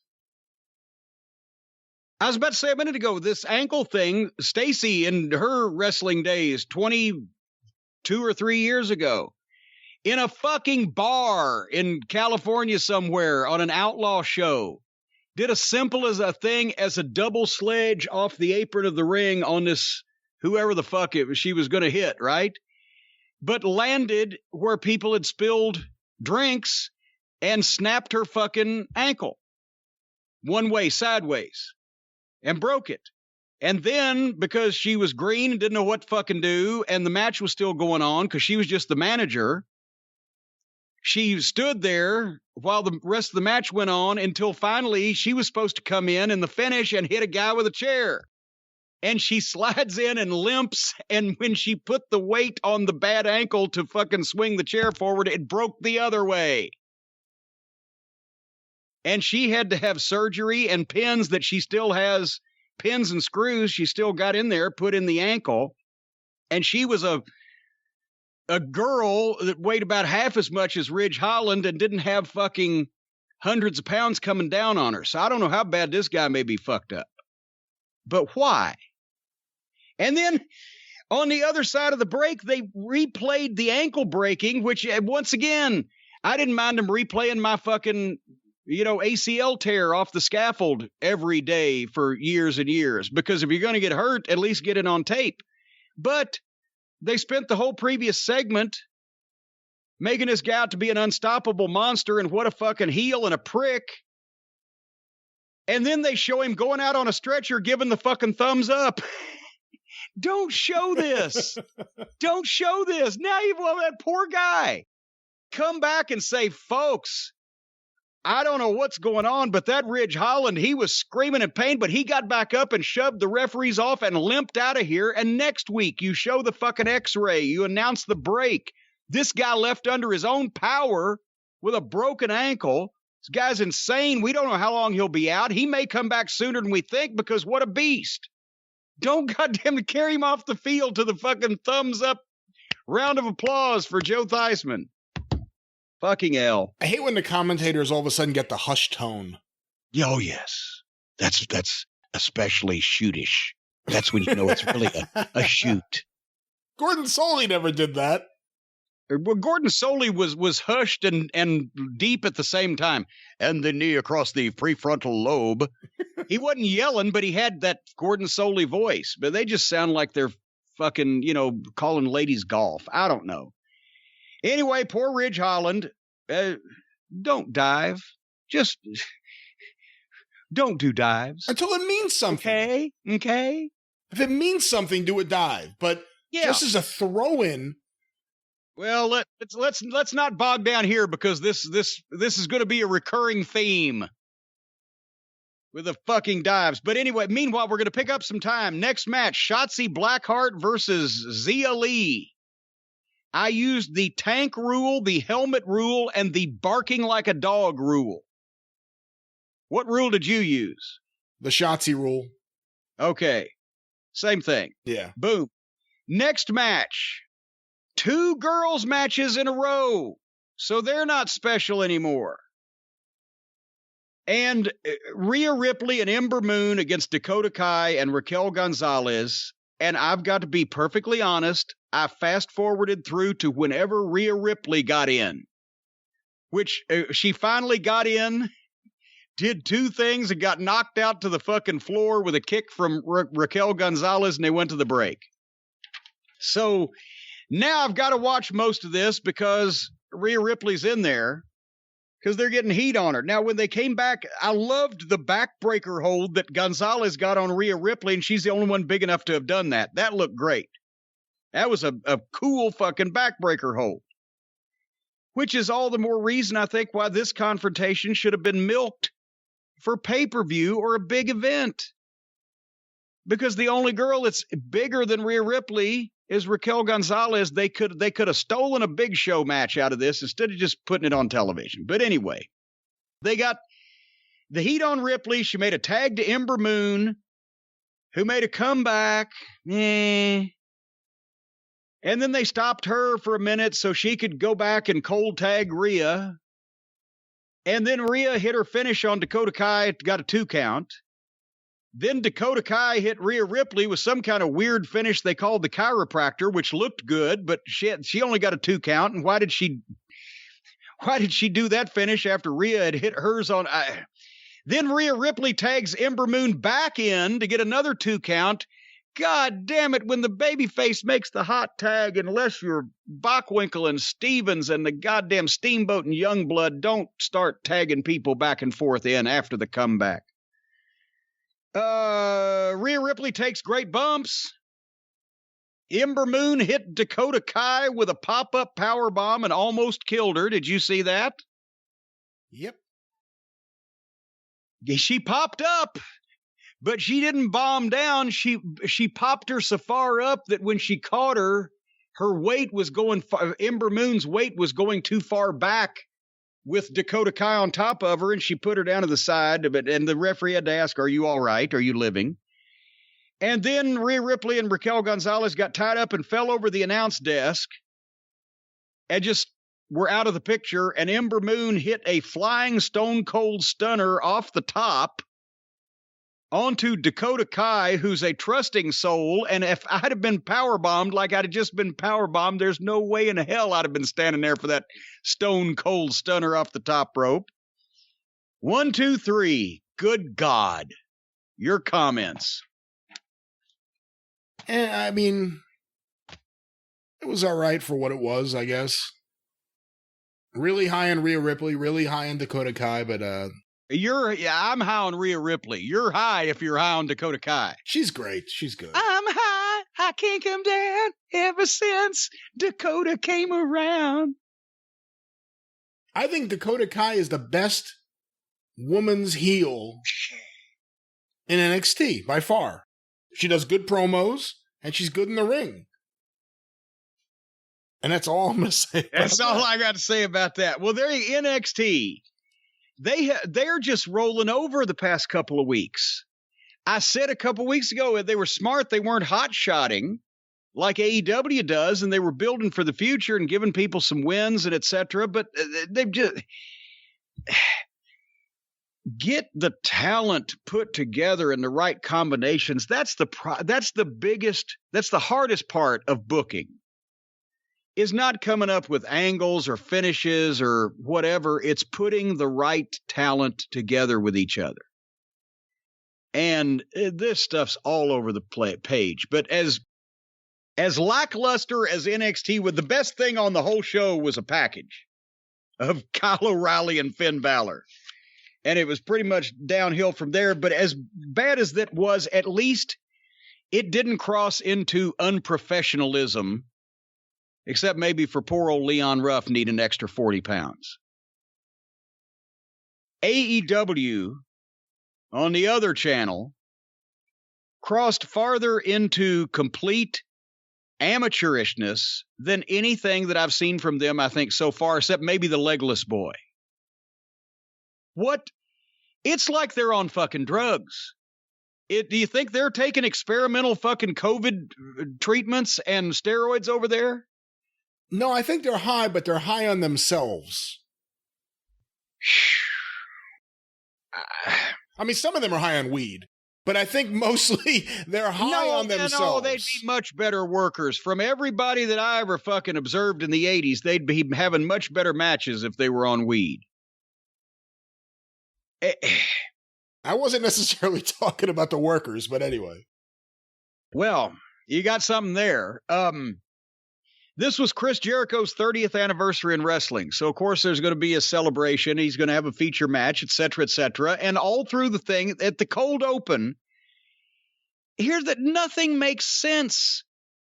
I was about to say a minute ago, this ankle thing, Stacy in her wrestling days, 22 or 3 years ago, in a fucking bar in California somewhere on an outlaw show, did as simple as a thing as a double sledge off the apron of the ring on this, whoever the fuck she was going to hit, right? But landed where people had spilled drinks and snapped her fucking ankle one way, sideways, and broke it. And then, because she was green and didn't know what to fucking do, and the match was still going on because she was just the manager, she stood there while the rest of the match went on until finally she was supposed to come in the finish and hit a guy with a chair. And she slides in and limps, and when she put the weight on the bad ankle to fucking swing the chair forward, it broke the other way. And she had to have surgery and pins that she still has, pins and screws she still got in there, put in the ankle. And she was a girl that weighed about half as much as Ridge Holland and didn't have fucking hundreds of pounds coming down on her. So I don't know how bad this guy may be fucked up. But why? And then on the other side of the break, they replayed the ankle breaking, which once again, I didn't mind them replaying my fucking, ACL tear off the scaffold every day for years and years. Because if you're going to get hurt, at least get it on tape. But they spent the whole previous segment making this guy out to be an unstoppable monster and what a fucking heel and a prick. And then they show him going out on a stretcher giving the fucking thumbs up. Don't show this. Don't show this. Now you've let that poor guy come back and say, folks, I don't know what's going on, but that Ridge Holland, he was screaming in pain, but he got back up and shoved the referees off and limped out of here. And next week, you show the fucking x-ray. You announce the break. This guy left under his own power with a broken ankle. This guy's insane. We don't know how long he'll be out. He may come back sooner than we think because what a beast. Don't goddamn carry him off the field to the fucking thumbs up round of applause for Joe Theismann. Fucking hell. I hate when the commentators all of a sudden get the hush tone. Oh, yes. That's especially shootish. That's when you know it's really a shoot. Gordon Soley never did that. Well, Gordon Soley was hushed and deep at the same time. And the knee across the prefrontal lobe. He wasn't yelling, but he had that Gordon Soley voice. But they just sound like they're fucking, calling ladies golf. I don't know. Anyway, poor Ridge Holland. Don't dive. Just don't do dives. Until it means something. Okay. If it means something, do a dive. But just as a throw-in. Well, let's not bog down here because this is going to be a recurring theme with the fucking dives. But anyway, meanwhile, we're going to pick up some time. Next match, Shotzi Blackheart versus Zia Lee. I used the tank rule, the helmet rule, and the barking like a dog rule. What rule did you use? The Shotzi rule. Okay. Same thing. Yeah. Boom. Next match. 2 girls matches in a row. So they're not special anymore. And Rhea Ripley and Ember Moon against Dakota Kai and Raquel Gonzalez. And I've got to be perfectly honest. I fast forwarded through to whenever Rhea Ripley got in, which she finally got in, did 2 things and got knocked out to the fucking floor with a kick from Raquel Gonzalez, and they went to the break. So now I've got to watch most of this because Rhea Ripley's in there because they're getting heat on her. Now, when they came back, I loved the backbreaker hold that Gonzalez got on Rhea Ripley, and she's the only one big enough to have done that. That looked great. That was a cool fucking backbreaker hold. Which is all the more reason, I think, why this confrontation should have been milked for pay-per-view or a big event. Because the only girl that's bigger than Rhea Ripley is Raquel Gonzalez. They could have stolen a big show match out of this instead of just putting it on television. But anyway, they got the heat on Ripley. She made a tag to Ember Moon, who made a comeback. And then they stopped her for a minute so she could go back and cold tag Rhea. And then Rhea hit her finish on Dakota Kai, got a 2 count. Then Dakota Kai hit Rhea Ripley with some kind of weird finish they called the chiropractor, which looked good, but she only got a 2 count. And why did she do that finish after Rhea had hit hers on? Then Rhea Ripley tags Ember Moon back in to get another 2 count. God damn it, when the babyface makes the hot tag, unless you're Bockwinkel and Stevens and the goddamn Steamboat and Youngblood, don't start tagging people back and forth in after the comeback. Rhea Ripley takes great bumps. Ember Moon hit Dakota Kai with a pop-up powerbomb and almost killed her. Did you see that? Yep. She popped up. But she didn't bomb down. She popped her so far up that when she caught her, her weight was going Ember Moon's weight was going too far back with Dakota Kai on top of her, and she put her down to the side. And the referee had to ask, "Are you all right? Are you living?" And then Rhea Ripley and Raquel Gonzalez got tied up and fell over the announce desk and just were out of the picture, and Ember Moon hit a flying Stone Cold Stunner off the top onto Dakota Kai, who's a trusting soul. And if I'd have been powerbombed like I'd have just been powerbombed, there's no way in hell I'd have been standing there for that Stone Cold Stunner off the top rope. 1, 2, 3. Good God. Your comments. I mean, it was all right for what it was, I guess. Really high on Rhea Ripley, really high on Dakota Kai, but I'm high on Rhea Ripley. You're high if you're high on Dakota Kai. She's great. She's good. I'm high. I can't come down ever since Dakota came around. I think Dakota Kai is the best woman's heel in NXT by far. She does good promos and she's good in the ring. And that's all I'm going to say. That's all I got to say about that. Well, they're NXT. They're just rolling over the past couple of weeks. I said a couple weeks ago they were smart. They weren't hot-shotting like AEW does, and they were building for the future and giving people some wins and etc. But they've just get the talent put together in the right combinations. That's the hardest part of booking. Is not coming up with angles or finishes or whatever. It's putting the right talent together with each other. And this stuff's all over the page. But as lackluster as NXT, with the best thing on the whole show was a package of Kyle O'Reilly and Finn Balor. And it was pretty much downhill from there. But as bad as that was, at least it didn't cross into unprofessionalism. Except maybe for poor old Leon Ruff needing an extra 40 pounds. AEW, on the other channel, crossed farther into complete amateurishness than anything that I've seen from them, I think, so far, except maybe the Legless Boy. What? It's like they're on fucking drugs. Do you think they're taking experimental fucking COVID treatments and steroids over there? No, I think they're high, but they're high on themselves. I mean, some of them are high on weed, but I think mostly they're high on themselves. No, they'd be much better workers. From everybody that I ever fucking observed in the 80s, they'd be having much better matches if they were on weed. I wasn't necessarily talking about the workers, but anyway. Well, you got something there. This was Chris Jericho's 30th anniversary in wrestling. So, of course, there's going to be a celebration. He's going to have a feature match, et cetera, et cetera. And all through the thing, at the cold open, here's that nothing makes sense.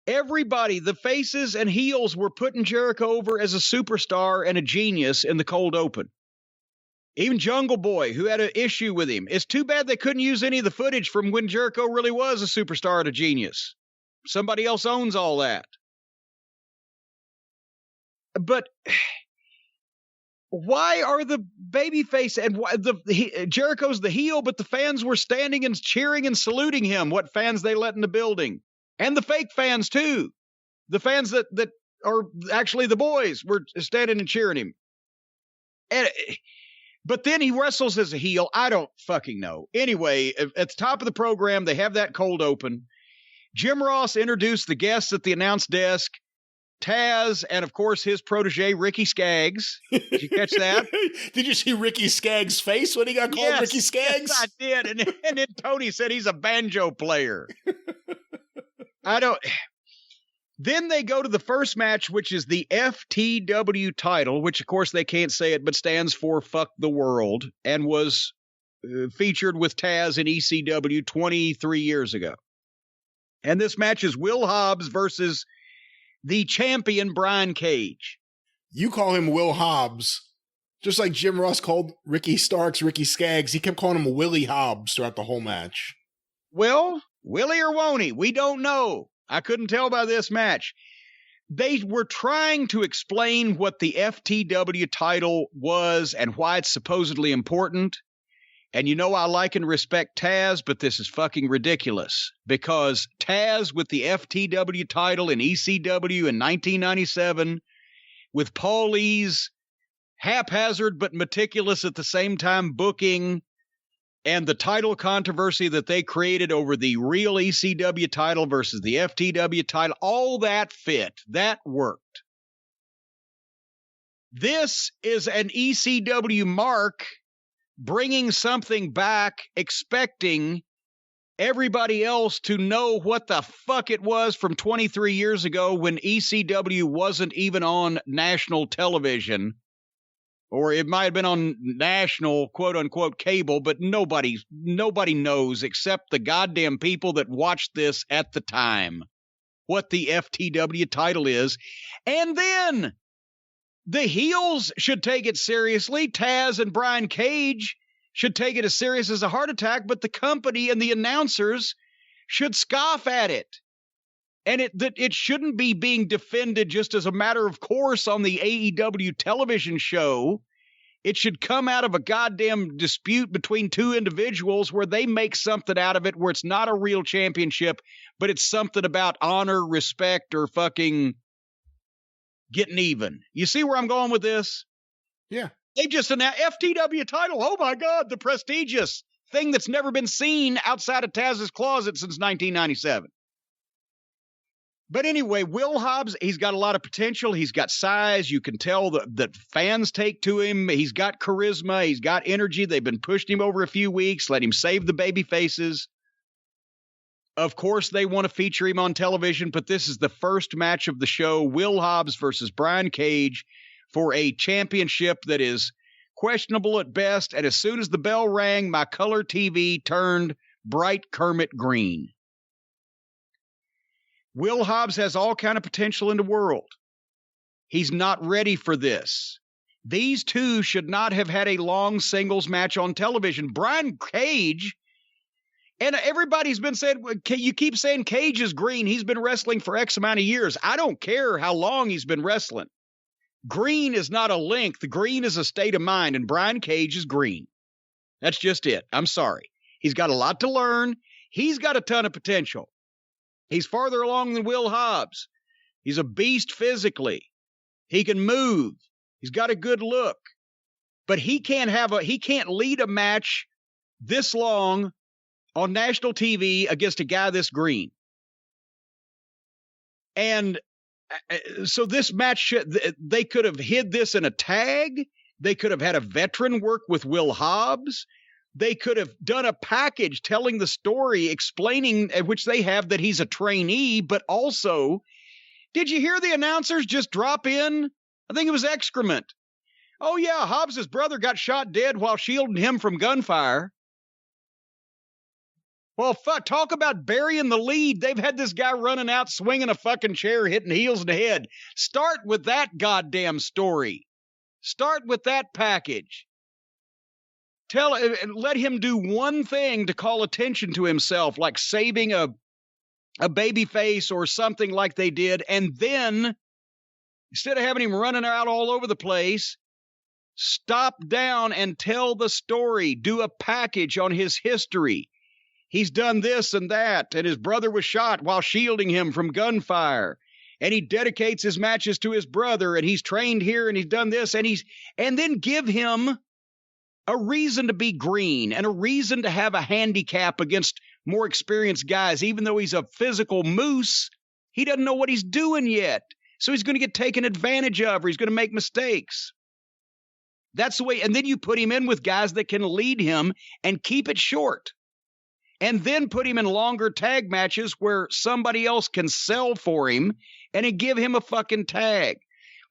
Everybody, the faces and heels, were putting Jericho over as a superstar and a genius in the cold open. Even Jungle Boy, who had an issue with him. It's too bad they couldn't use any of the footage from when Jericho really was a superstar and a genius. Somebody else owns all that. But why are the babyface and Jericho's the heel, but the fans were standing and cheering and saluting him? What fans they let in the building? And the fake fans, too. The fans that are actually the boys were standing and cheering him. But then he wrestles as a heel. I don't fucking know. Anyway, at the top of the program, they have that cold open. Jim Ross introduced the guests at the announce desk. Taz, and of course his protege, Ricky Skaggs. Did you catch that? Did you see Ricky Skaggs' face when he got called Ricky Skaggs? Yes, I did. And then Tony said he's a banjo player. Then they go to the first match, which is the FTW title, which of course they can't say it, but stands for Fuck the World, and was featured with Taz in ECW 23 years ago. And this match is Will Hobbs versus the champion, Brian Cage. You call him Will Hobbs, just like Jim Ross called Ricky Starks Ricky Skaggs. He kept calling him Willie Hobbs throughout the whole match. Well, Willie or won't he? We don't know. I couldn't tell by this match. They were trying to explain what the FTW title was and why it's supposedly important. And you know I like and respect Taz, but this is fucking ridiculous. Because Taz with the FTW title in ECW in 1997 with Paulie's haphazard but meticulous at the same time booking and the title controversy that they created over the real ECW title versus the FTW title, all that fit. That worked. This is an ECW mark bringing something back, expecting everybody else to know what the fuck it was from 23 years ago when ECW wasn't even on national television. Or it might have been on national, quote-unquote, cable, but nobody knows except the goddamn people that watched this at the time what the FTW title is. And then the heels should take it seriously. Taz and Brian Cage should take it as serious as a heart attack, but the company and the announcers should scoff at it. And it shouldn't be being defended just as a matter of course on the AEW television show. It should come out of a goddamn dispute between two individuals where they make something out of it where it's not a real championship, but it's something about honor, respect, or fucking getting even. You see where I'm going with this? Yeah. They just announced FTW title. Oh my God, the prestigious thing that's never been seen outside of Taz's closet since 1997. But anyway, Will Hobbs, he's got a lot of potential. He's got size. You can tell that fans take to him. He's got charisma. He's got energy. They've been pushing him over a few weeks. Let him save the baby faces. Of course, they want to feature him on television, but this is the first match of the show, Will Hobbs versus Brian Cage, for a championship that is questionable at best. And as soon as the bell rang, my color TV turned bright Kermit green. Will Hobbs has all kind of potential in the world. He's not ready for this. These two should not have had a long singles match on television. Brian Cage, and everybody's been saying, you keep saying Cage is green. He's been wrestling for X amount of years. I don't care how long he's been wrestling. Green is not a length. Green is a state of mind, and Brian Cage is green. That's just it. I'm sorry. He's got a lot to learn. He's got a ton of potential. He's farther along than Will Hobbs. He's a beast physically. He can move. He's got a good look. But he can't lead a match this long on national TV against a guy this green. And so this match, they could have hid this in a tag. They could have had a veteran work with Will Hobbs. They could have done a package telling the story, explaining, which they have, that he's a trainee, but also, did you hear the announcers just drop in? I think it was excrement. Oh yeah, Hobbs' brother got shot dead while shielding him from gunfire. Well, fuck, talk about burying the lead. They've had this guy running out, swinging a fucking chair, hitting heels in the head. Start with that goddamn story. Start with that package. Let him do one thing to call attention to himself, like saving a baby face or something like they did. And then, instead of having him running out all over the place, stop down and tell the story. Do a package on his history. He's done this and that, and his brother was shot while shielding him from gunfire. And he dedicates his matches to his brother, and he's trained here, and he's done this, and then give him a reason to be green and a reason to have a handicap against more experienced guys. Even though he's a physical moose, he doesn't know what he's doing yet. So he's going to get taken advantage of, or he's going to make mistakes. That's the way. And then you put him in with guys that can lead him and keep it short. And then put him in longer tag matches where somebody else can sell for him and give him a fucking tag.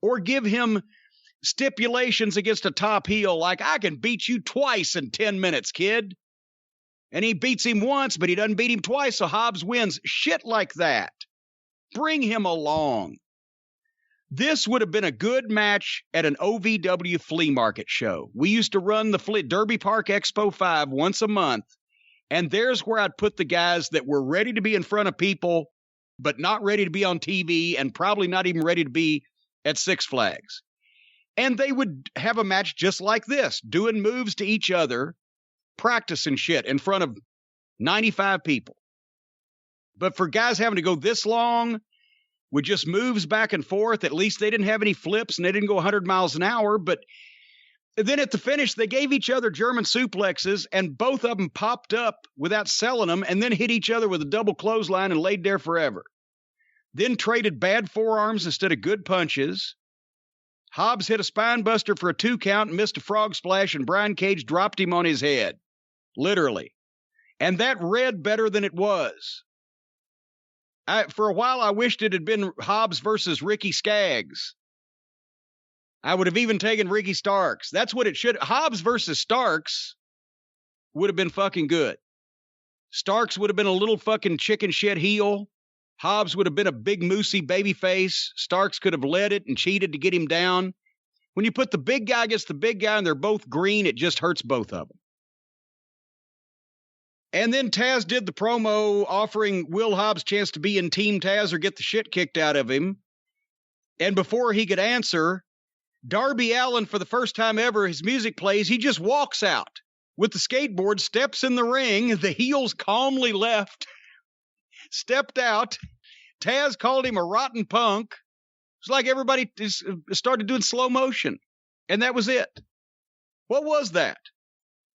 Or give him stipulations against a top heel, like, I can beat you twice in 10 minutes, kid. And he beats him once, but he doesn't beat him twice, so Hobbs wins. Shit like that. Bring him along. This would have been a good match at an OVW flea market show. We used to run the Derby Park Expo 5 once a month, and there's where I'd put the guys that were ready to be in front of people, but not ready to be on TV, and probably not even ready to be at Six Flags. And they would have a match just like this, doing moves to each other, practicing shit in front of 95 people. But for guys having to go this long, with just moves back and forth. At least they didn't have any flips and they didn't go 100 miles an hour. But then at the finish, they gave each other German suplexes, and both of them popped up without selling them and then hit each other with a double clothesline and laid there forever. Then traded bad forearms instead of good punches. Hobbs hit a spine buster for a 2 count and missed a frog splash, and Brian Cage dropped him on his head. Literally. And that read better than it was. For a while, I wished it had been Hobbs versus Ricky Skaggs. I would have even taken Ricky Starks. That's what it should. Hobbs versus Starks would have been fucking good. Starks would have been a little fucking chicken shit heel. Hobbs would have been a big moosey baby face. Starks could have led it and cheated to get him down. When you put the big guy against the big guy and they're both green, it just hurts both of them. And then Taz did the promo offering Will Hobbs a chance to be in Team Taz or get the shit kicked out of him. And before he could answer, Darby Allin, for the first time ever, his music plays, he just walks out with the skateboard, steps in the ring, the heels calmly left, stepped out. Taz called him a rotten punk. It's like everybody started doing slow motion, and that was it. What was that?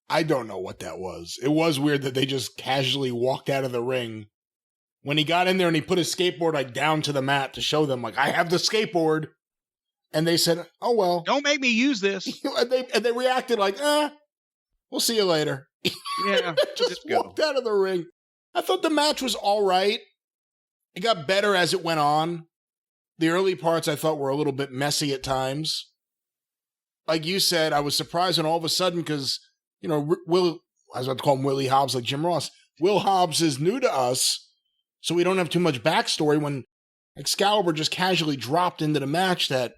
I don't know what that was. It was weird that they just casually walked out of the ring. When he got in there and he put his skateboard like down to the mat to show them, like, I have the skateboard. And they said, oh, well. Don't make me use this. and they reacted like, we'll see you later. Yeah. just walked out of the ring. I thought the match was all right. It got better as it went on. The early parts I thought were a little bit messy at times. Like you said, I was surprised when all of a sudden, because, you know, I was about to call him Willie Hobbs like Jim Ross. Will Hobbs is new to us, so we don't have too much backstory when Excalibur just casually dropped into the match that,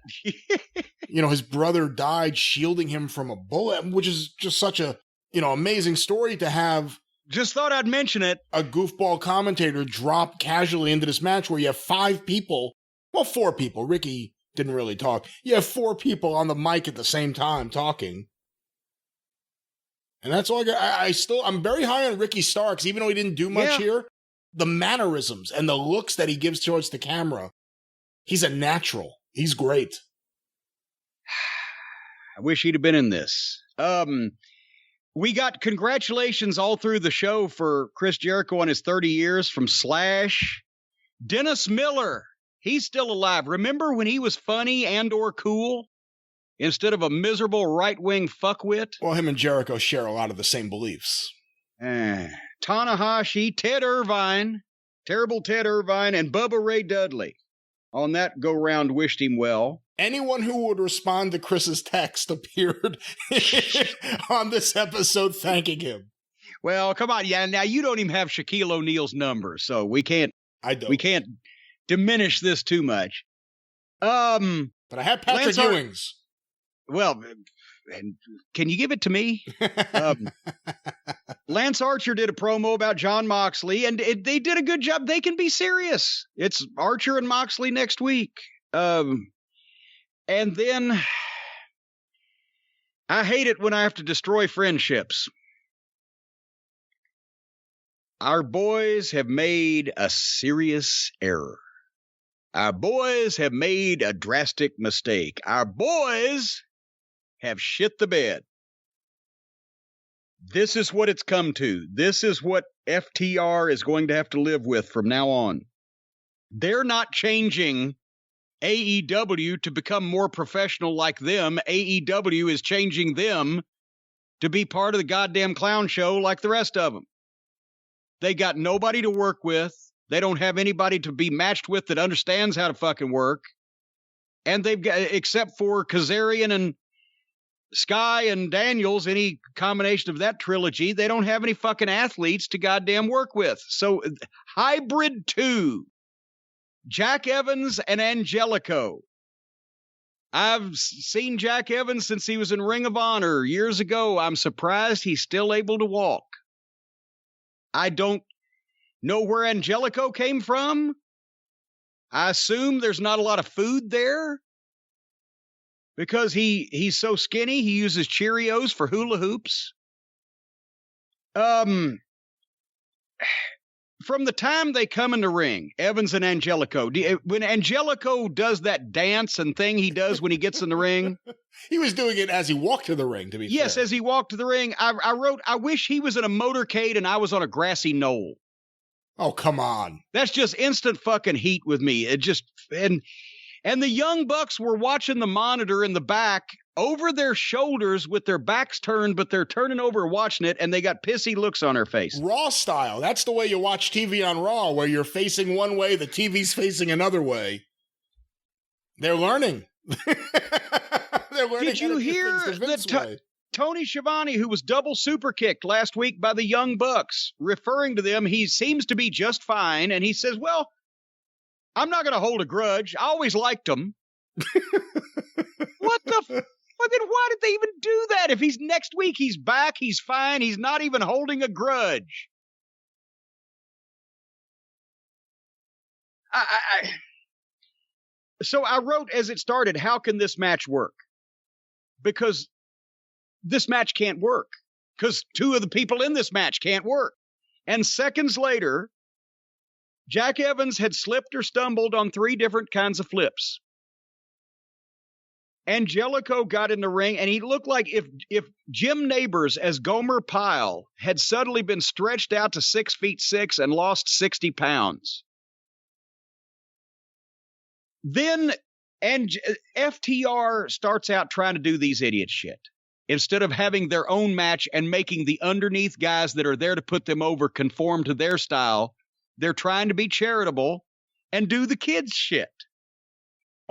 you know, his brother died shielding him from a bullet, which is just such a, you know, amazing story to have. Just thought I'd mention it. A goofball commentator drop casually into this match where you have 5 people, well, 4 people. Ricky didn't really talk. You have 4 people on the mic at the same time talking. And that's all I got. I'm very high on Ricky Starks, even though he didn't do much here. The mannerisms and the looks that he gives towards the camera. He's a natural. He's great. I wish he'd have been in this. We got congratulations all through the show for Chris Jericho on his 30 years from Slash. Dennis Miller, he's still alive. Remember when he was funny and or cool instead of a miserable right-wing fuckwit? Well, him and Jericho share a lot of the same beliefs. Tanahashi, Ted Irvine, terrible Ted Irvine, and Bubba Ray Dudley on that go-round wished him well. Anyone who would respond to Chris's text appeared on this episode thanking him. Well, come on. Yeah, now you don't even have Shaquille O'Neal's number, so we can't diminish this too much. But I have Patrick Ewing's. Well, and can you give it to me? Lance Archer did a promo about John Moxley, and they did a good job. They can be serious. It's Archer and Moxley next week. And then I hate it when I have to destroy friendships. Our boys have made a serious error. Our boys have made a drastic mistake. Our boys have shit the bed. This is what it's come to. This is what FTR is going to have to live with from now on. They're not changing AEW to become more professional like them. AEW is changing them to be part of the goddamn clown show like the rest of them. They got nobody to work with. They don't have anybody to be matched with that understands how to fucking work. And they've got, except for Kazarian and Sky and Daniels, any combination of that trilogy, they don't have any fucking athletes to goddamn work with. So Hybrid 2, Jack Evans and Angelico. I've seen Jack Evans since he was in Ring of Honor years ago. I'm surprised he's still able to walk. I don't know where Angelico came from. I assume there's not a lot of food there because he's so skinny. He uses Cheerios for hula hoops. from the time they come in the ring, Evans and Angelico, when Angelico does that dance and thing he does when he gets in the ring. He was doing it as he walked to the ring, to be fair. Yes, as he walked to the ring. I wrote, I wish he was in a motorcade and I was on a grassy knoll. Oh, come on. That's just instant fucking heat with me. It just, and the Young Bucks were watching the monitor in the back over their shoulders with their backs turned, but they're turning over watching it, and they got pissy looks on their face. Raw style. That's the way you watch TV on Raw, where you're facing one way, the TV's facing another way. They're learning. They're learning. Did you hear that Tony Schiavone, who was double super kicked last week by the Young Bucks, referring to them, he seems to be just fine, and he says, well, I'm not going to hold a grudge. I always liked him. What the well, then why did they even do that? If he's next week, he's back, he's fine, he's not even holding a grudge. So I wrote as it started, how can this match work? Because this match can't work. Because two of the people in this match can't work. And seconds later, Jack Evans had slipped or stumbled on 3 different kinds of flips. Angelico got in the ring, and he looked like if Jim Neighbors as Gomer Pyle had suddenly been stretched out to 6'6" and lost 60 pounds. Then FTR starts out trying to do these idiot shit. Instead of having their own match and making the underneath guys that are there to put them over conform to their style, they're trying to be charitable and do the kids' shit.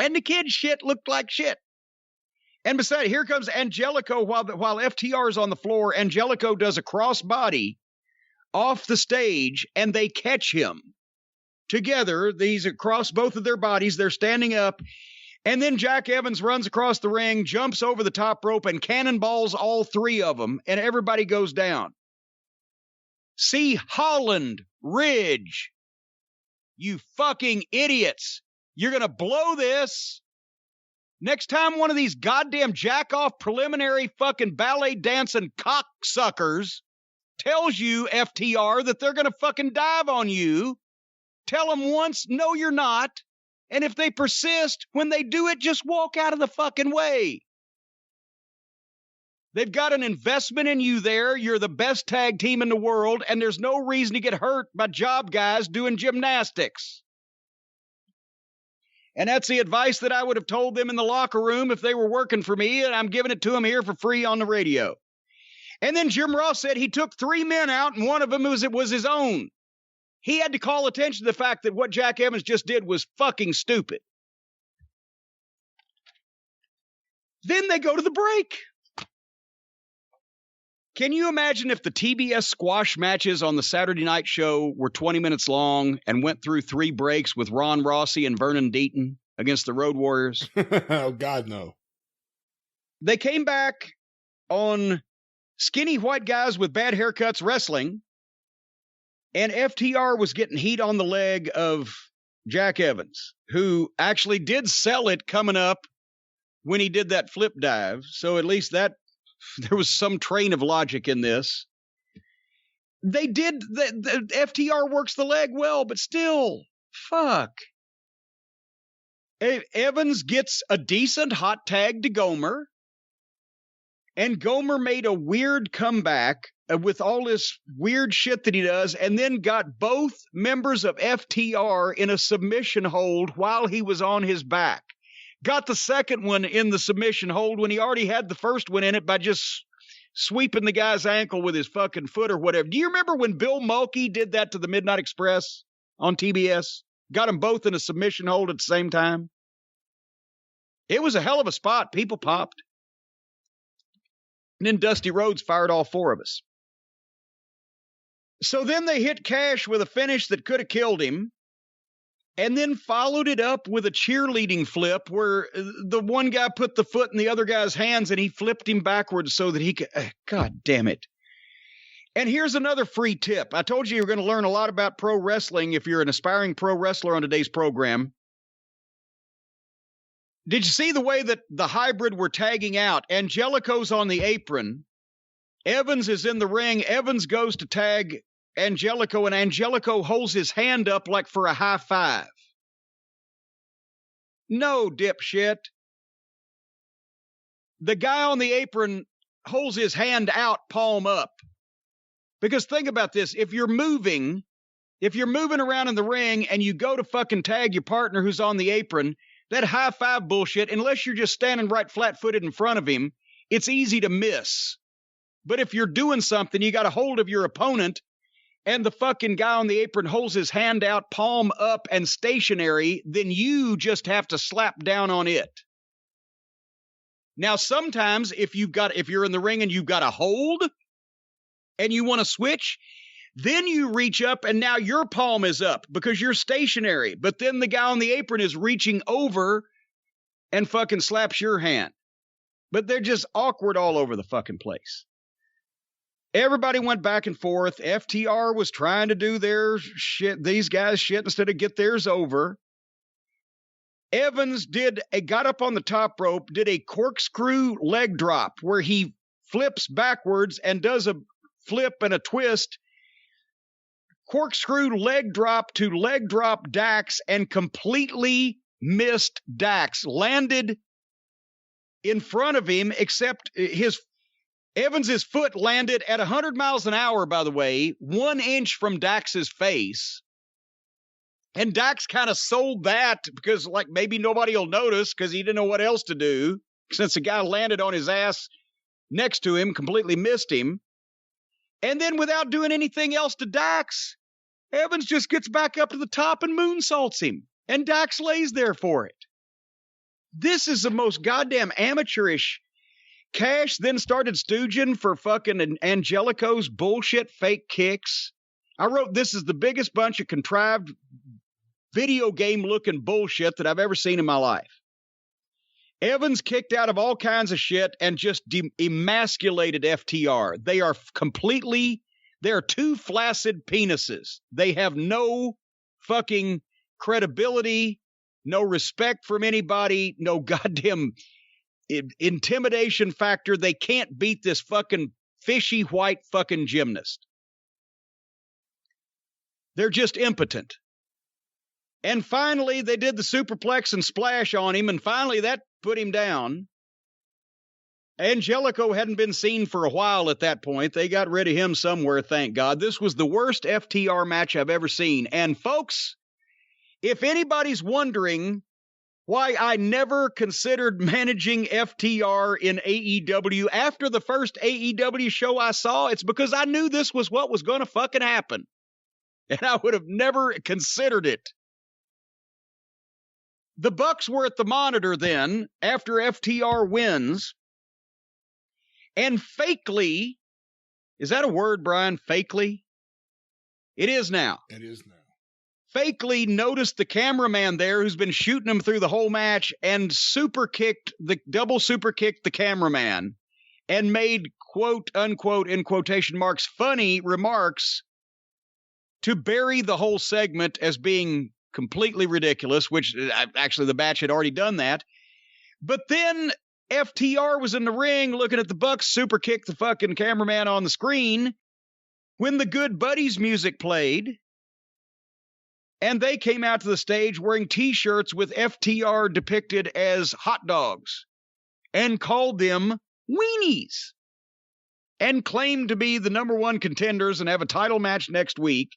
And the kids' shit looked like shit. And beside it, here comes Angelico while FTR is on the floor. Angelico does a crossbody off the stage, and they catch him together. These across both of their bodies. They're standing up. And then Jack Evans runs across the ring, jumps over the top rope, and cannonballs all 3 of them, and everybody goes down. See, Holland, Ridge, you fucking idiots. You're going to blow this. Next time one of these goddamn jack-off preliminary fucking ballet dancing cocksuckers tells you, FTR, that they're going to fucking dive on you, tell them once, no, you're not. And if they persist, when they do it, just walk out of the fucking way. They've got an investment in you there. You're the best tag team in the world, and there's no reason to get hurt by job guys doing gymnastics. And that's the advice that I would have told them in the locker room if they were working for me, and I'm giving it to them here for free on the radio. And then Jim Ross said he took 3 men out, and one of them was his own. He had to call attention to the fact that what Jack Evans just did was fucking stupid. Then they go to the break. Can you imagine if the TBS squash matches on the Saturday night show were 20 minutes long and went through 3 breaks with Ron Rossi and Vernon Deaton against the Road Warriors? Oh, God, no. They came back on skinny white guys with bad haircuts wrestling, and FTR was getting heat on the leg of Jack Evans, who actually did sell it coming up when he did that flip dive. So at least that there was some train of logic in this. They did, the FTR works the leg well, but still, fuck. Evans gets a decent hot tag to Gomer, and Gomer made a weird comeback with all this weird shit that he does, and then got both members of FTR in a submission hold while he was on his back. Got the second one in the submission hold when he already had the first one in it by just sweeping the guy's ankle with his fucking foot or whatever. Do you remember when Bill Mulkey did that to the Midnight Express on TBS? Got them both in a submission hold at the same time? It was a hell of a spot. People popped. And then Dusty Rhodes fired all 4 of us. So then they hit Cash with a finish that could have killed him, and then followed it up with a cheerleading flip where the one guy put the foot in the other guy's hands and he flipped him backwards so that he could... God damn it. And here's another free tip. I told you you're going to learn a lot about pro wrestling if you're an aspiring pro wrestler on today's program. Did you see the way that the hybrid were tagging out? Angelico's on the apron. Evans is in the ring. Evans goes to tag Angelico, and Angelico holds his hand up like for a high five. No, dipshit. The guy on the apron holds his hand out, palm up. Because think about this. If you're moving around in the ring and you go to fucking tag your partner who's on the apron, that high five bullshit, unless you're just standing right flat-footed in front of him, it's easy to miss. But if you're doing something, you got a hold of your opponent, and the fucking guy on the apron holds his hand out, palm up, and stationary, then you just have to slap down on it. Now, sometimes if you're in the ring and you've got a hold and you want to switch, then you reach up and now your palm is up because you're stationary. But then the guy on the apron is reaching over and fucking slaps your hand. But they're just awkward all over the fucking place. Everybody went back and forth. FTR was trying to do their shit, these guys shit, instead of get theirs over. Evans got up on the top rope, did a corkscrew leg drop where he flips backwards and does a flip and a twist. Corkscrew leg drop to leg drop Dax and completely missed Dax. Landed in front of him, except Evans's foot landed at 100 miles an hour, by the way, 1 inch from Dax's face. And Dax kind of sold that because, like, maybe nobody will notice because he didn't know what else to do since the guy landed on his ass next to him, completely missed him. And then without doing anything else to Dax, Evans just gets back up to the top and moonsaults him. And Dax lays there for it. This is the most goddamn amateurish. Cash then started stooging for fucking Angelico's bullshit fake kicks. I wrote, this is the biggest bunch of contrived video game looking bullshit that I've ever seen in my life. Evans kicked out of all kinds of shit and just emasculated FTR. They're two flaccid penises. They have no fucking credibility, no respect from anybody, no goddamn intimidation factor. They can't beat this fucking fishy white fucking gymnast. They're just impotent. And finally, they did the superplex and splash on him, and finally that put him down. Angelico hadn't been seen for a while at that point. They got rid of him somewhere, thank God. This was the worst FTR match I've ever seen. And folks, if anybody's wondering why I never considered managing FTR in AEW after the first AEW show I saw, it's because I knew this was what was going to fucking happen. And I would have never considered it. The Bucks were at the monitor then, after FTR wins, and fakely, is that a word, Brian? Fakely? It is now. It is now. Fakely noticed the cameraman there who's been shooting him through the whole match and double super kicked the cameraman and made, quote, unquote, in quotation marks, funny remarks to bury the whole segment as being completely ridiculous, which actually the match had already done that. But then FTR was in the ring looking at the Bucks super kick the fucking cameraman on the screen when the Good Buddies music played. And they came out to the stage wearing T-shirts with FTR depicted as hot dogs and called them weenies and claimed to be the #1 contenders and have a title match next week.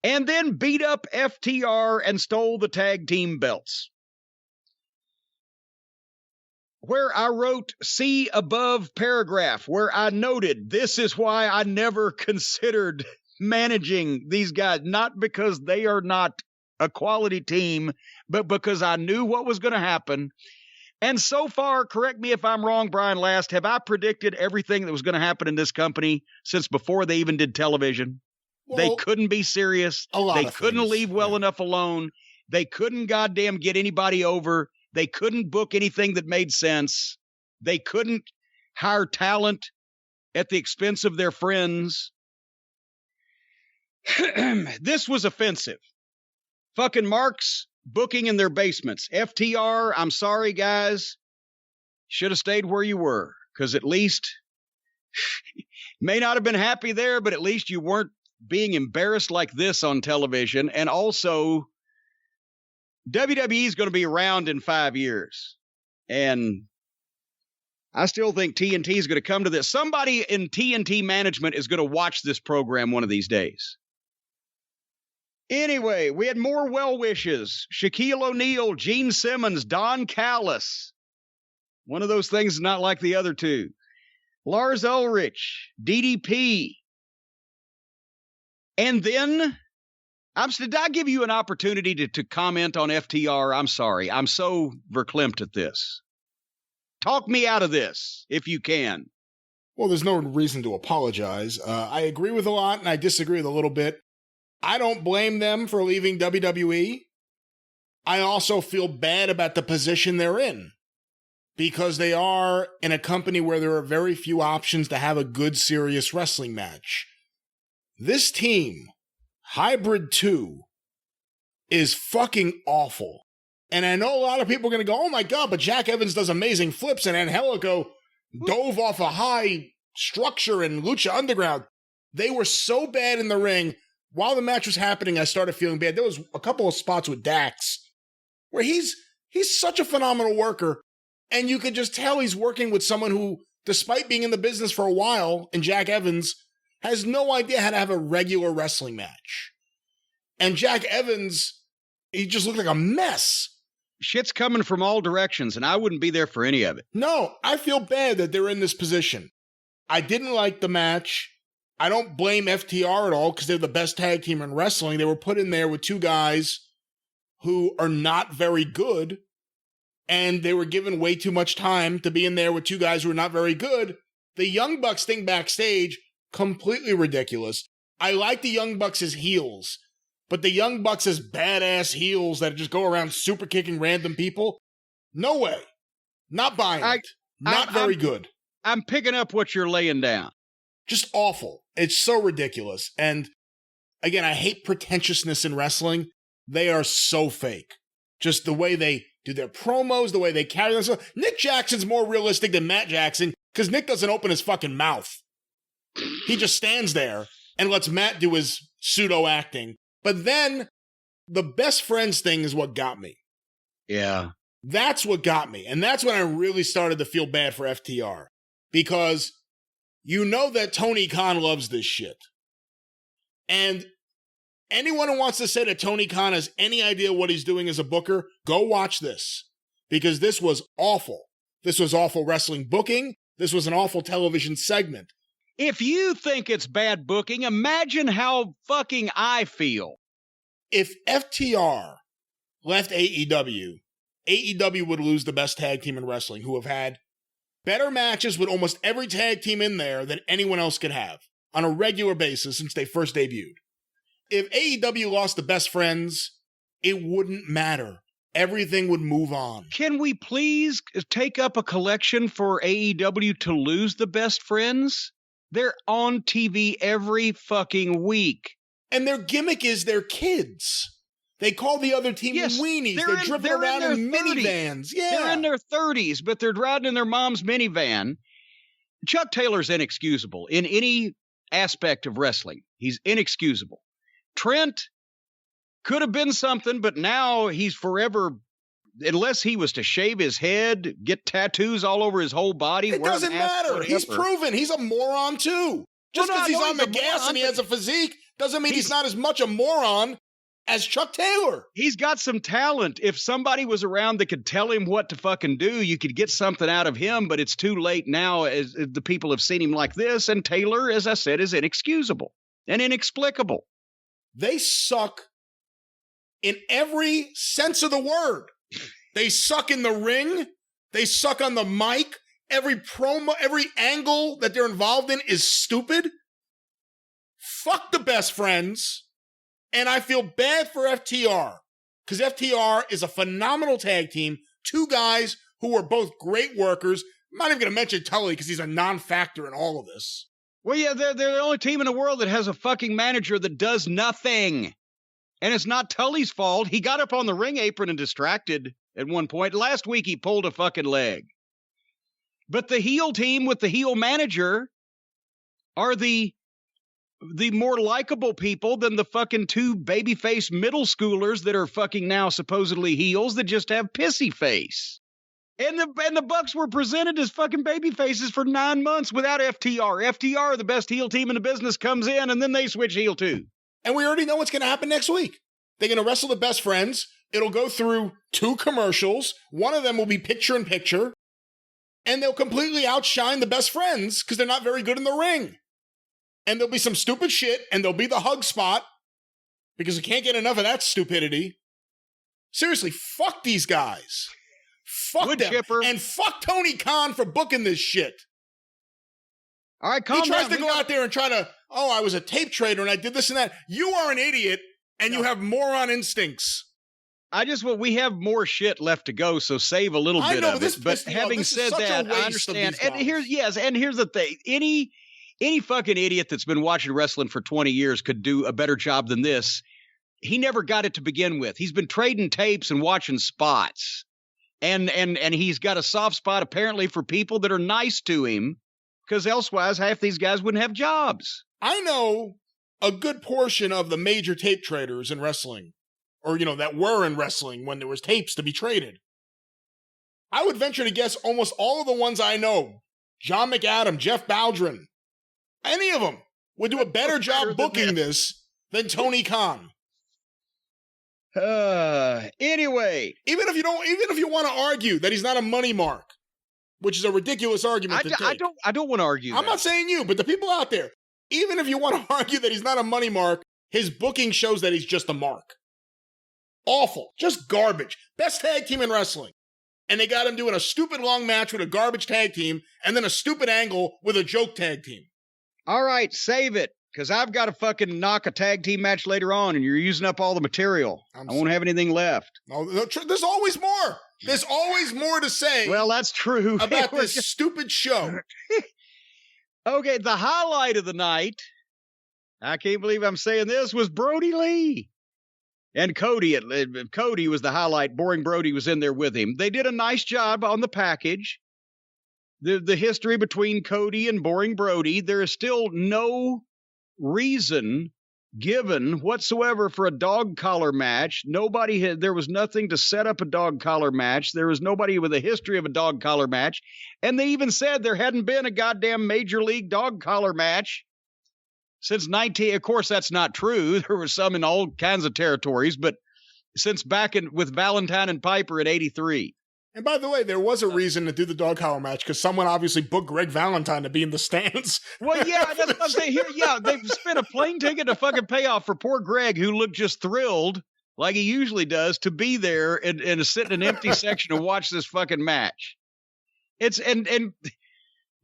And then beat up FTR and stole the tag team belts. Where I wrote, see above paragraph, where I noted, this is why I never considered managing these guys, not because they are not a quality team, but because I knew what was going to happen. And so far, correct me if I'm wrong, Brian Last, have I predicted everything that was going to happen in this company since before they even did television? Well, they couldn't be serious. They couldn't leave well enough alone. They couldn't goddamn get anybody over. They couldn't book anything that made sense. They couldn't hire talent at the expense of their friends. This was offensive. Fucking marks booking in their basements. FTR, I'm sorry, guys. Should have stayed where you were, because at least may not have been happy there, but at least you weren't being embarrassed like this on television. And also, WWE is going to be around in 5 years. And I still think TNT is going to come to this. Somebody in TNT management is going to watch this program one of these days. Anyway, we had more well wishes. Shaquille O'Neal, Gene Simmons, Don Callis. One of those things is not like the other two. Lars Ulrich, DDP. And then, did I give you an opportunity to comment on FTR? I'm sorry. I'm so verklempt at this. Talk me out of this, if you can. Well, there's no reason to apologize. I agree with a lot, and I disagree with a little bit. I don't blame them for leaving WWE. I also feel bad about the position they're in, because they are in a company where there are very few options to have a good, serious wrestling match. This team, Hybrid 2, is fucking awful. And I know a lot of people are going to go, oh my God, but Jack Evans does amazing flips, and Angelico dove off a high structure in Lucha Underground. They were so bad in the ring. While the match was happening, I started feeling bad. There was a couple of spots with Dax where he's such a phenomenal worker, and you could just tell he's working with someone who, despite being in the business for a while, and Jack Evans, has no idea how to have a regular wrestling match. And Jack Evans, he just looked like a mess. Shit's coming from all directions, and I wouldn't be there for any of it. No, I feel bad that they're in this position. I didn't like the match. I don't blame FTR at all, because they're the best tag team in wrestling. They were put in there with two guys who are not very good, and they were given way too much time to be in there with two guys who are not very good. The Young Bucks thing backstage, completely ridiculous. I like the Young Bucks as heels, but the Young Bucks as badass heels that just go around super kicking random people, no way. Not buying it. Not very good. I'm picking up what you're laying down. Just awful. It's so ridiculous. And again, I hate pretentiousness in wrestling. They are so fake. Just the way they do their promos, the way they carry themselves. Nick Jackson's more realistic than Matt Jackson, because Nick doesn't open his fucking mouth. He just stands there and lets Matt do his pseudo acting. But then the best friends thing is what got me. Yeah. That's what got me. And that's when I really started to feel bad for FTR. Because you know that Tony Khan loves this shit. And anyone who wants to say that Tony Khan has any idea what he's doing as a booker, go watch this. Because this was awful. This was awful wrestling booking. This was an awful television segment. If you think it's bad booking, imagine how fucking I feel. If FTR left AEW, AEW would lose the best tag team in wrestling, who have had better matches with almost every tag team in there than anyone else could have on a regular basis since they first debuted. If AEW lost the best friends, it wouldn't matter. Everything would move on. Can we please take up a collection for AEW to lose the best friends? They're on TV every fucking week. And their gimmick is they're kids. They call the other team weenies. They're driven around in minivans. Yeah. They're in their 30s, but they're driving in their mom's minivan. Chuck Taylor's inexcusable in any aspect of wrestling. He's inexcusable. Trent could have been something, but now he's forever, unless he was to shave his head, get tattoos all over his whole body. It doesn't matter. He's proven he's a moron too. Just because he's on the gas and he has a physique doesn't mean he's not as much a moron as Chuck Taylor. He's got some talent. If somebody was around that could tell him what to fucking do, you could get something out of him, but it's too late now as the people have seen him like this, and Taylor, as I said, is inexcusable and inexplicable. They suck in every sense of the word. They suck in the ring. They suck on the mic. Every promo, every angle that they're involved in is stupid. Fuck the best friends. And I feel bad for FTR, because FTR is a phenomenal tag team. Two guys who are both great workers. I'm not even going to mention Tully because he's a non-factor in all of this. Well, yeah, they're the only team in the world that has a fucking manager that does nothing. And it's not Tully's fault. He got up on the ring apron and distracted at one point. Last week, he pulled a fucking leg. But the heel team with the heel manager are the the more likable people than the fucking two babyface middle schoolers that are fucking now supposedly heels that just have pissy face. And the Bucks were presented as fucking baby faces for 9 months without FTR. FTR, the best heel team in the business, comes in and then they switch heel too. And we already know what's going to happen next week. They're going to wrestle the best friends. It'll go through 2 commercials. One of them will be picture in picture. And they'll completely outshine the best friends because they're not very good in the ring. And there'll be some stupid shit, and there'll be the hug spot because we can't get enough of that stupidity. Seriously, fuck these guys. Fuck Wood them. chipper. And fuck Tony Khan for booking this shit. All right, calm He tries down. to go out there and try to, I was a tape trader and I did this and that. You are an idiot and you have moron instincts. We have more shit left to go, so save a little bit know, of it. But having said that, I understand. And here's the thing. Any fucking idiot that's been watching wrestling for 20 years could do a better job than this. He never got it to begin with. He's been trading tapes and watching spots. And he's got a soft spot apparently for people that are nice to him, because elsewise half these guys wouldn't have jobs. I know a good portion of the major tape traders in wrestling, or, that were in wrestling when there was tapes to be traded. I would venture to guess almost all of the ones I know, John McAdam, Jeff Baldwin, any of them would do a better job booking this than Tony Khan. Anyway, even if you want to argue that he's not a money mark, which is a ridiculous argument to take. I don't want to argue. I'm not saying you, but the people out there, even if you want to argue that he's not a money mark, his booking shows that he's just a mark. Awful. Just garbage. Best tag team in wrestling. And they got him doing a stupid long match with a garbage tag team and then a stupid angle with a joke tag team. All right, save it, because I've got to fucking knock a tag team match later on, and you're using up all the material. I won't have anything left. No, there's always more. There's always more to say. Well, that's true. About this stupid show. Okay, the highlight of the night, I can't believe I'm saying this, was Brody Lee. And Cody was the highlight. Boring Brody was in there with him. They did a nice job on the package. The history between Cody and Boring Brody, there is still no reason given whatsoever for a dog collar match. There was nothing to set up a dog collar match. There was nobody with a history of a dog collar match. And they even said there hadn't been a goddamn major league dog collar match since of course, that's not true. There were some in all kinds of territories, but since back with Valentine and Piper in 83. And by the way, there was a reason to do the dog collar match because someone obviously booked Greg Valentine to be in the stands. Well, yeah, that's what I'm saying here. Yeah, they've spent a plane ticket to fucking pay off for poor Greg, who looked just thrilled, like he usually does, to be there and sit in an empty section and watch this fucking match. And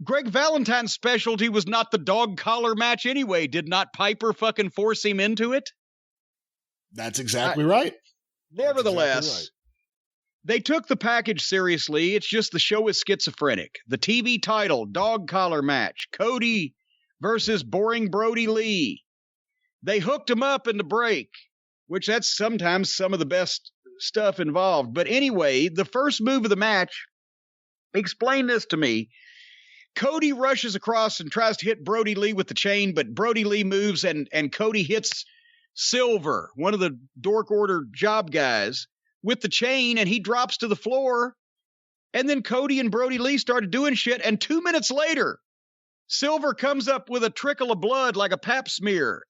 Greg Valentine's specialty was not the dog collar match anyway. Did not Piper fucking force him into it? That's exactly right. Nevertheless, exactly right. They took the package seriously. It's just the show is schizophrenic. The TV title, dog collar match, Cody versus Boring Brody Lee. They hooked him up in the break, which that's sometimes some of the best stuff involved. But anyway, the first move of the match, explain this to me. Cody rushes across and tries to hit Brody Lee with the chain, but Brody Lee moves and Cody hits Silver, one of the Dork Order job guys, with the chain, and he drops to the floor. And then Cody and Brody Lee started doing shit, and 2 minutes later, Silver comes up with a trickle of blood like a pap smear.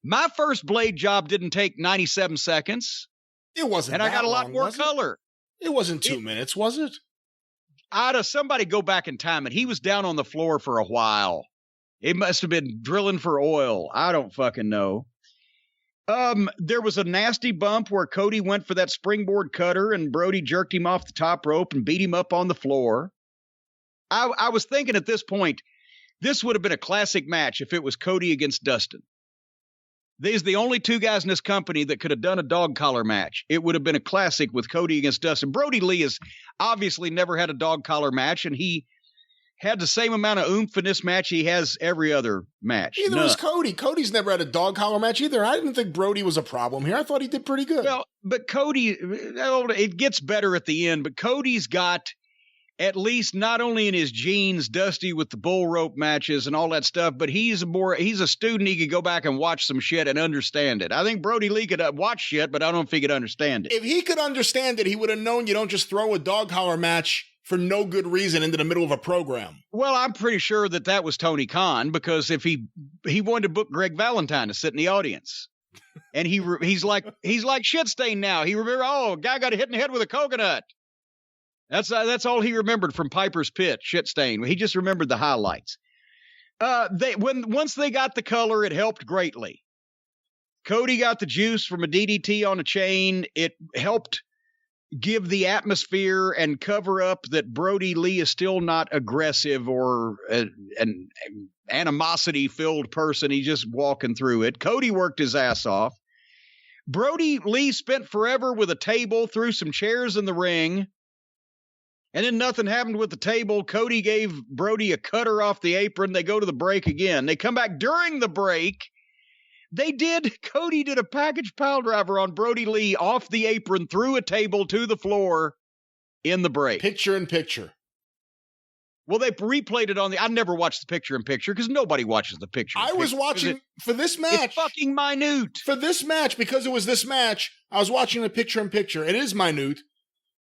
My first blade job didn't take 97 seconds. It wasn't, and I got a lot more color. It wasn't 2 minutes, was it? Somebody go back and time it. He was down on the floor for a while. It must have been drilling for oil. I don't fucking know. There was a nasty bump where Cody went for that springboard cutter and Brody jerked him off the top rope and beat him up on the floor. I was thinking at this point, this would have been a classic match if it was Cody against Dustin. These are the only two guys in this company that could have done a dog collar match. It would have been a classic with Cody against Dustin. Brody Lee has obviously never had a dog collar match, and he had the same amount of oomph in this match he has every other match. Neither was Cody. Cody's never had a dog collar match either. I didn't think Brody was a problem here. I thought he did pretty good. Well, but Cody, it gets better at the end, but Cody's got at least not only in his genes, dusty with the bull rope matches and all that stuff, but he's a student. He could go back and watch some shit and understand it. I think Brody Lee could watch shit, but I don't know if he could understand it. If he could understand it, he would have known you don't just throw a dog collar match for no good reason into the middle of a program. Well, I'm pretty sure that was Tony Khan, because if he wanted to book Greg Valentine to sit in the audience. And he's like shit stain now. He remember, a guy got hit in the head with a coconut. That's all he remembered from Piper's Pit, shit stain. He just remembered the highlights. Once they got the color, it helped greatly. Cody got the juice from a DDT on a chain. It helped give the atmosphere and cover up that Brody Lee is still not aggressive or an animosity-filled person. He's just walking through it. Cody worked his ass off. Brody Lee spent forever with a table, threw some chairs in the ring, and then nothing happened with the table. Cody gave Brody a cutter off the apron. They go to the break again. They come back during the break. Cody did a package pile driver on Brody Lee off the apron, through a table to the floor in the break. Picture in picture. Well, they replayed it I never watched the picture in picture because nobody watches the picture. I was watching for this match. It's fucking minute. For this match, because it was this match, I was watching the picture in picture. It is minute.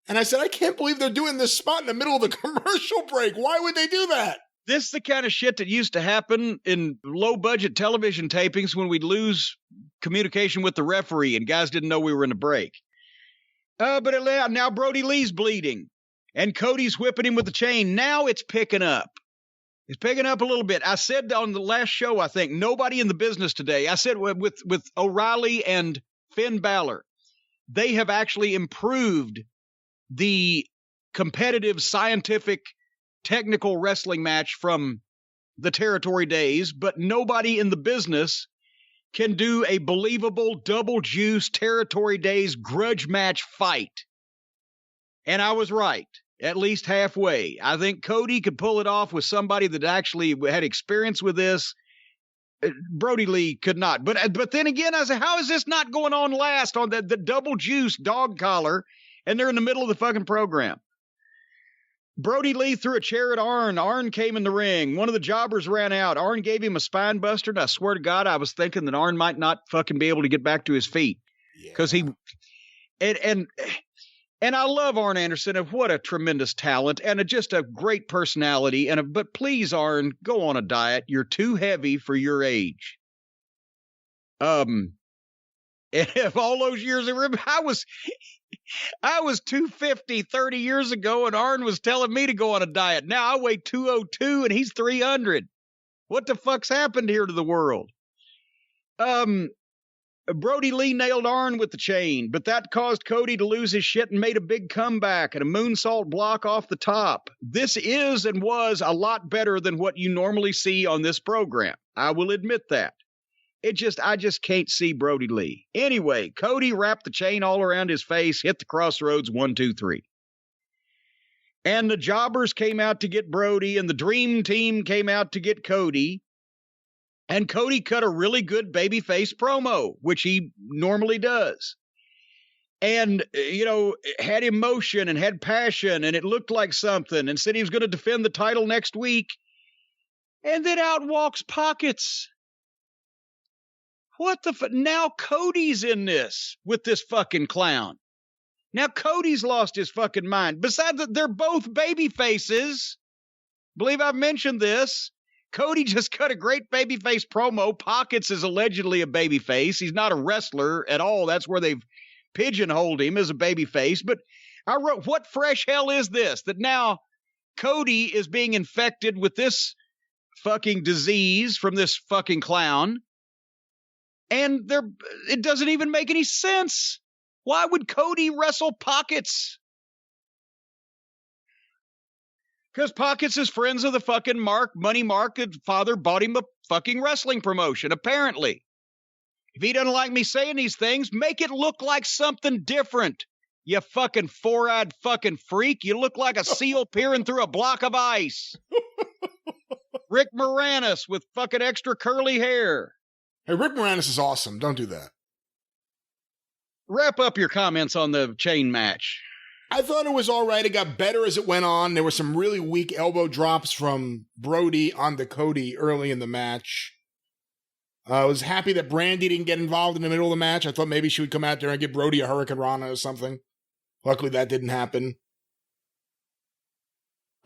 And I said, I can't believe they're doing this spot in the middle of the commercial break. Why would they do that? This is the kind of shit that used to happen in low-budget television tapings when we'd lose communication with the referee and guys didn't know we were in a break. But now Brody Lee's bleeding, and Cody's whipping him with the chain. Now it's picking up. It's picking up a little bit. I said on the last show, I think, nobody in the business today, I said with O'Reilly and Finn Balor, they have actually improved the competitive, scientific, technical wrestling match from the territory days, but nobody in the business can do a believable double juice territory days grudge match fight. And I was right, at least halfway. I think Cody could pull it off with somebody that actually had experience with this. Brody Lee could not. But then again, I said, how is this not going on last on the double juice dog collar? And they're in the middle of the fucking program. Brody Lee threw a chair at Arn. Arn came in the ring. One of the jobbers ran out. Arn gave him a spine buster, and I swear to God, I was thinking that Arn might not fucking be able to get back to his feet. Because and I love Arn Anderson, and what a tremendous talent, and just a great personality. But please, Arn, go on a diet. You're too heavy for your age. And if all those years, I was 250 30 years ago, and Arn was telling me to go on a diet. Now I weigh 202, and he's 300. What the fuck's happened here to the world? Brody Lee nailed Arn with the chain, but that caused Cody to lose his shit and made a big comeback and a moonsault block off the top. This is and was a lot better than what you normally see on this program. I will admit that. I just can't see Brody Lee. Anyway, Cody wrapped the chain all around his face, hit the crossroads, 1, 2, 3. And the jobbers came out to get Brody, and the dream team came out to get Cody. And Cody cut a really good babyface promo, which he normally does. And, had emotion and had passion, and it looked like something, and said he was going to defend the title next week. And then out walks Pockets. What the now Cody's in this with this fucking clown. Now Cody's lost his fucking mind. Besides that, they're both baby faces. Believe I've mentioned this. Cody just cut a great babyface promo. Pockets is allegedly a babyface. He's not a wrestler at all. That's where they've pigeonholed him as a babyface. But I wrote, what fresh hell is this? That now Cody is being infected with this fucking disease from this fucking clown. And it doesn't even make any sense. Why would Cody wrestle Pockets? Because Pockets is friends of the fucking Money Mark, and father bought him a fucking wrestling promotion, apparently. If he doesn't like me saying these things, make it look like something different. You fucking four-eyed fucking freak. You look like a seal peering through a block of ice. Rick Moranis with fucking extra curly hair. Hey, Rick Moranis is awesome. Don't do that. Wrap up your comments on the chain match. I thought it was all right. It got better as it went on. There were some really weak elbow drops from Brody onto Cody early in the match. I was happy that Brandy didn't get involved in the middle of the match. I thought maybe she would come out there and give Brody a Hurricane Rana or something. Luckily, that didn't happen.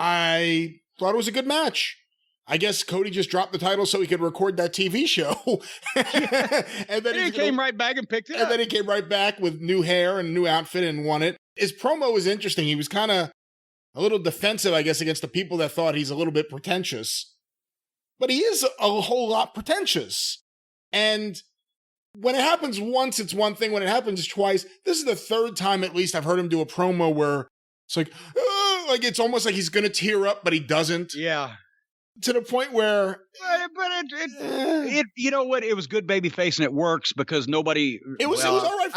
I thought it was a good match. I guess Cody just dropped the title so he could record that TV show. And then he came right back and picked it up. And then he came right back with new hair and new outfit and won it. His promo was interesting. He was kind of a little defensive, I guess, against the people that thought he's a little bit pretentious. But he is a whole lot pretentious. And when it happens once, it's one thing. When it happens twice, this is the third time at least I've heard him do a promo where it's like it's almost like he's going to tear up, but he doesn't. Yeah. To the point where... But it you know what? It was good babyface, and it works because nobody... It was all right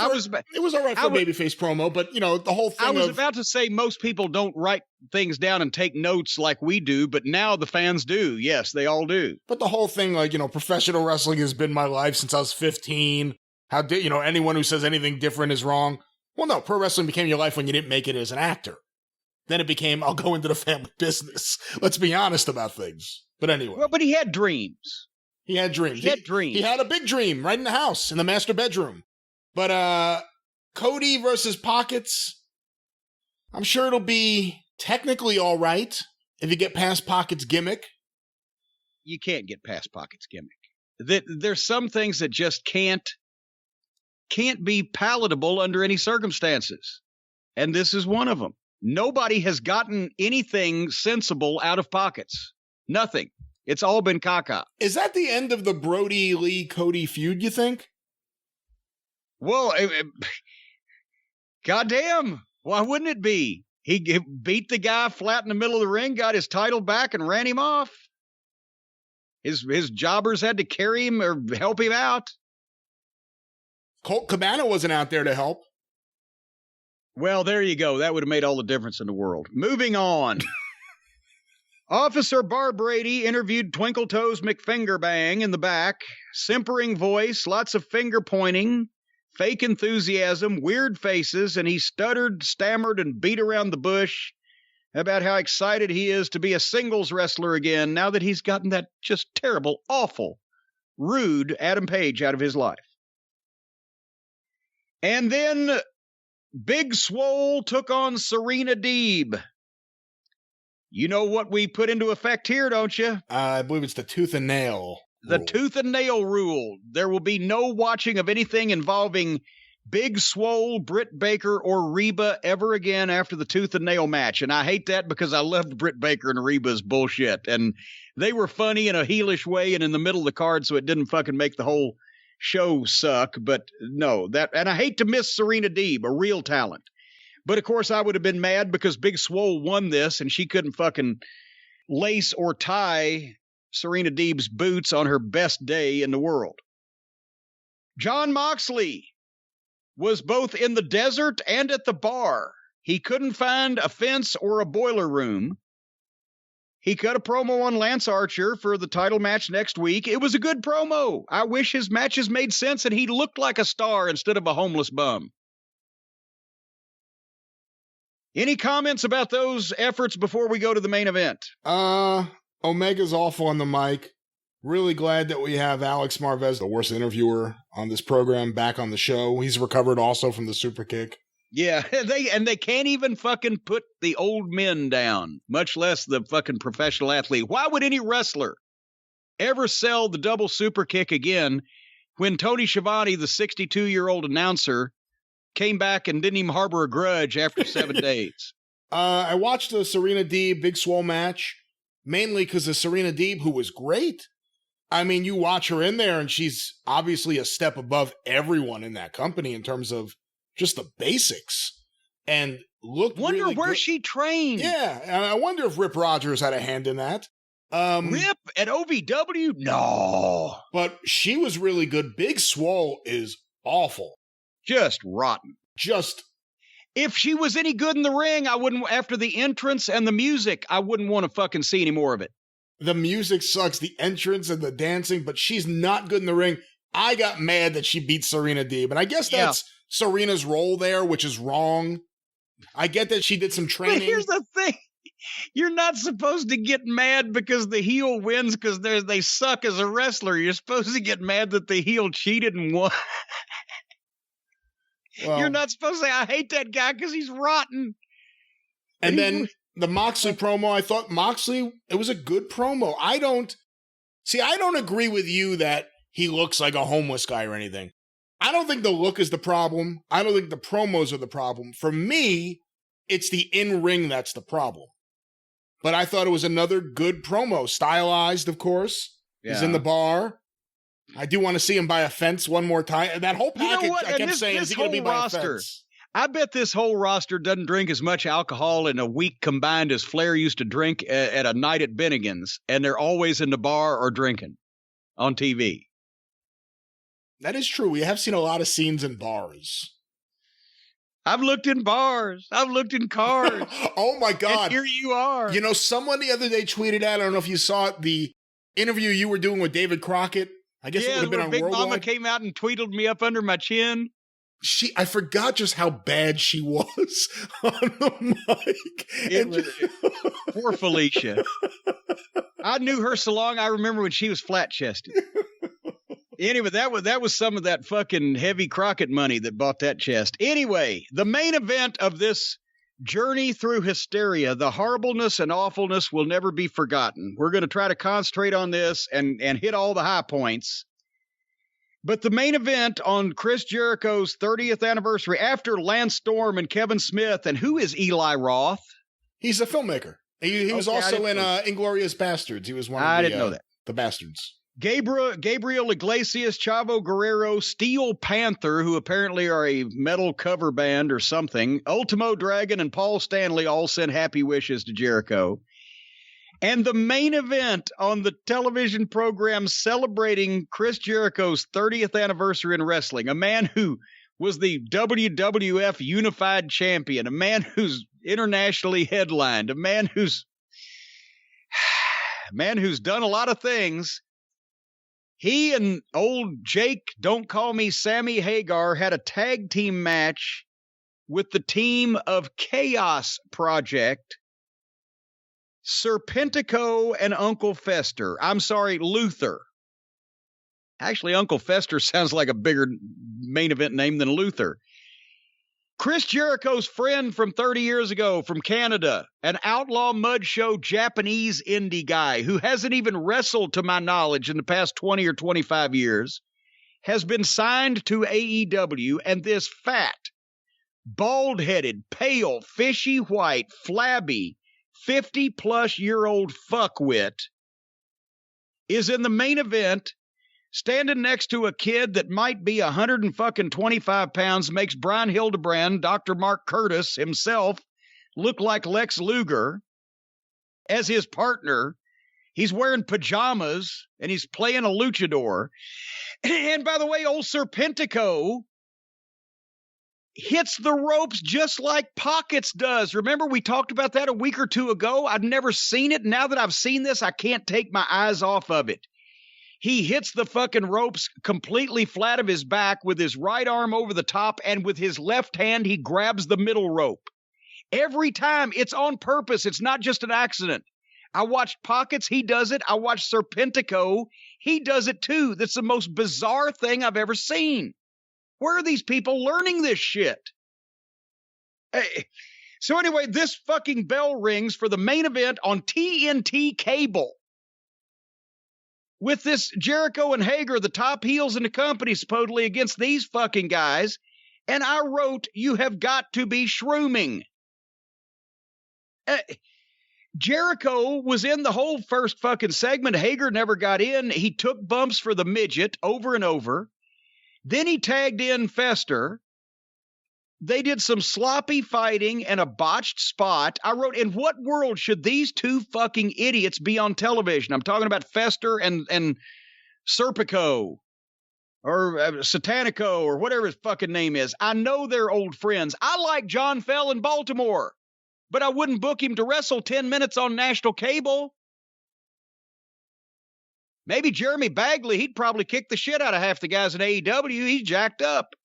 for a babyface promo, but, you know, the whole thing I was about to say most people don't write things down and take notes like we do, but now the fans do. Yes, they all do. But the whole thing, like, you know, professional wrestling has been my life since I was 15. How dare, you know, anyone who says anything different is wrong. Well, no, pro wrestling became your life when you didn't make it as an actor. Then it became, I'll go into the family business. Let's be honest about things. But anyway. Well, but he had dreams. He had dreams. He had a big dream right in the house, in the master bedroom. But Cody versus Pockets, I'm sure it'll be technically all right if you get past Pockets' gimmick. You can't get past Pockets' gimmick. There's some things that just can't be palatable under any circumstances. And this is one of them. Nobody has gotten anything sensible out of Pockets. Nothing. It's all been caca. Is that the end of the Brody Lee Cody feud, you think? Well, goddamn. Why wouldn't it be? He beat the guy flat in the middle of the ring, got his title back, and ran him off. His jobbers had to carry him or help him out. Colt Cabana wasn't out there to help. Well, there you go. That would have made all the difference in the world. Moving on. Officer Bar Brady interviewed Twinkle Toes McFingerbang in the back. Simpering voice, lots of finger pointing, fake enthusiasm, weird faces, and he stuttered, stammered, and beat around the bush about how excited he is to be a singles wrestler again now that he's gotten that just terrible, awful, rude Adam Page out of his life. And then Big Swole took on Serena Deeb. You know what we put into effect here, don't you? I believe it's the tooth and nail rule. The tooth and nail rule. There will be no watching of anything involving Big Swole, Britt Baker, or Reba ever again after the tooth and nail match. And I hate that because I loved Britt Baker and Reba's bullshit. And they were funny in a heelish way and in the middle of the card, so it didn't fucking make the whole show suck. But no, and I hate to miss Serena Deeb, a real talent. But, of course, I would have been mad because Big Swole won this and she couldn't fucking lace or tie Serena Deeb's boots on her best day in the world. Jon Moxley was both in the desert and at the bar. He couldn't find a fence or a boiler room. He cut a promo on Lance Archer for the title match next week. It was a good promo. I wish his matches made sense and he looked like a star instead of a homeless bum. Any comments about those efforts before we go to the main event? Omega's awful on the mic. Really glad that we have Alex Marvez, the worst interviewer on this program, back on the show. He's recovered also from the super kick. Yeah, they can't even fucking put the old men down, much less the fucking professional athlete. Why would any wrestler ever sell the double super kick again when Tony Schiavone, the 62-year-old announcer, came back and didn't even harbor a grudge after 7 days? I watched the Serena Deeb Big Swole match, mainly because of Serena Deeb, who was great. I mean, you watch her in there, and she's obviously a step above everyone in that company in terms of just the basics. And looked wonder really where good. she trained. Yeah, and I wonder if Rip Rogers had a hand in that. Rip at OVW? No. But she was really good. Big Swole is awful. Just rotten. If she was any good in the ring, I wouldn't, after the entrance and the music, I wouldn't want to fucking see any more of it. The music sucks, the entrance and the dancing, but she's not good in the ring. I got mad that she beat Serena Deeb, and I guess that's Serena's role there, which is wrong. I get that she did some training. But here's the thing. You're not supposed to get mad because the heel wins because they suck as a wrestler. You're supposed to get mad that the heel cheated and won. Well, you're not supposed to say, I hate that guy because he's rotten. And then the Moxley promo, I thought Moxley, it was a good promo. I don't agree with you that he looks like a homeless guy or anything. I don't think the look is the problem. I don't think the promos are the problem. For me, it's the in-ring that's the problem. But I thought it was another good promo. Stylized, of course. Yeah. He's in the bar. I do want to see him buy a fence one more time. That whole package, you know what? I kept saying, is he going to be by a fence? I bet this whole roster doesn't drink as much alcohol in a week combined as Flair used to drink at a night at Bennigan's. And they're always in the bar or drinking on TV. That is true. We have seen a lot of scenes in bars. I've looked in bars. I've looked in cars. Oh, my God. And here you are. You know, someone the other day tweeted out, I don't know if you saw it, the interview you were doing with David Crockett. I guess it would have been on Big Worldwide. Mama came out and tweeted me up under my chin. I forgot just how bad she was on the mic. Poor Felicia. I knew her so long. I remember when she was flat-chested. Anyway, that was some of that fucking heavy Crockett money that bought that chest. Anyway, the main event of this journey through hysteria, the horribleness and awfulness will never be forgotten. We're going to try to concentrate on this and hit all the high points. But the main event on Chris Jericho's 30th anniversary, after Lance Storm and Kevin Smith, and who is Eli Roth? He's a filmmaker. He was also in Inglourious Bastards. He was one of the Bastards. Gabriel Iglesias, Chavo Guerrero, Steel Panther, who apparently are a metal cover band or something, Ultimo Dragon, and Paul Stanley all sent happy wishes to Jericho. And the main event on the television program celebrating Chris Jericho's 30th anniversary in wrestling, a man who was the WWF Unified Champion, a man who's internationally headlined, a man who's done a lot of things. He and old Jake, don't call me Sammy Hagar, had a tag team match with the team of Chaos Project, Serpentico and Uncle Fester. I'm sorry, Luther. Actually, Uncle Fester sounds like a bigger main event name than Luther. Chris Jericho's friend from 30 years ago from Canada, an outlaw mud show Japanese indie guy who hasn't even wrestled to my knowledge in the past 20 or 25 years, has been signed to AEW, and this fat, bald-headed, pale, fishy white, flabby, 50-plus-year-old fuckwit is in the main event, standing next to a kid that might be 125 pounds, makes Brian Hildebrand, Dr. Mark Curtis himself, look like Lex Luger as his partner. He's wearing pajamas, and he's playing a luchador. And by the way, old Serpentico hits the ropes just like Pockets does. Remember, we talked about that a week or two ago? I've never seen it. Now that I've seen this, I can't take my eyes off of it. He hits the fucking ropes completely flat of his back with his right arm over the top, and with his left hand, he grabs the middle rope. Every time, it's on purpose. It's not just an accident. I watched Pockets. He does it. I watched Serpentico. He does it too. That's the most bizarre thing I've ever seen. Where are these people learning this shit? So anyway, this fucking bell rings for the main event on TNT cable. With this Jericho and Hager, the top heels in the company, supposedly against these fucking guys. And I wrote, you have got to be shrooming. Jericho was in the whole first fucking segment. Hager never got in. He took bumps for the midget over and over. Then he tagged in Fester. They did some sloppy fighting and a botched spot. I wrote, in what world should these two fucking idiots be on television? I'm talking about Fester and Serpico or Satanico or whatever his fucking name is. I know they're old friends. I like John Fell in Baltimore, but I wouldn't book him to wrestle 10 minutes on national cable. Maybe Jeremy Bagley, he'd probably kick the shit out of half the guys in AEW. He's jacked up.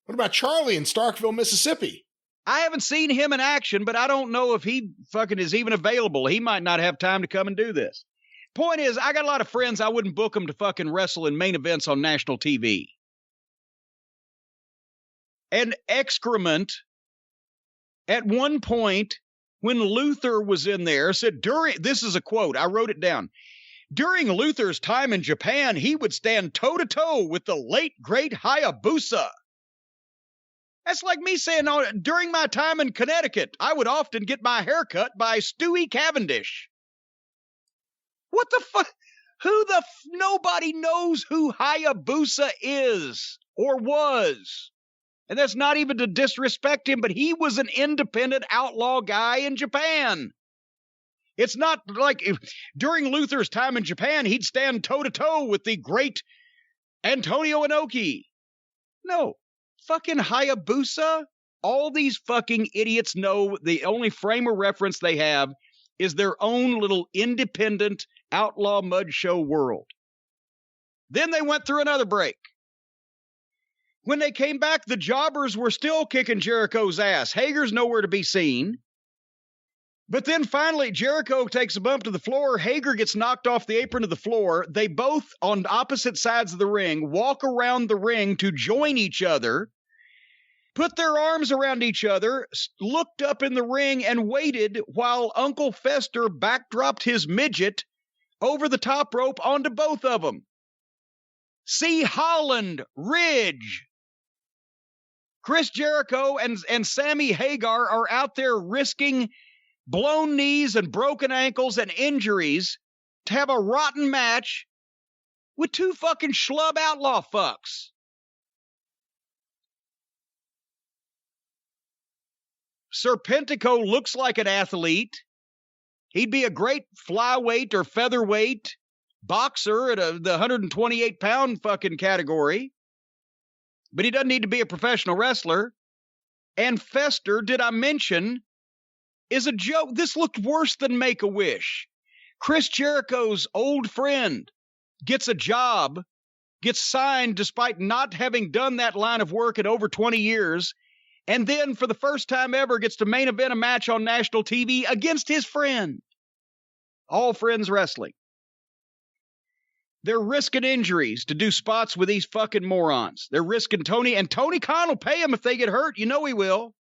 What about Charlie in Starkville, Mississippi? I haven't seen him in action, but I don't know if he fucking is even available. He might not have time to come and do this. Point is, I got a lot of friends. I wouldn't book them to fucking wrestle in main events on national TV. And excrement, at one point, when Luther was in there, said this is a quote, I wrote it down. During Luther's time in Japan, he would stand toe-to-toe with the late, great Hayabusa. That's like me saying, during my time in Connecticut, I would often get my hair cut by Stewie Cavendish. What the fuck? Nobody knows who Hayabusa is or was. And that's not even to disrespect him, but he was an independent outlaw guy in Japan. It's not like during Luther's time in Japan, he'd stand toe-to-toe with the great Antonio Inoki. No. Fucking Hayabusa? All these fucking idiots know the only frame of reference they have is their own little independent outlaw mud show world. Then they went through another break. When they came back, the jobbers were still kicking Jericho's ass. Hager's nowhere to be seen. But then finally, Jericho takes a bump to the floor. Hager gets knocked off the apron to the floor. They both, on opposite sides of the ring, walk around the ring to join each other, put their arms around each other, looked up in the ring, and waited while Uncle Fester backdropped his midget over the top rope onto both of them. See Holland, Ridge. Chris Jericho and Sammy Hagar are out there risking blown knees and broken ankles and injuries to have a rotten match with two fucking schlub outlaw fucks. Serpentico looks like an athlete. He'd be a great flyweight or featherweight boxer at the 128-pound fucking category. But he doesn't need to be a professional wrestler. And Fester, did I mention, is a joke. This looked worse than Make-A-Wish. Chris Jericho's old friend gets a job, gets signed despite not having done that line of work in over 20 years, and then for the first time ever gets to main event a match on national TV against his friend. All Friends Wrestling. They're risking injuries to do spots with these fucking morons. They're risking Tony, and Tony Khan will pay them if they get hurt. You know he will.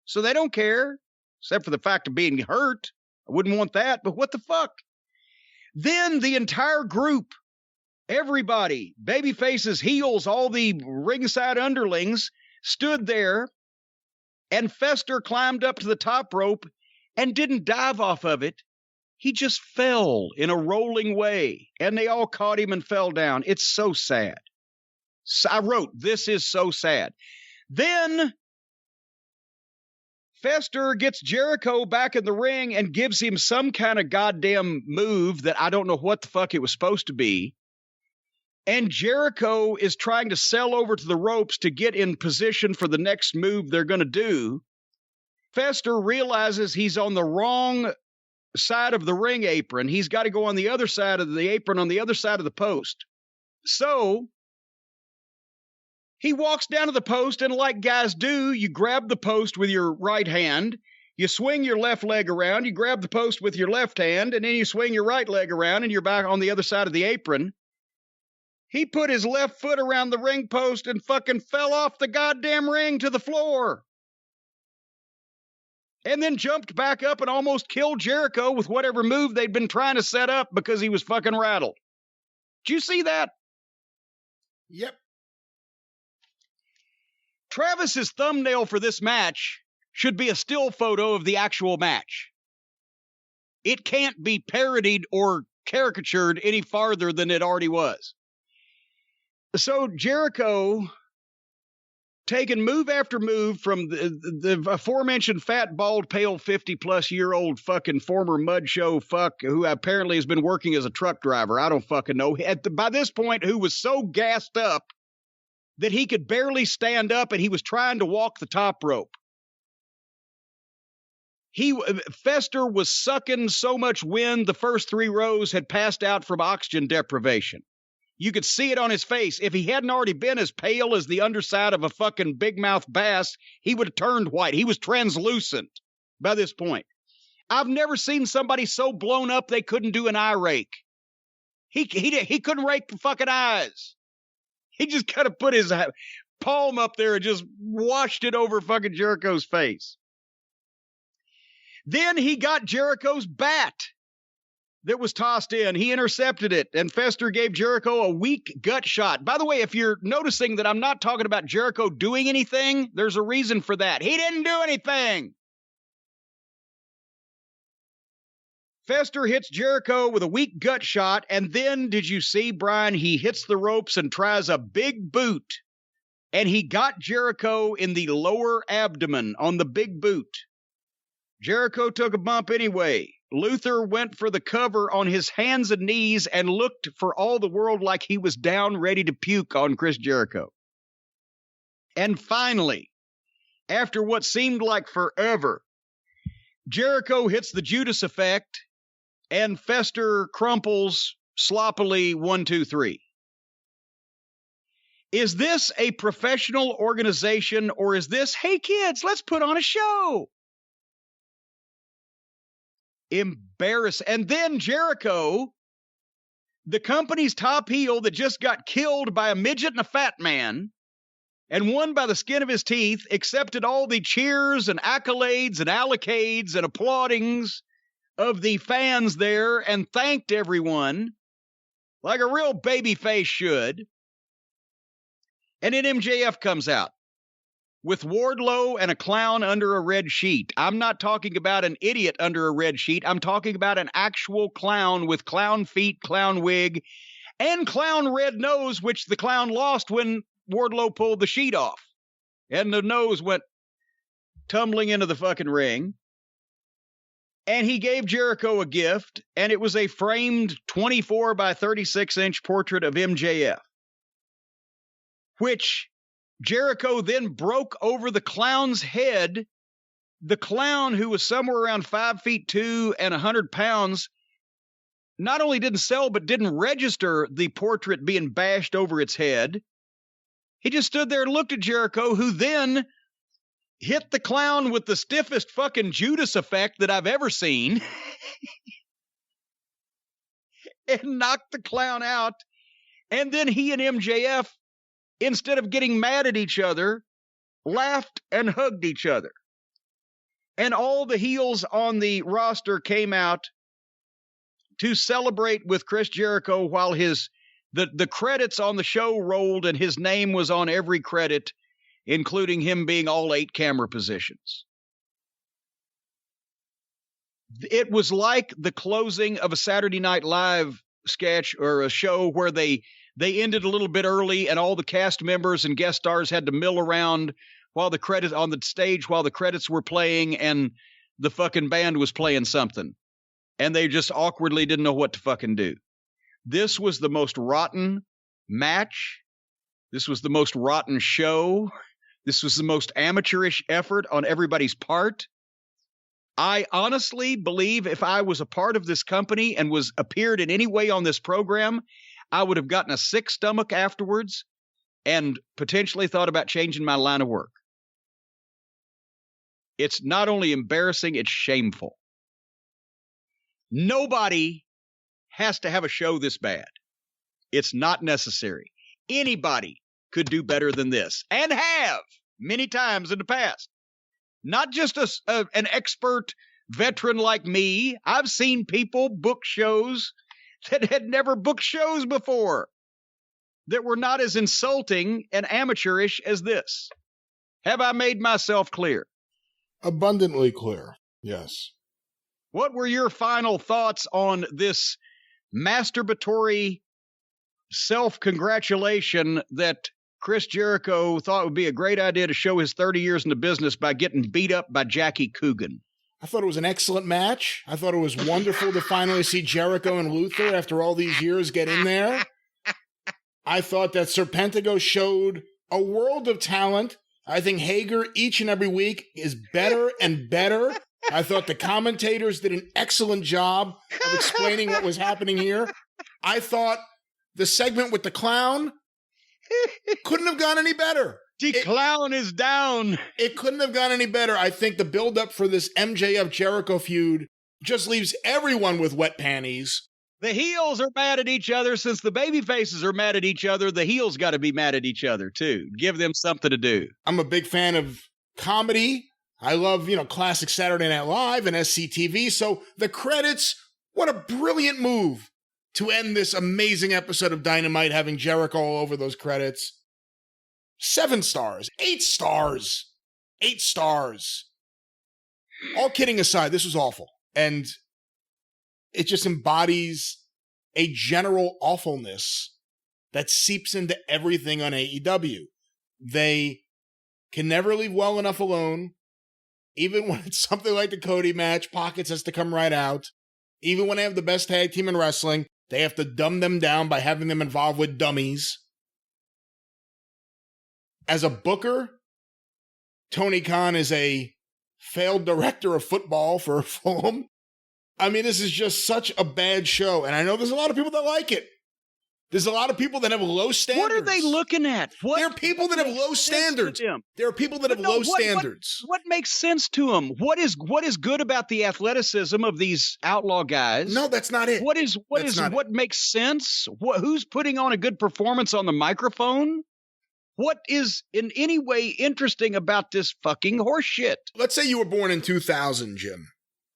So they don't care. Except for the fact of being hurt. I wouldn't want that, but what the fuck? Then the entire group, everybody, baby faces, heels, all the ringside underlings, stood there, and Fester climbed up to the top rope and didn't dive off of it. He just fell in a rolling way, and they all caught him and fell down. It's so sad. So I wrote, this is so sad. Then Fester gets Jericho back in the ring and gives him some kind of goddamn move that I don't know what the fuck it was supposed to be. And Jericho is trying to sell over to the ropes to get in position for the next move they're going to do. Fester realizes he's on the wrong side of the ring apron. He's got to go on the other side of the apron, on the other side of the post. So he walks down to the post, and like guys do, you grab the post with your right hand, you swing your left leg around, you grab the post with your left hand, and then you swing your right leg around, and you're back on the other side of the apron. He put his left foot around the ring post and fucking fell off the goddamn ring to the floor. And then jumped back up and almost killed Jericho with whatever move they'd been trying to set up because he was fucking rattled. Did you see that? Yep. Travis's thumbnail for this match should be a still photo of the actual match. It can't be parodied or caricatured any farther than it already was. So Jericho, taking move after move from the aforementioned fat, bald, pale, 50-plus-year-old fucking former mud show fuck who apparently has been working as a truck driver. I don't fucking know. By this point, who was so gassed up that he could barely stand up and he was trying to walk the top rope. Fester was sucking so much wind, the first 3 rows had passed out from oxygen deprivation. You could see it on his face. If he hadn't already been as pale as the underside of a fucking big mouth bass, he would have turned white. He was translucent by this point. I've never seen somebody so blown up they couldn't do an eye rake. He couldn't rake the fucking eyes. He just kind of put his palm up there and just washed it over fucking Jericho's face. Then he got Jericho's bat that was tossed in. He intercepted it, and Fester gave Jericho a weak gut shot. By the way, if you're noticing that I'm not talking about Jericho doing anything, there's a reason for that. He didn't do anything. Fester hits Jericho with a weak gut shot, and then, did you see, Brian, he hits the ropes and tries a big boot, and he got Jericho in the lower abdomen on the big boot. Jericho took a bump anyway. Luther went for the cover on his hands and knees and looked for all the world like he was down ready to puke on Chris Jericho. And finally, after what seemed like forever, Jericho hits the Judas effect, and Fester crumples sloppily 1, 2, 3. Is this a professional organization, or is this, hey kids, let's put on a show? Embarrassing. And then Jericho, the company's top heel that just got killed by a midget and a fat man and won by the skin of his teeth, accepted all the cheers and accolades and allocades and applaudings of the fans there and thanked everyone like a real baby face should. And then MJF comes out with Wardlow and a clown under a red sheet. I'm not talking about an idiot under a red sheet. I'm talking about an actual clown with clown feet, clown wig, and clown red nose, which the clown lost when Wardlow pulled the sheet off. And the nose went tumbling into the fucking ring. And he gave Jericho a gift, and it was a framed 24 by 36-inch portrait of MJF, which Jericho then broke over the clown's head. The clown, who was somewhere around 5'2" and 100 pounds, not only didn't sell, but didn't register the portrait being bashed over its head. He just stood there and looked at Jericho, who then hit the clown with the stiffest fucking Judas effect that I've ever seen and knocked the clown out. And then he and MJF, instead of getting mad at each other, laughed and hugged each other. And all the heels on the roster came out to celebrate with Chris Jericho while the credits on the show rolled and his name was on every credit, including him being all 8 camera positions. It was like the closing of a Saturday Night Live sketch or a show where they ended a little bit early and all the cast members and guest stars had to mill around while the credits on the stage while the credits were playing and the fucking band was playing something. And they just awkwardly didn't know what to fucking do. This was the most rotten match. This was the most rotten show. This was the most amateurish effort on everybody's part. I honestly believe if I was a part of this company and appeared in any way on this program, I would have gotten a sick stomach afterwards and potentially thought about changing my line of work. It's not only embarrassing, it's shameful. Nobody has to have a show this bad. It's not necessary. Anybody could do better than this, and have many times in the past. Not just an expert veteran like me. I've seen people book shows that had never booked shows before that were not as insulting and amateurish as this. Have I made myself clear? Abundantly clear, yes. What were your final thoughts on this masturbatory self-congratulation that Chris Jericho thought it would be a great idea to show his 30 years in the business by getting beat up by Jackie Coogan? I thought it was an excellent match. I thought it was wonderful to finally see Jericho and Luther after all these years get in there. I thought that Serpentico showed a world of talent. I think Hager each and every week is better and better. I thought the commentators did an excellent job of explaining what was happening here. I thought The segment with the clown couldn't have gone any better. The clown is down. It couldn't have gone any better. I think the build-up for this MJF Jericho feud just leaves everyone with wet panties. The heels are mad at each other. Since the baby faces are mad at each other, the heels got to be mad at each other, too. Give them something to do. I'm a big fan of comedy. I love, classic Saturday Night Live and SCTV. So the credits, what a brilliant move to end this amazing episode of Dynamite, having Jericho all over those credits. 7 stars, 8 stars, 8 stars. All kidding aside, this was awful. And it just embodies a general awfulness that seeps into everything on AEW. They can never leave well enough alone. Even when it's something like the Cody match, Pockets has to come right out. Even when they have the best tag team in wrestling, they have to dumb them down by having them involved with dummies. As a booker, Tony Khan is a failed director of football for Fulham. I mean, this is just such a bad show. And I know there's a lot of people that like it. There's a lot of people that have low standards. What are they looking at? There are people that have low standards. There are people that have low standards. What makes sense to them? What is good about the athleticism of these outlaw guys? No, that's not it. What makes sense? Who's putting on a good performance on the microphone? What is in any way interesting about this fucking horseshit? Let's say you were born in 2000, Jim.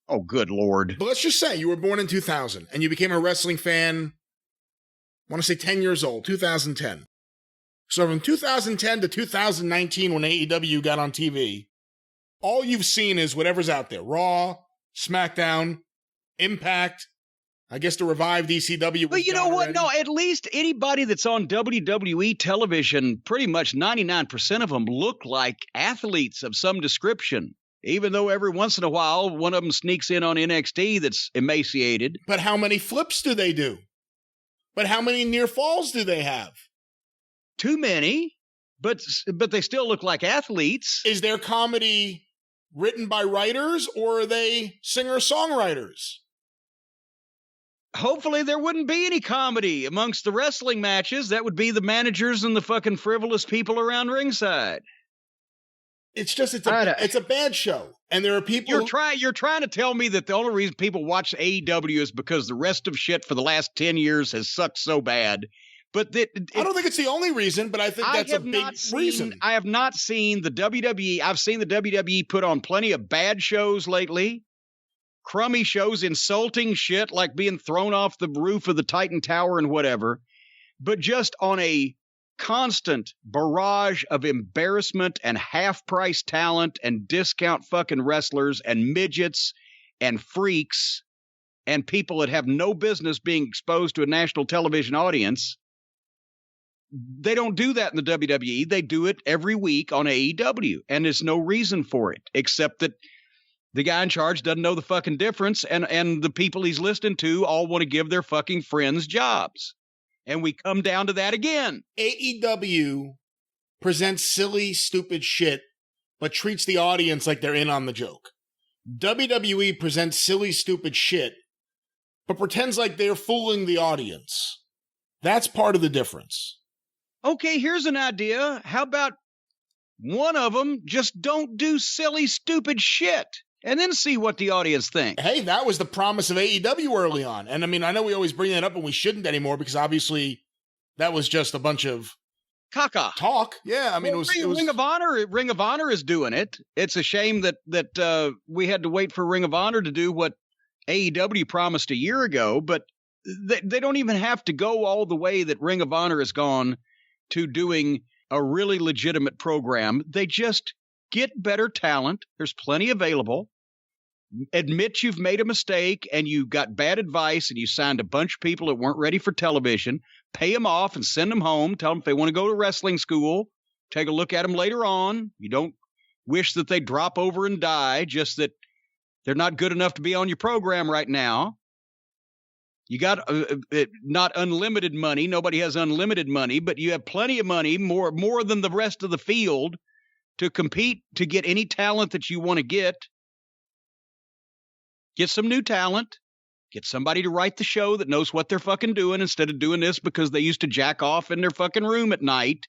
Oh, good Lord. But let's just say you were born in 2000 and you became a wrestling fan, I want to say 10 years old, 2010. So from 2010 to 2019 when AEW got on TV, all you've seen is whatever's out there. Raw, SmackDown, Impact, I guess the revived ECW. But you know what? No, at least anybody that's on WWE television, pretty much 99% of them look like athletes of some description. Even though every once in a while, one of them sneaks in on NXT that's emaciated. But how many flips do they do? But how many near falls do they have? Too many, but they still look like athletes. Is their comedy written by writers or are they singer-songwriters? Hopefully there wouldn't be any comedy amongst the wrestling matches. That would be the managers and the fucking frivolous people around ringside. It's just, it's a bad show. And there are people You're trying to tell me that the only reason people watch AEW is because the rest of shit for the last 10 years has sucked so bad. But I don't think it's the only reason, but I think that's a big reason. I have not seen the WWE. I've seen the WWE put on plenty of bad shows lately. Crummy shows, insulting shit like being thrown off the roof of the Titan Tower and whatever. But just on a constant barrage of embarrassment and half-price talent and discount fucking wrestlers and midgets and freaks and people that have no business being exposed to a national television audience. They don't do that in the WWE. They do it every week on AEW, and there's no reason for it except that the guy in charge doesn't know the fucking difference, and the people he's listening to all want to give their fucking friends jobs. And we come down to that again. AEW presents silly, stupid shit, but treats the audience like they're in on the joke. WWE presents silly, stupid shit, but pretends like they're fooling the audience. That's part of the difference. Okay, here's an idea. How about one of them just don't do silly, stupid shit? And then see what the audience thinks. Hey, that was the promise of AEW early on. And I mean, I know we always bring that up and we shouldn't anymore because obviously that was just a bunch of caca talk. Yeah, I mean, well, it was Ring of Honor is doing it. It's a shame that we had to wait for Ring of Honor to do what AEW promised a year ago, but they don't even have to go all the way that Ring of Honor has gone to doing a really legitimate program. They just get better talent. There's plenty available. Admit you've made a mistake and you got bad advice and you signed a bunch of people that weren't ready for television. Pay them off and send them home. Tell them if they want to go to wrestling school, take a look at them later on. You don't wish that they drop over and die, just that they're not good enough to be on your program right now. You got not unlimited money. Nobody has unlimited money, but you have plenty of money, more than the rest of the field, to compete to get any talent that you want to get. Get some new talent. Get somebody to write the show that knows what they're fucking doing instead of doing this because they used to jack off in their fucking room at night,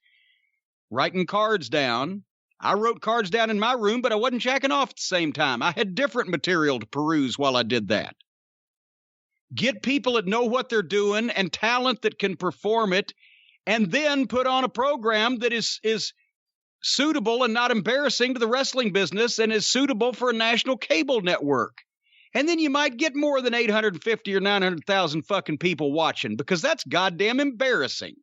writing cards down. I wrote cards down in my room, but I wasn't jacking off at the same time. I had different material to peruse while I did that. Get people that know what they're doing and talent that can perform it, and then put on a program that is suitable and not embarrassing to the wrestling business and is suitable for a national cable network. And then you might get more than 850 or 900,000 fucking people watching, because that's goddamn embarrassing.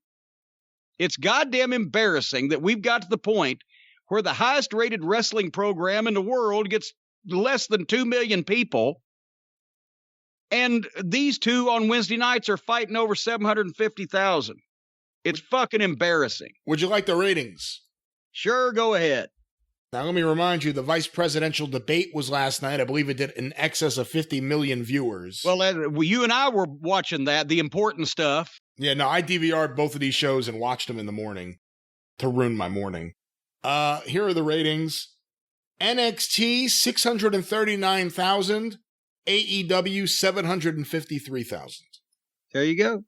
It's goddamn embarrassing that we've got to the point where the highest rated wrestling program in the world gets less than 2 million people. And these two on Wednesday nights are fighting over 750,000. It's fucking embarrassing. Would you like the ratings? Sure, go ahead. Now, let me remind you, the vice presidential debate was last night. I believe it did in excess of 50 million viewers. Well, you and I were watching that, the important stuff. Yeah, no, I DVR'd both of these shows and watched them in the morning to ruin my morning. Here are the ratings. NXT, 639,000. AEW, 753,000. There you go.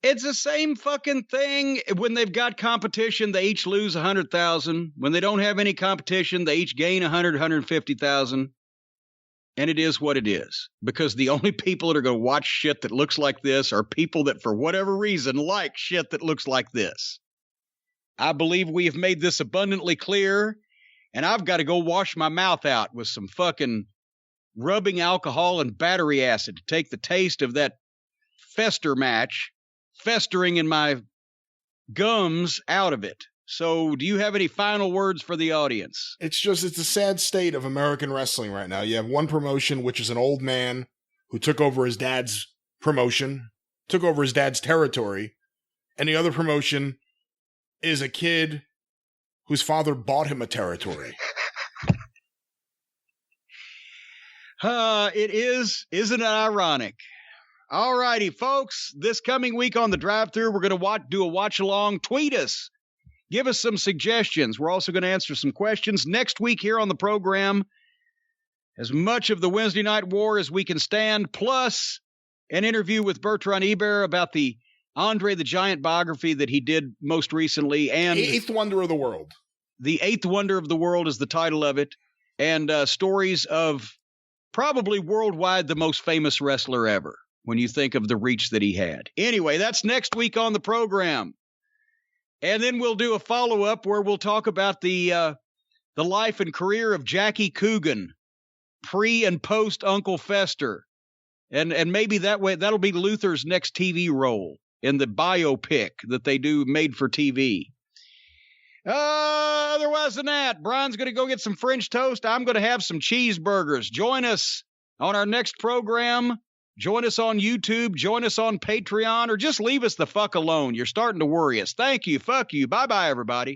It's the same fucking thing. When they've got competition, they each lose 100,000. When they don't have any competition, they each gain 150,000. And it is what it is. Because the only people that are going to watch shit that looks like this are people that, for whatever reason, like shit that looks like this. I believe we have made this abundantly clear. And I've got to go wash my mouth out with some fucking rubbing alcohol and battery acid to take the taste of that festering in my gums out of it. So do you have any final words for the audience? It's a sad state of American wrestling right now. You have one promotion, which is an old man who took over his dad's promotion, took over his dad's territory. And the other promotion is a kid whose father bought him a territory. Isn't it ironic? All righty, folks. This coming week on the drive-thru, we're going to do a watch-along. Tweet us. Give us some suggestions. We're also going to answer some questions next week here on the program. As much of the Wednesday Night War as we can stand, plus an interview with Bertrand Hébert about the Andre the Giant biography that he did most recently. And Eighth Wonder of the World. The Eighth Wonder of the World is the title of it. And stories of probably worldwide the most famous wrestler ever, when you think of the reach that he had. Anyway, that's next week on the program. And then we'll do a follow-up where we'll talk about the life and career of Jackie Coogan, pre and post Uncle Fester. And maybe that way that'll be Luther's next TV role in the biopic that they do made for TV. Otherwise than that, Brian's going to go get some French toast. I'm going to have some cheeseburgers. Join us on our next program. Join us on YouTube. Join us on Patreon, or just leave us the fuck alone. You're starting to worry us. Thank you. Fuck you. Bye-bye, everybody.